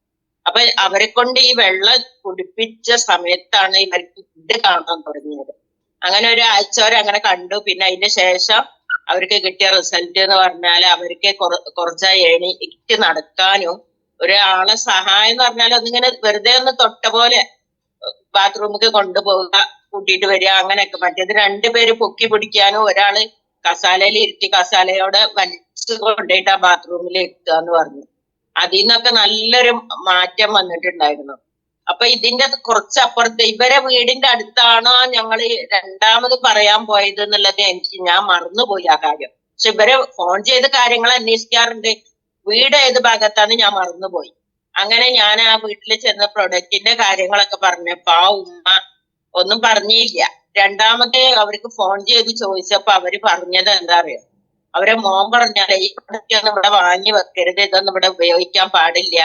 അപ്പൊ അവരെ കൊണ്ട് ഈ വെള്ളം കുടിപ്പിച്ച സമയത്താണ് ഇവർക്ക് ഫുഡ് കാണാൻ തുടങ്ങിയത്. അങ്ങനെ ഒരു ആഴ്ച വരെ അങ്ങനെ കണ്ടു. പിന്നെ അതിന്റെ ശേഷം അവർക്ക് കിട്ടിയ റിസൾട്ട് എന്ന് പറഞ്ഞാൽ അവർക്ക് കുറച്ച് എണീറ്റ് നടക്കാനും ഒരാളെ സഹായം എന്ന് പറഞ്ഞാൽ ഒന്നിങ്ങനെ വെറുതെ ഒന്ന് തൊട്ട പോലെ ബാത്റൂമിലേക്ക് കൊണ്ടുപോവുക, കൂട്ടിയിട്ട് വരിക, അങ്ങനെയൊക്കെ. മറ്റേത് 2 പേര് പൊക്കി പിടിക്കാനും ഒരാള് കസാലയിൽ ഇരുത്തി കസാലയോടെ വലിച്ചു കൊണ്ടുപോയിട്ട് ആ ബാത്റൂമിൽ ഇരുത്തുക എന്ന് പറഞ്ഞു. അതിൽ നിന്നൊക്കെ നല്ലൊരു മാറ്റം വന്നിട്ടുണ്ടായിരുന്നു. അപ്പൊ ഇതിന്റെ കുറച്ചപ്പുറത്ത് ഇവരെ വീടിന്റെ അടുത്താണോ ഞങ്ങള് രണ്ടാമത് പറയാൻ പോയത് എന്നുള്ളത് ഞാൻ മറന്നുപോയി ആ കാര്യം. പക്ഷെ ഇവരെ ഫോൺ ചെയ്ത് കാര്യങ്ങൾ അന്വേഷിക്കാറുണ്ട്. വീട് ഏത് ഭാഗത്താന്ന് ഞാൻ മറന്നുപോയി. അങ്ങനെ ഞാൻ ആ വീട്ടിൽ ചെന്ന പ്രൊഡക്റ്റിന്റെ കാര്യങ്ങളൊക്കെ പറഞ്ഞപ്പോ ആ ഉമ്മ ഒന്നും പറഞ്ഞില്ല. രണ്ടാമത് അവർക്ക് ഫോൺ ചെയ്ത് ചോദിച്ചപ്പോ അവര് പറഞ്ഞത് എന്താ അറിയോ, അവരെ മോൻ പറഞ്ഞാലേ ഈ പ്രൊഡക്റ്റ് ഒന്നും ഇവിടെ വാങ്ങി വെക്കരുത്, ഇതൊന്നും ഇവിടെ ഉപയോഗിക്കാൻ പാടില്ല,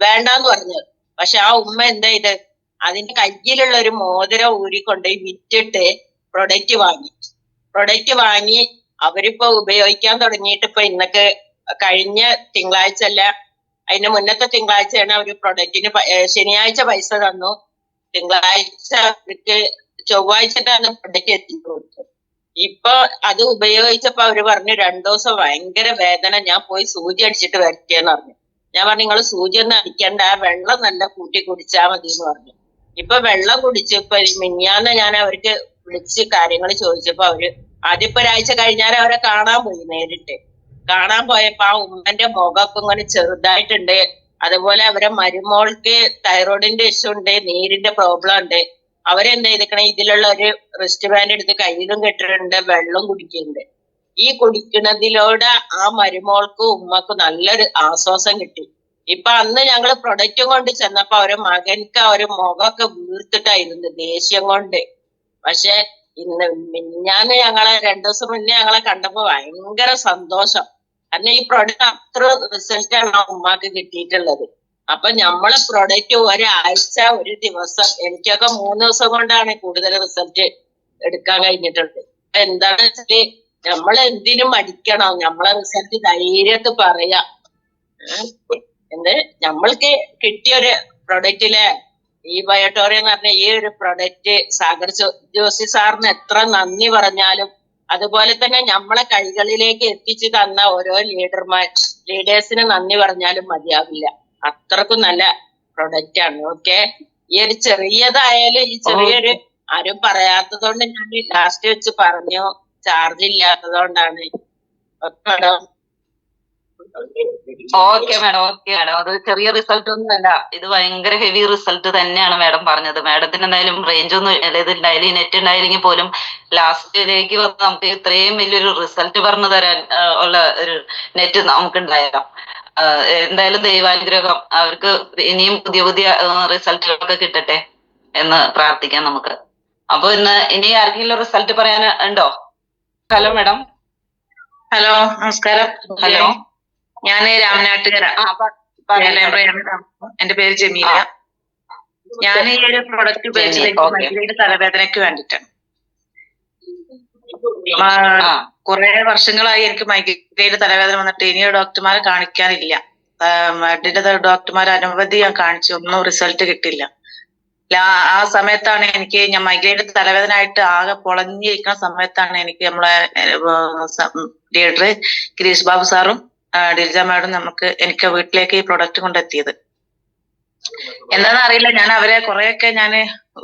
വേണ്ടാന്ന് പറഞ്ഞത്. പക്ഷെ ആ ഉമ്മ എന്താ ചെയ്ത്, അതിന്റെ കയ്യിലുള്ള ഒരു മോതിരം ഊരിക്കൊണ്ട് വിറ്റിട്ട് പ്രൊഡക്റ്റ് വാങ്ങി അവരിപ്പോ ഉപയോഗിക്കാൻ തുടങ്ങിയിട്ട് ഇപ്പൊ ഇന്നൊക്കെ കഴിഞ്ഞ തിങ്കളാഴ്ച അല്ല അതിന്റെ മുന്നത്തെ തിങ്കളാഴ്ചയാണ് അവര് പ്രൊഡക്റ്റിന് ശനിയാഴ്ച പൈസ തന്നു. തിങ്കളാഴ്ച അവർക്ക് ചൊവ്വാഴ്ചയാണ് പ്രൊഡക്റ്റ് എത്തിച്ചു കൊടുത്തത്. ഇപ്പൊ അത് ഉപയോഗിച്ചപ്പോ അവര് പറഞ്ഞു 2 ദിവസം ഭയങ്കര വേദന, ഞാൻ പോയി സൂചി അടിച്ചിട്ട് വരട്ടെന്ന് പറഞ്ഞു. ഞാൻ പറഞ്ഞു നിങ്ങൾ സൂചി ഒന്നും അടിക്കണ്ട, വെള്ളം നല്ല കൂട്ടി കുടിച്ചാ മതി എന്ന് പറഞ്ഞു. ഇപ്പൊ വെള്ളം കുടിച്ചു. ഇപ്പൊ മിനിഞ്ഞാന്ന് ഞാൻ അവർക്ക് വിളിച്ച് കാര്യങ്ങൾ ചോദിച്ചപ്പോ അവര് ആദ്യം ഒരാഴ്ച കഴിഞ്ഞാൽ അവരെ കാണാൻ പോയി. നേരിട്ട് കാണാൻ പോയപ്പോ ആ ഉമ്മന്റെ മുഖമൊക്കെ ഇങ്ങനെ ചെറുതായിട്ടുണ്ട്. അതുപോലെ അവരെ മരുമോൾക്ക് തൈറോയിഡിന്റെ ഇഷ്യൂ ഉണ്ട്, നീരിന്റെ പ്രോബ്ലം ഉണ്ട്. അവരെന്താ ചെയ്തിക്കണേ, ഇതിലുള്ള ഒരു റിസ്റ്റ് ബാൻഡ് എടുത്ത് കയ്യിലും കെട്ടിട്ടുണ്ട്, വെള്ളം കുടിക്കുന്നുണ്ട്. ഈ കുടിക്കുന്നതിലൂടെ ആ മരുമോൾക്കും ഉമ്മക്കും നല്ലൊരു ആശ്വാസം കിട്ടി. ഇപ്പൊ അന്ന് ഞങ്ങള് പ്രൊഡക്റ്റും കൊണ്ട് ചെന്നപ്പോ അവരെ മകൻക്ക് ഒരു മുഖമൊക്കെ വീർത്തിട്ടായിരുന്നു ദേഷ്യം കൊണ്ട്. പക്ഷെ മിനിഞ്ഞാന്ന് ഞങ്ങളെ 2 ദിവസം മുന്നേ ഞങ്ങളെ കണ്ടപ്പോ ഭയങ്കര സന്തോഷം. കാരണം ഈ പ്രൊഡക്റ്റ് അത്ര റിസൾട്ടാണ് ആ ഉമ്മാക്ക് കിട്ടിയിട്ടുള്ളത്. അപ്പൊ നമ്മളെ പ്രൊഡക്റ്റ് ഒരാഴ്ച ഒരു ദിവസം എനിക്കൊക്കെ 3 ദിവസം കൊണ്ടാണ് കൂടുതൽ റിസൾട്ട് എടുക്കാൻ കഴിഞ്ഞിട്ടുള്ളത്. അപ്പൊ എന്താണെന്ന് വെച്ചാല് നമ്മൾ എന്തിനും മടിക്കണം, നമ്മളെ റിസൾട്ട് ധൈര്യത്ത് പറയാം. നമ്മൾക്ക് കിട്ടിയൊരു പ്രൊഡക്റ്റിലെ ഈ ബയോട്ടോറിയ എന്ന് പറഞ്ഞ ഈ ഒരു പ്രൊഡക്റ്റ് സാഗർ ജോഷി സാറിന് എത്ര നന്ദി പറഞ്ഞാലും, അതുപോലെ തന്നെ നമ്മളെ കൈകളിലേക്ക് എത്തിച്ചു തന്ന ഓരോ ലീഡേഴ്സിന് നന്ദി പറഞ്ഞാലും മതിയാവില്ല. അത്രക്കും നല്ല പ്രൊഡക്റ്റ് ആണ്. ഓക്കെ, ഈ ഒരു ചെറിയതായാലും ഈ ചെറിയൊരു ആരും പറയാത്തതുകൊണ്ട് ഞാൻ ലാസ്റ്റ് വെച്ച് പറഞ്ഞു, ചാർജ് ഇല്ലാത്തതുകൊണ്ടാണ്. Okay madam, okay madam. അത് ചെറിയ റിസൾട്ട് ഒന്നും അല്ല, ഇത് ഭയങ്കര ഹെവി റിസൾട്ട് തന്നെയാണ് മാഡം പറഞ്ഞത്. മാഡത്തിന് എന്തായാലും റേഞ്ച് ഒന്നും ഇത് ഉണ്ടായാലും നെറ്റ് ഉണ്ടായില്ലെങ്കിൽ പോലും ലാസ്റ്റിലേക്ക് വന്ന് നമുക്ക് ഇത്രയും വലിയൊരു റിസൾട്ട് പറഞ്ഞു തരാൻ ഉള്ള ഒരു നെറ്റ് നമുക്ക് ഉണ്ടായേക്കാം. എന്തായാലും ദൈവാനുഗ്രഹം അവർക്ക് ഇനിയും പുതിയ പുതിയ റിസൾട്ടുകളൊക്കെ കിട്ടട്ടെ എന്ന് പ്രാർത്ഥിക്കാം നമുക്ക്. അപ്പൊ ഇനി ആർക്കെങ്കിലും റിസൾട്ട് പറയാൻ ഉണ്ടോ? Hello madam. ഹലോ, നമസ്കാരം. ഹലോ, ഞാന് രാമനാട്ടുകര. എന്റെ പേര് ജമീല. ഞാൻ ഈ ഒരു പ്രൊഡക്റ്റ് ഉപയോഗിച്ചിലേക്ക് മൈഗ്രൈൻ തലവേദനയ്ക്ക് വേണ്ടിയിട്ടാണ്. കുറെ വർഷങ്ങളായി എനിക്ക് മൈഗ്രൈൻ തലവേദന വന്നിട്ട് ഇനി ഡോക്ടർമാരെ കാണിക്കാനില്ല. മഡിന്റെ ഡോക്ടർമാരെ അനവധി ഞാൻ കാണിച്ചു, ഒന്നും റിസൾട്ട് കിട്ടില്ല. ആ സമയത്താണ് ഞാൻ മൈഗ്രൈൻ തലവേദന ആയിട്ട് ആകെ പൊളഞ്ഞിരിക്കുന്ന സമയത്താണ് എനിക്ക് നമ്മളെ ലീഡർ ഗിരീഷ് ബാബു സാറും ഡിൽജ മാഡം എനിക്ക് വീട്ടിലേക്ക് ഈ പ്രൊഡക്റ്റ് കൊണ്ടെത്തിയത്. എന്താണെന്ന് അറിയില്ല, ഞാൻ അവരെ കുറെയൊക്കെ ഞാൻ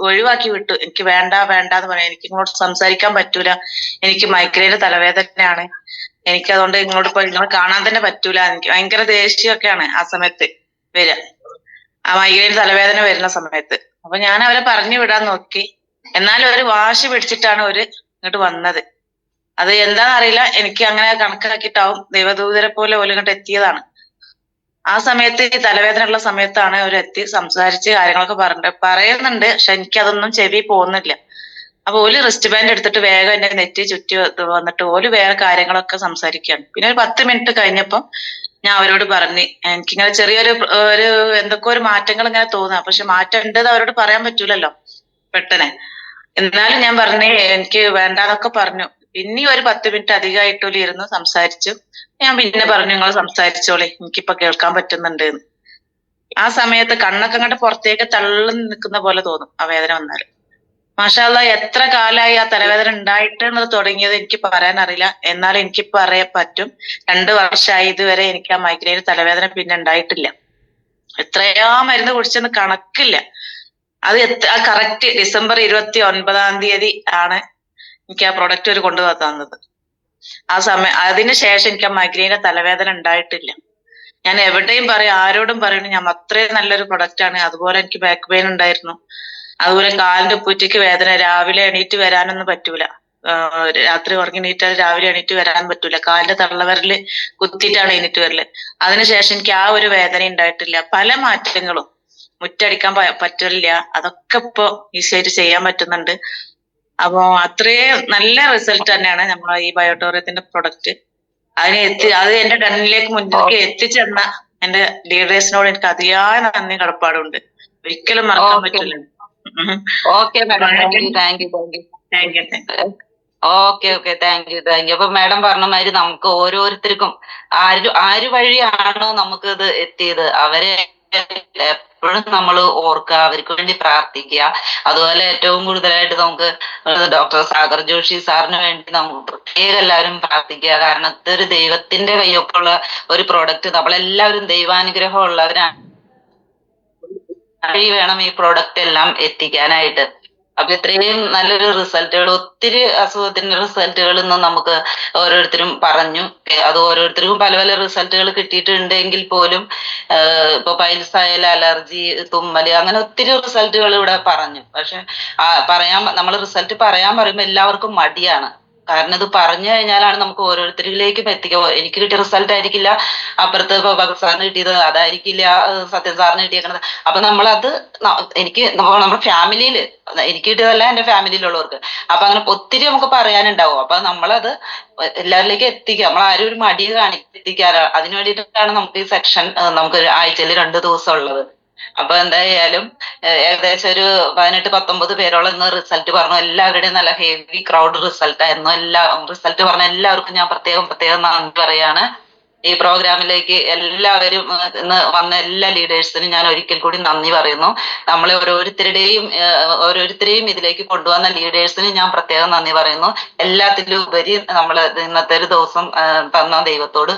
ഒഴിവാക്കി വിട്ടു. എനിക്ക് വേണ്ട എന്ന് പറയാം. എനിക്ക് ഇങ്ങോട്ട് സംസാരിക്കാൻ പറ്റൂല, എനിക്ക് മൈഗ്രൈൻ തലവേദനയാണ്, എനിക്ക് അതുകൊണ്ട് ഇങ്ങോട്ട് പോയി നിങ്ങൾ കാണാൻ തന്നെ പറ്റൂല. എനിക്ക് ഭയങ്കര ദേഷ്യമൊക്കെയാണ് ആ സമയത്ത് വരിക, ആ മൈഗ്രൈൻ തലവേദന വരുന്ന സമയത്ത്. അപ്പൊ ഞാൻ അവരെ പറഞ്ഞു വിടാൻ നോക്കി, എന്നാലും ഒരു വാശി പിടിച്ചിട്ടാണ് ഇങ്ങോട്ട് വന്നത്. അത് എന്താണെന്ന് അറിയില്ല, എനിക്ക് അങ്ങനെ കണക്കാക്കിയിട്ടാവും, ദൈവദൂതരെ പോലെ ഇങ്ങോട്ട് എത്തിയതാണ്. ആ സമയത്ത് ഈ തലവേദന ഉള്ള സമയത്താണ് എത്തി സംസാരിച്ച് കാര്യങ്ങളൊക്കെ പറയുന്നുണ്ട്. പക്ഷെ എനിക്ക് അതൊന്നും ചെവി പോകുന്നില്ല. അപ്പൊ റിസ്റ്റ് ബാൻഡ് എടുത്തിട്ട് വേഗം എന്നെ നെറ്റി ചുറ്റി വന്നിട്ട് വേറെ കാര്യങ്ങളൊക്കെ സംസാരിക്കുകയാണ്. പിന്നെ ഒരു 10 മിനിറ്റ് കഴിഞ്ഞപ്പോ ഞാൻ അവരോട് പറഞ്ഞു, എനിക്കിങ്ങനെ ചെറിയൊരു എന്തൊക്കെ ഒരു മാറ്റങ്ങൾ ഇങ്ങനെ തോന്നുക. പക്ഷെ മാറ്റം ഉണ്ടെന്ന് അവരോട് പറയാൻ പറ്റൂലല്ലോ പെട്ടെന്ന്. എന്നാലും ഞാൻ പറഞ്ഞു എനിക്ക് വേണ്ടാന്നൊക്കെ പറഞ്ഞു. പിന്നെ ഒരു 10 മിനിറ്റ് അധികമായിട്ടോലും ഇരുന്ന് സംസാരിച്ചു. ഞാൻ പിന്നെ പറഞ്ഞു, നിങ്ങൾ സംസാരിച്ചോളി, എനിക്കിപ്പൊ കേൾക്കാൻ പറ്റുന്നുണ്ട് എന്ന്. ആ സമയത്ത് കണ്ണൊക്കെ അങ്ങോട്ട് പുറത്തേക്ക് തള്ളി നിൽക്കുന്ന പോലെ തോന്നും ആ വേദന വന്നാൽ. മാഷാ അല്ലാഹ്, എത്ര കാലമായി ആ തലവേദന ഉണ്ടായിട്ട് തുടങ്ങിയത് എനിക്ക് പറയാൻ അറിയില്ല. എന്നാലും എനിക്ക് പറയാൻ പറ്റും, 2 വർഷമായി ഇതുവരെ എനിക്ക് ആ മൈഗ്രൈൻ തലവേദന പിന്നെ ഉണ്ടായിട്ടില്ല. എത്രയാ മരുന്ന് കുടിച്ചെന്ന് കണക്കില്ല. അത് കറക്റ്റ് ഡിസംബർ 29-ാം തീയതി ആണ് എനിക്ക് ആ പ്രൊഡക്റ്റ് കൊണ്ടു തന്നത്. ആ സമയം അതിനുശേഷം എനിക്ക് ആ മൈഗ്രൈൻ്റെ തലവേദന ഉണ്ടായിട്ടില്ല. ഞാൻ എവിടെയും പറയും, ആരോടും പറയുന്നു, ഞാൻ അത്രയും നല്ലൊരു പ്രൊഡക്റ്റ് ആണ്. അതുപോലെ എനിക്ക് ബാക്ക് പെയിൻ ഉണ്ടായിരുന്നു, അതുപോലെ കാലിന്റെ ഉപ്പൂറ്റിക്ക് വേദന, രാവിലെ എണീറ്റ് വരാനൊന്നും പറ്റൂല. രാത്രി ഉറങ്ങി എണീറ്റാൽ രാവിലെ എണീറ്റ് വരാൻ പറ്റൂല, കാലിന്റെ തള്ളവരല് കുത്തിയിട്ടാണ് എണീറ്റ് വരല്. അതിനുശേഷം എനിക്ക് ആ ഒരു വേദന ഉണ്ടായിട്ടില്ല. പല മാറ്റങ്ങളും, മുറ്റടിക്കാൻ പറ്റില്ല, അതൊക്കെ ഇപ്പൊ ഈസിയായിട്ട് ചെയ്യാൻ പറ്റുന്നുണ്ട്. അപ്പൊ അത്രയും നല്ല റിസൾട്ട് തന്നെയാണ് നമ്മളെ ഈ ബയോട്ടോറിയത്തിന്റെ പ്രൊഡക്റ്റ്. അത് എന്റെ കണ്ണിലേക്ക് മുന്നിലേക്ക് എത്തിച്ചെന്ന എന്റെ ലീഡേഴ്സിനോട് എനിക്ക് അതിയായ നന്ദി കടപ്പാടുണ്ട്, ഒരിക്കലും മറക്കാൻ പറ്റില്ല. Okay madam, thank you. Okay thank U. അപ്പൊ മാഡം പറഞ്ഞ മാതിരി നമുക്ക് ഓരോരുത്തർക്കും ആര് വഴിയാണോ നമുക്ക് ഇത് എത്തിയത് അവരെ എപ്പോഴും നമ്മൾ ഓർക്കുക, അവർക്ക് വേണ്ടി പ്രാർത്ഥിക്കുക. അതുപോലെ ഏറ്റവും കൂടുതലായിട്ട് നമുക്ക് ഡോക്ടർ സാഗർ ജോഷി സാറിന് വേണ്ടി നമുക്ക് പ്രത്യേകം എല്ലാവരും പ്രാർത്ഥിക്കുക. കാരണം ഇതൊരു ദൈവത്തിന്റെ കയ്യൊപ്പുള്ള ഒരു പ്രോഡക്റ്റ്, നമ്മളെല്ലാവരും ദൈവാനുഗ്രഹം ഉള്ളവരാണ്. വഴി വേണം ഈ പ്രോഡക്റ്റ് എല്ലാം എത്തിക്കാനായിട്ട്. അപ്പൊ ഇത്രയും നല്ലൊരു റിസൾട്ടുകൾ, ഒത്തിരി അസുഖത്തിന്റെ റിസൾട്ടുകൾ ഇന്ന് നമുക്ക് ഓരോരുത്തരും പറഞ്ഞു. അത് ഓരോരുത്തർക്കും പല പല റിസൾട്ടുകൾ കിട്ടിയിട്ടുണ്ടെങ്കിൽ പോലും ഇപ്പൊ പൈൽസ് ആയാലും അലർജി, തുമ്മല്, അങ്ങനെ ഒത്തിരി റിസൾട്ടുകൾ ഇവിടെ പറഞ്ഞു. പക്ഷെ നമ്മൾ റിസൾട്ട് പറയാൻ പറയുമ്പോൾ എല്ലാവർക്കും മടിയാണ്. കാരണം ഇത് പറഞ്ഞു കഴിഞ്ഞാലാണ് നമുക്ക് ഓരോരുത്തരിലേക്കും എത്തിക്കുക. എനിക്ക് കിട്ടിയ റിസൾട്ട് ആയിരിക്കില്ല അപ്പുറത്ത് ഇപ്പൊ ഭഗത് സാറിന് കിട്ടിയത്, അതായിരിക്കില്ല സത്യൻ സാറിന് കിട്ടിയേക്കണത്. അപ്പൊ നമ്മളത് നമ്മുടെ ഫാമിലിയില്, എനിക്ക് കിട്ടിയതല്ല എന്റെ ഫാമിലിയിലുള്ളവർക്ക്. അപ്പൊ അങ്ങനെ ഒത്തിരി നമുക്ക് പറയാനുണ്ടാവും. അപ്പൊ നമ്മളത് എല്ലാവരിലേക്കും എത്തിക്കുക. നമ്മൾ ആരും ഒരു മടി എത്തിക്കാറ്. അതിനു വേണ്ടിയിട്ടാണ് നമുക്ക് ഈ സെക്ഷൻ നമുക്ക് ആഴ്ചയിൽ 2 ദിവസം ഉള്ളത്. അപ്പൊ എന്തായാലും ഏകദേശം ഒരു 18-19 പേരോളം ഇന്ന് റിസൾട്ട് പറഞ്ഞു. എല്ലാവരുടെയും നല്ല ഹെവി ക്രൗഡ് റിസൾട്ട് ആയിരുന്നു. റിസൾട്ട് പറഞ്ഞ എല്ലാവർക്കും ഞാൻ പ്രത്യേകം നന്ദി പറയാണ്. ഈ പ്രോഗ്രാമിലേക്ക് എല്ലാവരും ഇന്ന് വന്ന എല്ലാ ലീഡേഴ്സിനും ഞാൻ ഒരിക്കൽ കൂടി നന്ദി പറയുന്നു. നമ്മളെ ഓരോരുത്തരെയും ഇതിലേക്ക് കൊണ്ടുവന്ന ലീഡേഴ്സിന് ഞാൻ പ്രത്യേകം നന്ദി പറയുന്നു. എല്ലാത്തിലും ഉപരി നമ്മൾ ഇന്നത്തെ ഒരു ദിവസം തന്ന ദൈവത്തോട്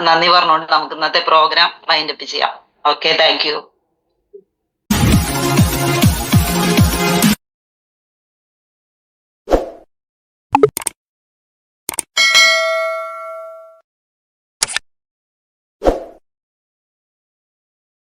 നന്ദി പറഞ്ഞുകൊണ്ട് നമുക്ക് ഇന്നത്തെ പ്രോഗ്രാം വൈൻഡപ്പ് ചെയ്യാം. Okay, thank you.